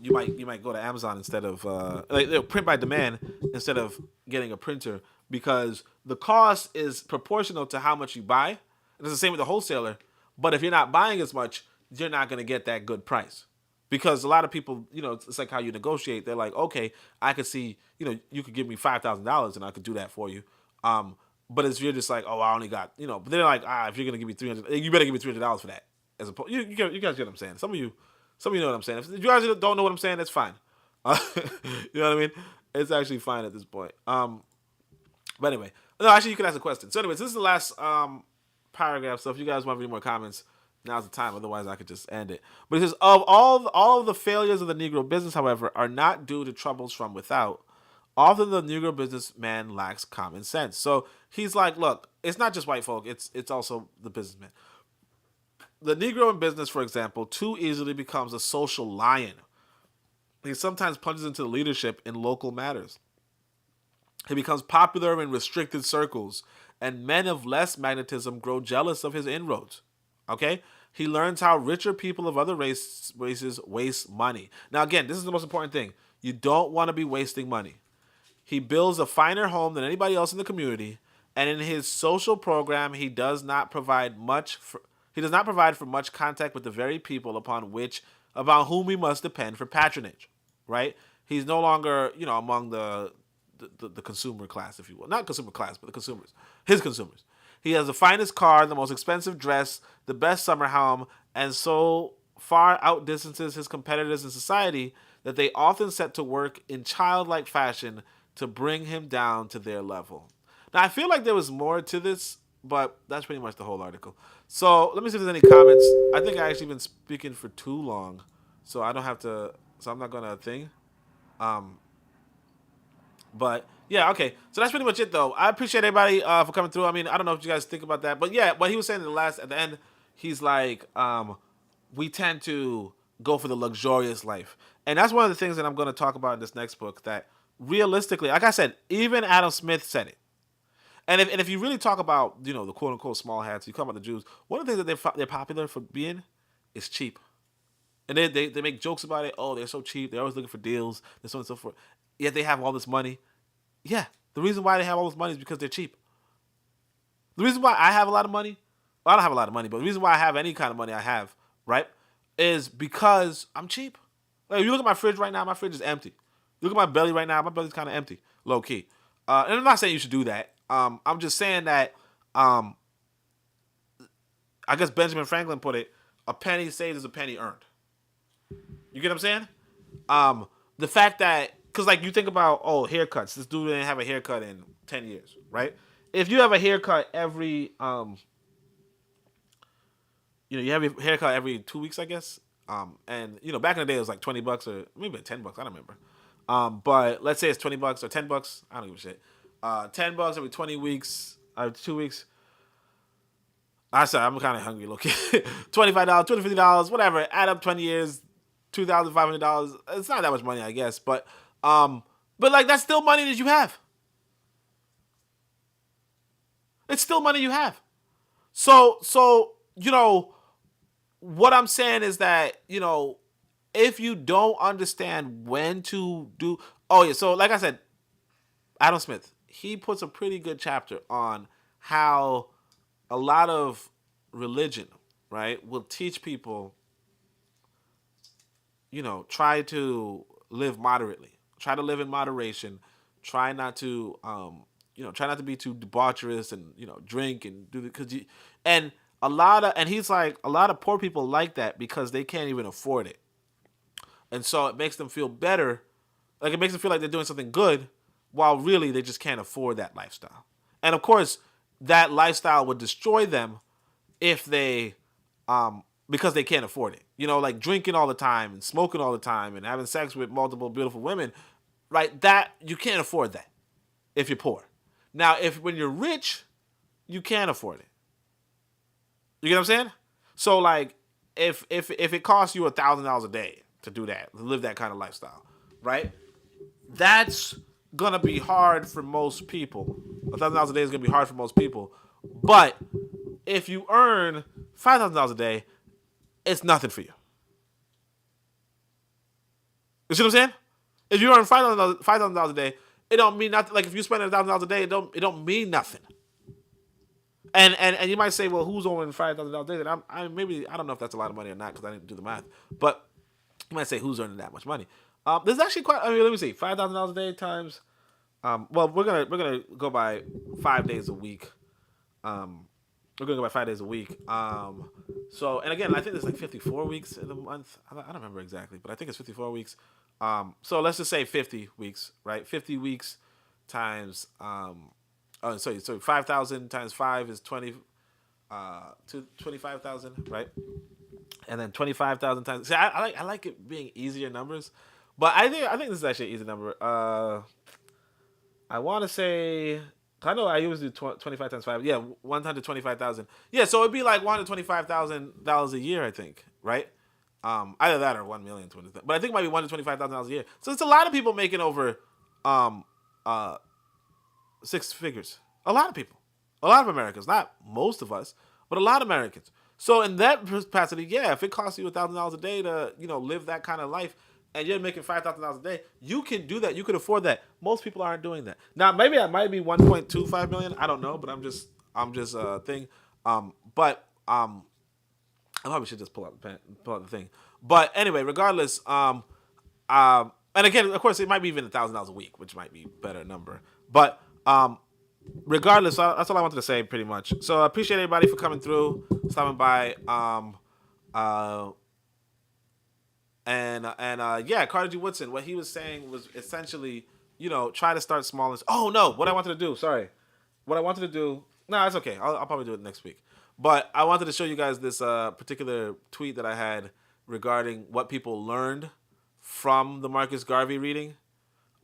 you might go to Amazon instead of they'll print by demand instead of getting a printer, because the cost is proportional to how much you buy. It's the same with the wholesaler. But if you're not buying as much, you're not going to get that good price. Because a lot of people, it's like how you negotiate. They're like, okay, I could see, you could give me $5,000 and I could do that for you. But if you're just like, oh, I only got, but they're like, if you're going to give me $300, you better give me $300 for that. As opposed, you guys get what I'm saying. Some of you know what I'm saying. If you guys don't know what I'm saying, that's fine. You know what I mean? It's actually fine at this point. But anyway, no, actually, you can ask a question. So anyways, this is the last paragraph. So if you guys want any more comments, now's the time. Otherwise, I could just end it. But it says, of all of the failures of the Negro business, however, are not due to troubles from without. Often the Negro businessman lacks common sense. So he's like, look, it's not just white folk. It's also the businessman. The Negro in business, for example, too easily becomes a social lion. He sometimes plunges into leadership in local matters. He becomes popular in restricted circles, and men of less magnetism grow jealous of his inroads. Okay? He learns how richer people of other races waste money. Now, again, this is the most important thing. You don't want to be wasting money. He builds a finer home than anybody else in the community, and in his social program, he does not provide for much contact with the very people upon whom we must depend for patronage. Right? He's no longer, among the consumer class, if you will. Not consumer class, but the consumers. His consumers. He has the finest car, the most expensive dress, the best summer home, and so far outdistances his competitors in society that they often set to work in childlike fashion to bring him down to their level. Now, I feel like there was more to this, but that's pretty much the whole article. So let me see if there's any comments. I think I actually been speaking for too long, so I don't have to. So I'm not gonna thing. Um, but yeah, okay. So that's pretty much it, though. I appreciate everybody for coming through. I mean, I don't know what you guys think about that, but yeah, what he was saying at the end, he's like, we tend to go for the luxurious life, and that's one of the things that I'm going to talk about in this next book. That realistically, like I said, even Adam Smith said it. And if you really talk about the quote unquote small hats, you talk about the Jews. One of the things that they're popular for being is cheap. And they make jokes about it. Oh, they're so cheap. They're always looking for deals. And so on and so forth. Yet they have all this money. Yeah, the reason why they have all this money is because they're cheap. The reason why I have a lot of money, well, I don't have a lot of money, but the reason why I have any kind of money I have, right, is because I'm cheap. Like, if you look at my fridge right now, my fridge is empty. You look at my belly right now, my belly's kind of empty, low key. And I'm not saying you should do that. I'm just saying that I guess Benjamin Franklin put it, a penny saved is a penny earned. You get what I'm saying? The fact that, because like you think about, haircuts. This dude didn't have a haircut in 10 years, right? If you have a haircut every, you have a haircut every 2 weeks, I guess. And back in the day it was like $20 or maybe $10. I don't remember. But let's say it's $20 or $10. I don't give a shit. $10 every 20 weeks, 2 weeks. I said I'm kind of hungry. Look, $25, $250, whatever. Add up 20 years, $2,500. It's not that much money, I guess, but like that's still money that you have. It's still money you have. So what I'm saying is that if you don't understand when to do, oh yeah. So like I said, Adam Smith, he puts a pretty good chapter on how a lot of religion, right, will teach people, try to live moderately, try to live in moderation, try not to, try not to be too debaucherous and drink and do because and he's like a lot of poor people like that because they can't even afford it, and so it makes them feel better, like it makes them feel like they're doing something good, while really they just can't afford that lifestyle, and of course that lifestyle would destroy them if they because they can't afford it. Like drinking all the time and smoking all the time and having sex with multiple beautiful women, right? That you can't afford that if you're poor. Now, when you're rich, you can afford it. You get what I'm saying? So like if it costs you $1,000 a day to do that, to live that kind of lifestyle, right? That's gonna be hard for most people. $1,000 a day is gonna be hard for most people. But if you earn $5,000 a day, it's nothing for you. You see what I'm saying? If you earn $5,000 a day, it don't mean nothing. Like if you spend $1,000 a day, it don't mean nothing. And you might say, well, who's owing $5,000 a day? And I don't know if that's a lot of money or not because I didn't do the math. But you might say, who's earning that much money? There's actually quite. I mean, let me see, $5,000 a day times. Well, we're gonna go by 5 days a week. We're gonna go by 5 days a week. So, and again, I think there's like 54 weeks in a month. I don't remember exactly, but I think it's 54 weeks. So let's just say 50 weeks, right? 50 weeks times. So 5,000 times 5 is 25,000, right? And then 25,000 times. See, I like it being easier numbers, but I think this is actually an easy number. I want to say. I know I usually do 25 times 5. Yeah, 125,000. Yeah, so it'd be like $125,000 a year, I think, right? Either that or 1,000,000. But I think it might be $125,000 a year. So it's a lot of people making over 6 figures. A lot of people. A lot of Americans. Not most of us, but a lot of Americans. So in that capacity, yeah, if it costs you $1,000 a day to live that kind of life, and you're making $5,000 a day, you can do that. You can afford that. Most people aren't doing that. Now, maybe I might be 1.25 million. I don't know, but I'm just thing. But I probably should just pull out the thing. But anyway, regardless, and again, of course, it might be even $1,000 a week, which might be a better number. But regardless, that's all I wanted to say, pretty much. So I appreciate everybody for coming through, stopping by. Yeah, Carter G. Woodson, what he was saying was essentially, try to start small. Oh no, what I wanted to do. Sorry, what I wanted to do. No, it's okay. I'll probably do it next week. But I wanted to show you guys this particular tweet that I had regarding what people learned from the Marcus Garvey reading.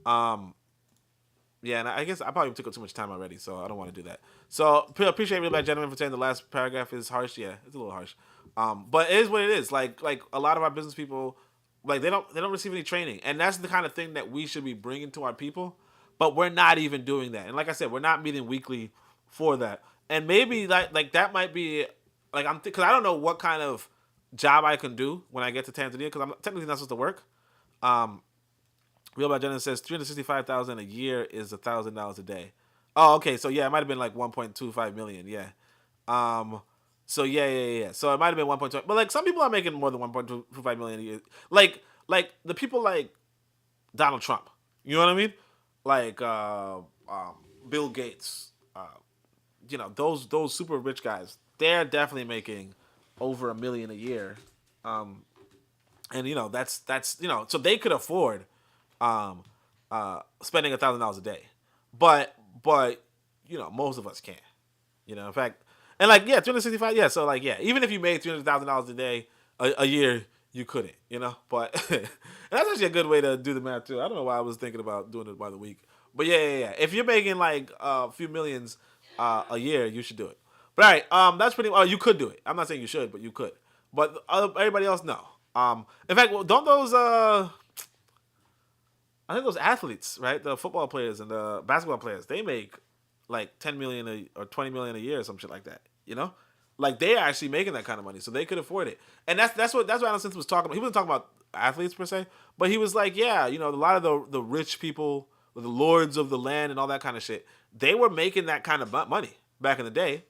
Yeah, and I guess I probably took up too much time already, so I don't want to do that. So appreciate everybody, gentlemen, for saying the last paragraph is harsh. Yeah, it's a little harsh, but it is what it is. Like a lot of our business people, like they don't receive any training, and that's the kind of thing that we should be bringing to our people. But we're not even doing that, and like I said, we're not meeting weekly for that. And maybe like that might be like because I don't know what kind of job I can do when I get to Tanzania because I'm technically not supposed to work. Real by Jenna says 365,000 a year is $1,000 a day. Oh, okay. So yeah, it might have been like 1.25 million. Yeah. So yeah. So it might have been 1.2, but like some people are making more than 1.25 million a year. Like the people like Donald Trump. You know what I mean? Like Bill Gates. Those super rich guys. They're definitely making over $1 million a year. And that's so they could afford spending $1,000 a day, but most of us can't. In fact, and like 365. Yeah, so like even if you made $300,000 a day a year, you couldn't. But and that's actually a good way to do the math too. I don't know why I was thinking about doing it by the week, but yeah. If you're making like a few millions a year, you should do it. But all right, that's pretty. You could do it. I'm not saying you should, but you could. But everybody else, no. In fact, don't those I think those athletes, right? The football players and the basketball players, they make like 10 million or 20 million a year or some shit like that. Like they're actually making that kind of money, so they could afford it. And that's what Alan Simpson was talking about. He wasn't talking about athletes per se, but he was like, yeah, a lot of the rich people, the lords of the land and all that kind of shit, they were making that kind of money back in the day,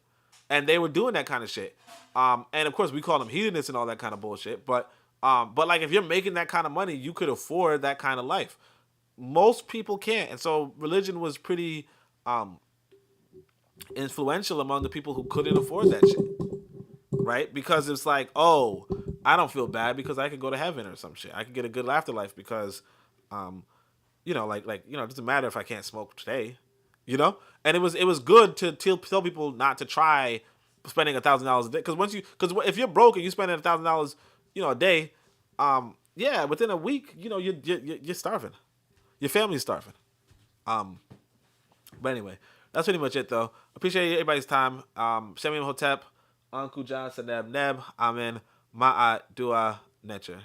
and they were doing that kind of shit. And of course we call them hedonists and all that kind of bullshit. But like if you're making that kind of money, you could afford that kind of life. Most people can't, and so religion was pretty influential among the people who couldn't afford that shit, right? Because it's like, oh, I don't feel bad because I could go to heaven or some shit. I could get a good afterlife because, it doesn't matter if I can't smoke today, And it was good to tell people not to try spending $1,000 a day because if you're broke and you're spending $1,000, a day, within a week, you're starving. Your family's starving. But anyway, that's pretty much it, though. Appreciate everybody's time. Shemim Hotep, Uncle John, Saneb Neb, Amen, Ma'at, Dua, Nature.